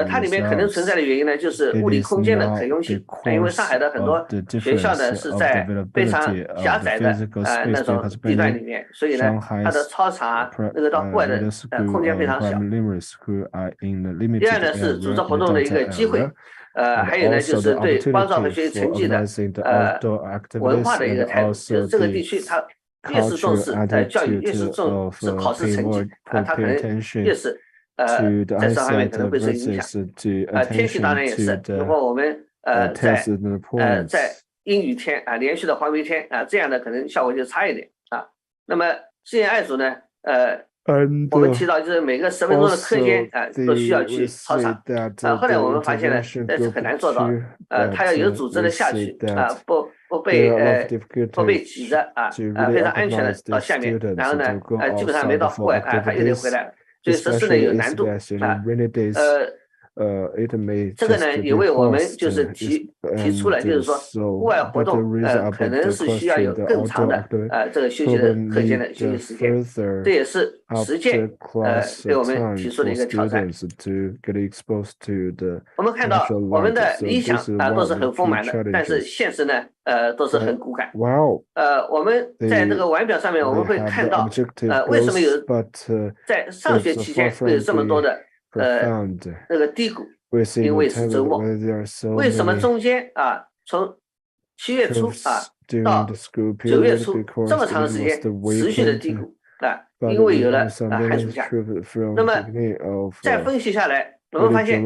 它里面可能存在的原因呢就是物理空间的可用性，因为上海的很多学校呢是在非常狭窄的那种地段里面，所以呢它的操场那个到户外的空间非常小。第二呢是组织活动的一个机会。还有呢，就是对光照和学习成绩的文化的一个态度，就是这个地区它越是重视教育，越是重视考试成绩它可能越是在这方面可能会受影响。天气当然也是，如果我们在阴雨天连续的黄梅天这样的可能效果就差一点那么实验2组呢我们提到就是每个10分钟的课间都需要去操场后来我们发现呢这是很难做到它要有组织的下去不被挤着非常安全的到下面，然后呢基本上没到户外它又得回来了，所以实施呢有难度这个呢也为我们就是提出了，就是说户外活动可能是需要有更长的这个休息的课间的休息时间，这也是实践对我们提出的一个挑战。我们看到我们的理想都是很丰满的，但是现实呢都是很骨感。我们在这个腕表上面我们会看到为什么有在上学期间会有这么多的那个低谷，因为是周末。为什么中间从7月初到9月初这么长的时间持续的低谷因为有了寒暑假。那么再分析下来，我们发现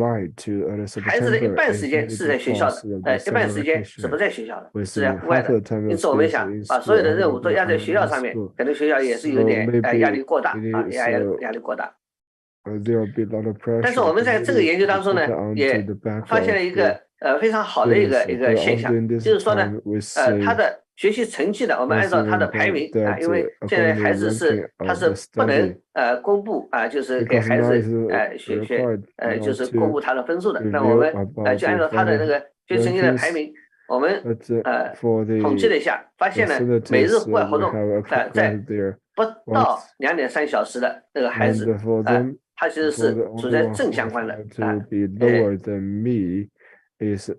孩子的一半时间是在学校的，一半时间是不在学校的，是在户外的。因此我们想把所有的任务都压在学校上面，可能学校也是有点压力过大压力过大。但是我们在这个研究当中呢，也发现了一个非常好的一个现象，就是说呢，他的学习成绩的，我们按照他的排名因为现在孩子他是不能公布就是给孩子就是公布他的分数的，那我们就按照他的那个学习成绩的排名，我们统计了一下，发现呢，每日户外活动在不到2.3小时的那个孩子它其实是处在正相关的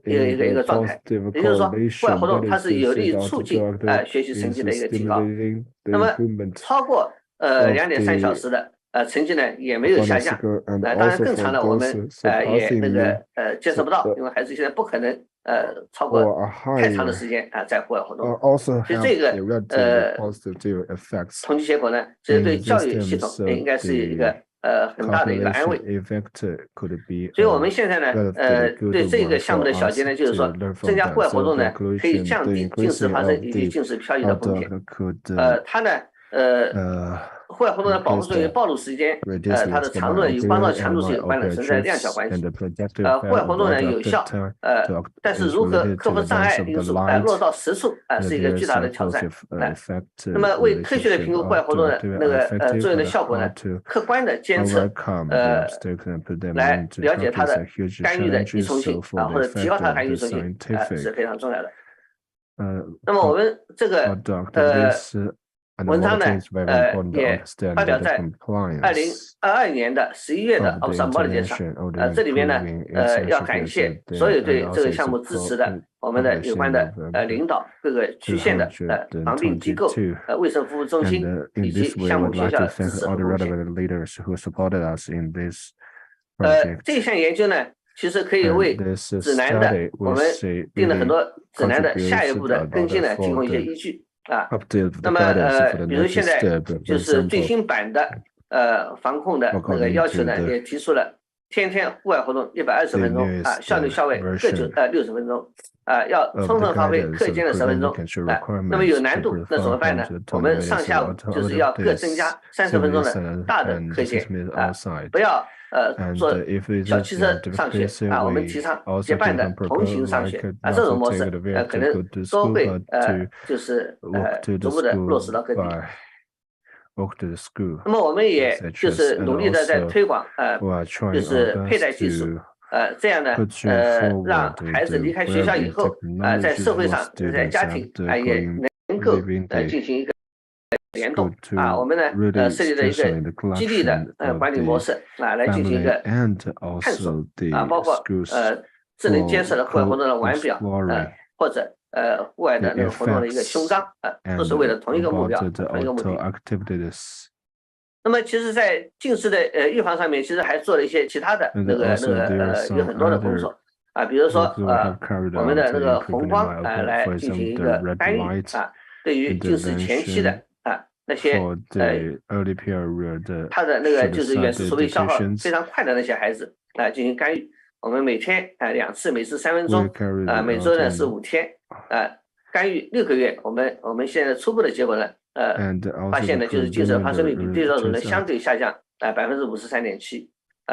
一个状态，也就是说，户外活动它是有利于促进学习成绩的一个提高。那么超过2.3小时的成绩呢也没有下降，当然更长的我们也那个接受不到，因为孩子现在不可能超过太长的时间在户外活动。所以这个统计结果呢，这对教育系统应该是一个很大的一个安慰。所以我们现在呢，对这个项目的小结呢，就是说增加户外活动呢，可以降低近视发生以及近视漂移的风险。它呢，户外活动的保护作用暴露时间，它的长度与光照强度是有关的，存在量小关系。户外活动呢有效，但是如何克服障碍因素落到实处是一个巨大的挑战。那么为科学的评估户外活动的那个作用的效果呢，客观的监测来了解它的干预的依从性或者提高它的干预依从性是非常重要的。那么我们这个文章呢，也发表在2022年的11月的 Ophthalmology 上。这里面呢，要感谢所有对这个项目支持的我们的有关的领导、各个区县的防病机构、卫生服务中心以及项目学校的支持和贡献。这项研究呢，其实可以为指南的我们定了很多指南的下一步的跟进呢提供一些依据。那么比如现在就是最新版的防控的那个要求呢，也提出了天天户外活动120分钟校内校外各60分钟要充分发挥课间的10分钟那么有难度那怎么办呢？我们上下午就是要各增加30分钟的大的课间不要坐小汽车上学我们提倡结伴的同行上学这种模式可能都会就是逐步的落实到各地。那么我们也就是努力的在推广就是佩戴技术这样呢让孩子离开学校以后在社会上在家庭也能够进行一个联动我们呢设计了一个激励的管理模式来进行一个探索包括智能监测的户外活动的腕表或者户外的那个活动的一个胸章都是为了同一个目标同一个目的。那么其实在近视的预防上面其实还做了一些其他的那个有很多的工作比如说我们的那个红光来进行一个干预对于近视前期的那些他的那个就是远视储备消耗非常快的那些孩子进行干预。我们每天2次，每次3分钟每周呢是5天干预6个月，我们现在初步的结果呢发现呢就是近视的发生率比对照组呢相对下降53.7%。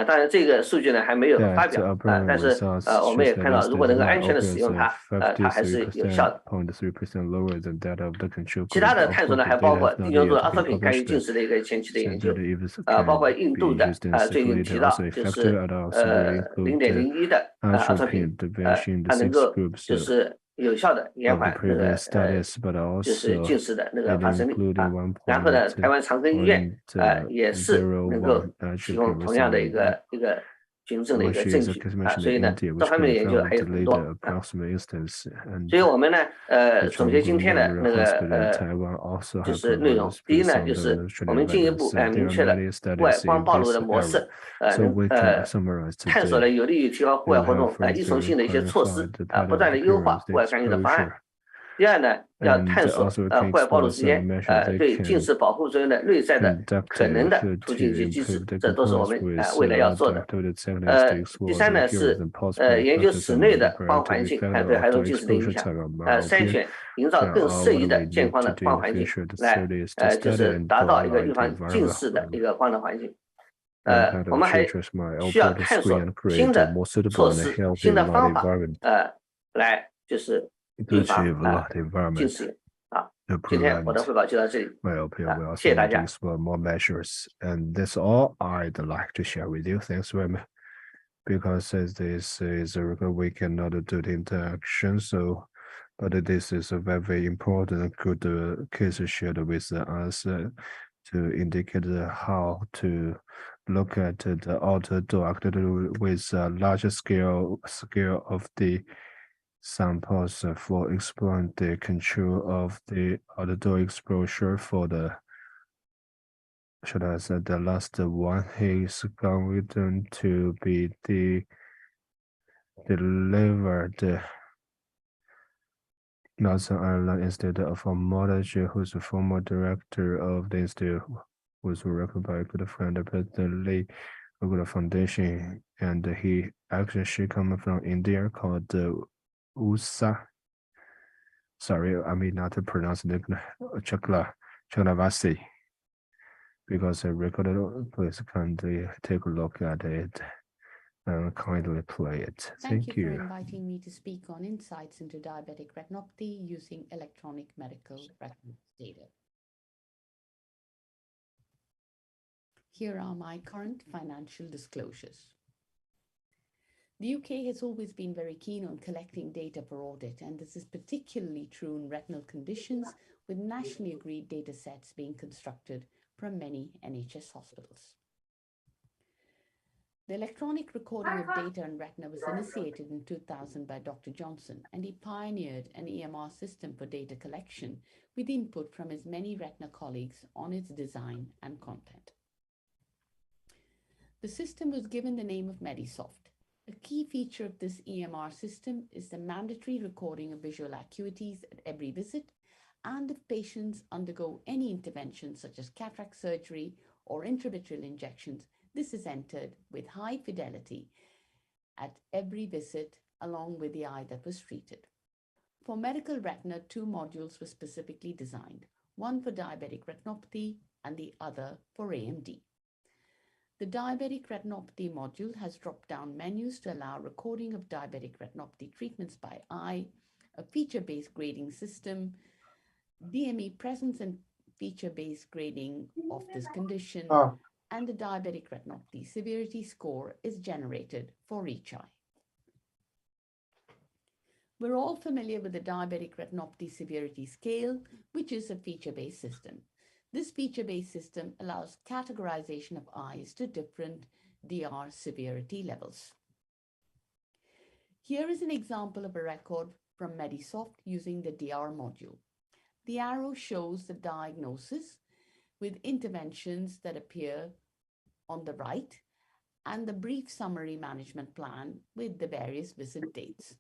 当然这个数据呢还没有发表但是我们也看到如果能够安全的使用它它还是有效的。其他的探索呢还包括低浓度阿托品干预近视的一个前期的研究包括印度的最近提到就是0.01的阿托品它能够就是有效的延缓那个就是近视的那个发生率然后呢台湾长庚医院也是能够提供同样的一个循证的一个证据所以呢这方面的研究还有很多所以我们呢总结今天的那个就是内容。第一呢就是我们进一步明确了户外光暴露的模式探索了有利于提高户外活动依从性的一些措施不断的优化户外干预的方案。第二呢要探索户外暴露时间对近视保护作用的内在的可能的途径及机制，这都是我们未来要做的。第三呢是研究室内的光环境对孩童近视的影响筛选营造更适宜的健康的光环境来就是达到一个预防近视的一个光的环境。我们还需要探索新的措施新的方法来就是预防近视今天我的汇报就到这里谢谢大家。 And that's all I'd like to share with you. Thanks very much. Because this is a record, we cannot do the interaction. So, but this is a very important good case shared with us to indicate how to look at the autodidact with a larger scale of the samples for exploring the control of the outdoor exposure for the, should I say, the last one is confident to be delivered Northern Ireland instead of a manager who's a former director of the institute was recognized by a good friend personally a good foundation, and she comes from India called USA. Sorry, I may not pronounce it Chaklavasi, because I recorded. Please kindly take a look at it and kindly play it. Thank you for inviting me to speak on insights into diabetic retinopathy using electronic medical record data. Here are my current financial disclosures. The UK has always been very keen on collecting data for audit, and this is particularly true in retinal conditions, with nationally agreed data sets being constructed from many NHS hospitals. The electronic recording of data in retina was initiated in 2000 by Dr. Johnson, and he pioneered an EMR system for data collection with input from his many retina colleagues on its design and content. The system was given the name of Medisoft. A key feature of this EMR system is the mandatory recording of visual acuities at every visit, and if patients undergo any intervention such as cataract surgery or intravitreal injections, this is entered with high fidelity at every visit along with the eye that was treated. For medical retina, 2 modules were specifically designed, one for diabetic retinopathy and the other for AMD. The diabetic retinopathy module has drop-down menus to allow recording of diabetic retinopathy treatments by eye, a feature-based grading system, DME presence and feature-based grading of this condition, and the diabetic retinopathy severity score is generated for each eye. We're all familiar with the diabetic retinopathy severity scale, which is a feature-based system. This feature-based system allows categorization of eyes to different DR severity levels. Here is an example of a record from Medisoft using the DR module. The arrow shows the diagnosis with interventions that appear on the right and the brief summary management plan with the various visit dates.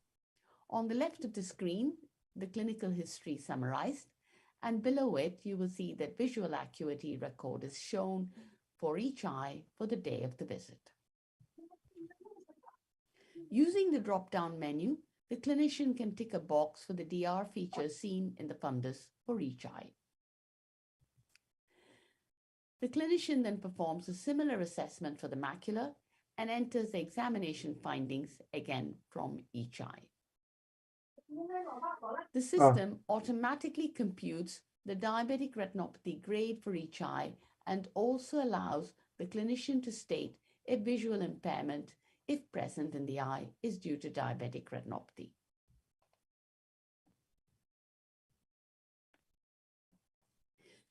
On the left of the screen, the clinical history summarized, and below it, you will see that visual acuity record is shown for each eye for the day of the visit. Using the drop-down menu, the clinician can tick a box for the DR features seen in the fundus for each eye. The clinician then performs a similar assessment for the macula and enters the examination findings again from each eye. The system automatically computes the diabetic retinopathy grade for each eye and also allows the clinician to state if visual impairment, if present in the eye, is due to diabetic retinopathy.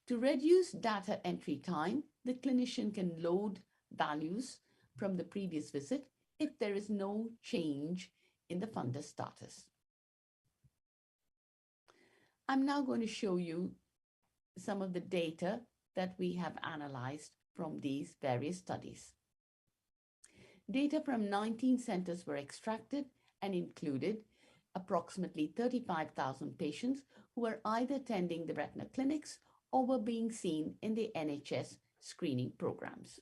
To reduce data entry time, the clinician can load values from the previous visit if there is no change in the fundus status. I'm now going to show you some of the data that we have analyzed from these various studies. Data from 19 centers were extracted and included approximately 35,000 patients who were either attending the retina clinics or were being seen in the NHS screening programs.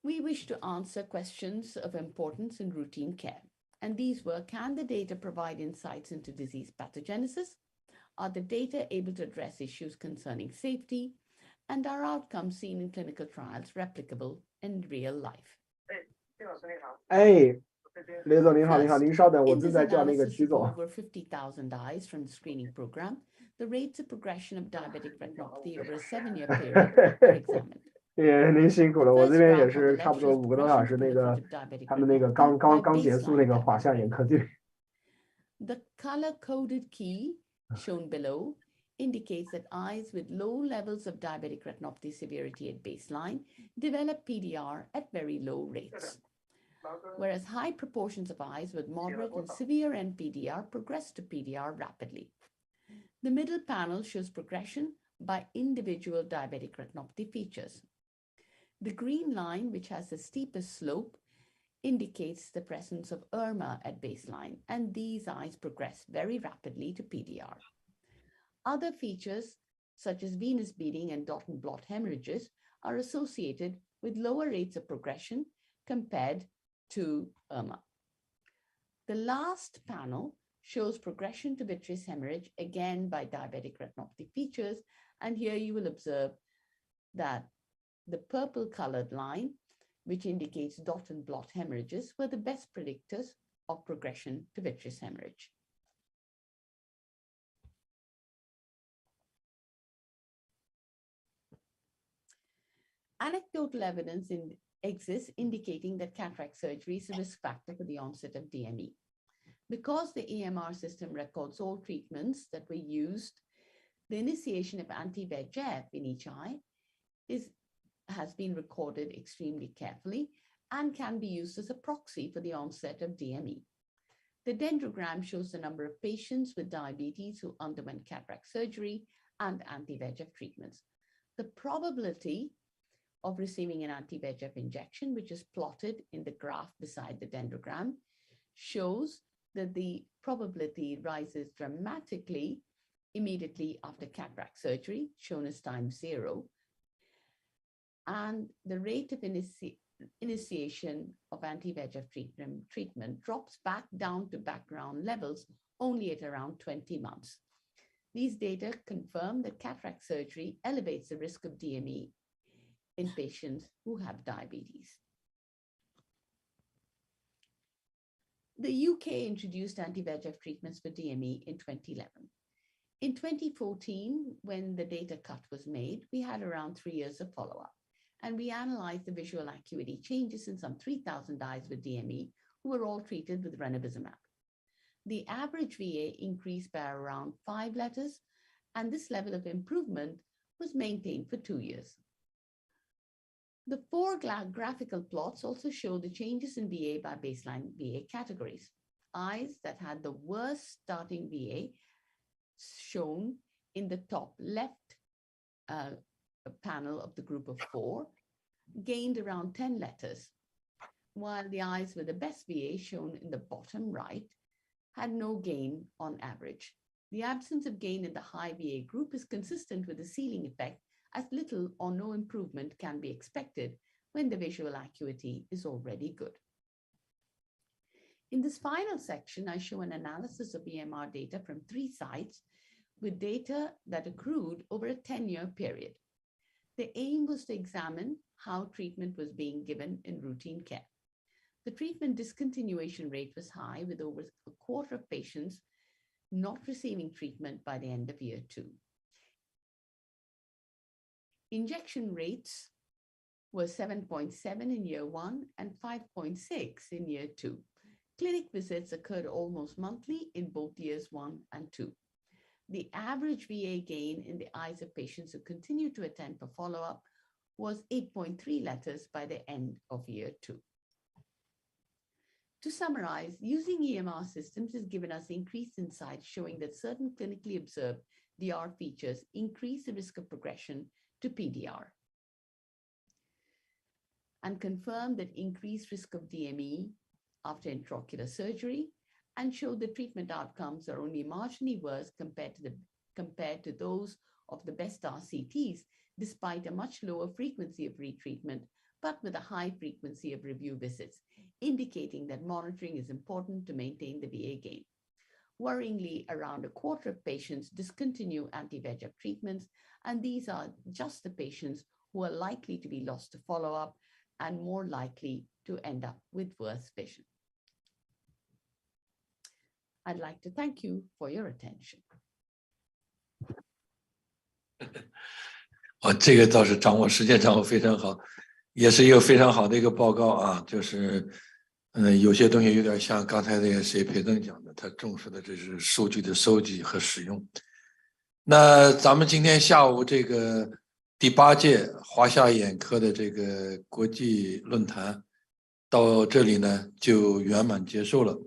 We wish to answer questions of importance in routine care. And these were, can the data provide insights into disease pathogenesis? Are the data able to address issues concerning safety? And are outcomes seen in clinical trials replicable in real life? 雷总您好，您好，您稍等，我正在叫那个徐总。Over 50,000 eyes from the screening program, the rates of progression of diabetic retinopathy over a 7-year period were examined. 您辛苦了，我这边也是差不多5个多小时，那个他们那个刚结束那个华夏眼科队。The color-coded key shown below indicates that eyes with low levels of diabetic retinopathy severity at baseline develop PDR at very low rates, whereas high proportions of eyes with moderate and severe NPDR progress to PDR rapidly. The middle panel shows progression by individual diabetic retinopathy features. The green line, which has the steepest slope, indicates the presence of ERMA at baseline, and these eyes progress very rapidly to PDR. Other features, such as venous bleeding and dot and blot hemorrhages, are associated with lower rates of progression compared to ERMA. The last panel shows progression to vitreous hemorrhage, again by diabetic retinopathy features, and here you will observe that the purple colored line, which indicates dot and blot hemorrhages, were the best predictors of progression to vitreous hemorrhage. Anecdotal evidence exists indicating that cataract surgery is a risk factor for the onset of DME. Because the EMR system records all treatments that were used, the initiation of anti-VEGF in each eye has been recorded extremely carefully and can be used as a proxy for the onset of DME. The dendrogram shows the number of patients with diabetes who underwent cataract surgery and anti-VEGF treatments. The probability of receiving an anti-VEGF injection, which is plotted in the graph beside the dendrogram, shows that the probability rises dramatically immediately after cataract surgery, shown as time 0, and the rate of initiation of anti-VEGF treatment drops back down to background levels only at around 20 months. These data confirm that cataract surgery elevates the risk of DME in patients who have diabetes. The UK introduced anti-VEGF treatments for DME in 2011. In 2014, when the data cut was made, we had around 3 years of follow-up, and we analyzed the visual acuity changes in some 3,000 eyes with DME who were all treated with ranibizumab. The average VA increased by around 5 letters, and this level of improvement was maintained for 2 years. The 4 graphical plots also show the changes in VA by baseline VA categories. Eyes that had the worst starting VA, shown in the top left panel of the group of 4, gained around 10 letters, while the eyes with the best VA, shown in the bottom right, had no gain on average. The absence of gain in the high VA group is consistent with the ceiling effect, as little or no improvement can be expected when the visual acuity is already good. In this final section, I show an analysis of EMR data from 3 sites with data that accrued over a 10-year period. The aim was to examine how treatment was being given in routine care. The treatment discontinuation rate was high, with over a quarter of patients not receiving treatment by the end of year 2. Injection rates were 7.7 in year 1 and 5.6 in year 2. Clinic visits occurred almost monthly in both years 1 and 2. The average VA gain in the eyes of patients who continued to attend for follow-up was 8.3 letters by the end of year 2. To summarize, using EMR systems has given us increased insights showing that certain clinically observed DR features increase the risk of progression to PDR, and confirm that increased risk of DME after intraocular surgery, and show the treatment outcomes are only marginally worse compared to those of the best RCTs, despite a much lower frequency of retreatment, but with a high frequency of review visits, indicating that monitoring is important to maintain the VA gain. Worryingly, around a quarter of patients discontinue anti-VEGF treatments, and these are just the patients who are likely to be lost to follow-up and more likely to end up with worse vision. I'd like to thank you for your attention. 这个倒是掌握时间掌握非常好，也是一个非常好的一个报告啊。就是有些东西有点像刚才那个谁裴正讲的，他重视的这是数据的收集和使用。那咱们今天下午这个第8届华夏眼科的这个国际论坛到这里呢就圆满结束了。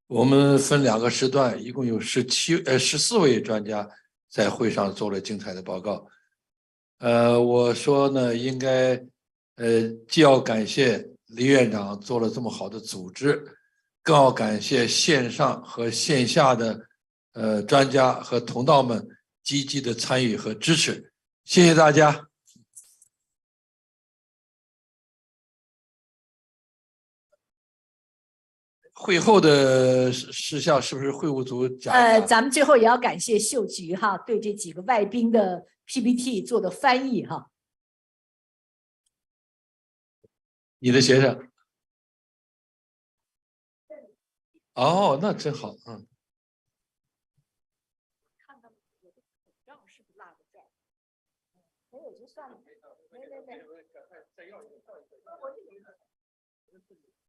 我们分2个时段，一共有14位专家在会上做了精彩的报告。我说呢，应该既要感谢李院长做了这么好的组织，更要感谢线上和线下的专家和同道们积极的参与和支持，谢谢大家。会后的事项是不是会务组讲？咱们最后也要感谢秀菊哈，对这几个外宾的 PPT 做的翻译哈。你的学生？哦，那真好，嗯。看到我的口罩是不是落在这儿？没有就算了，没。再要一个。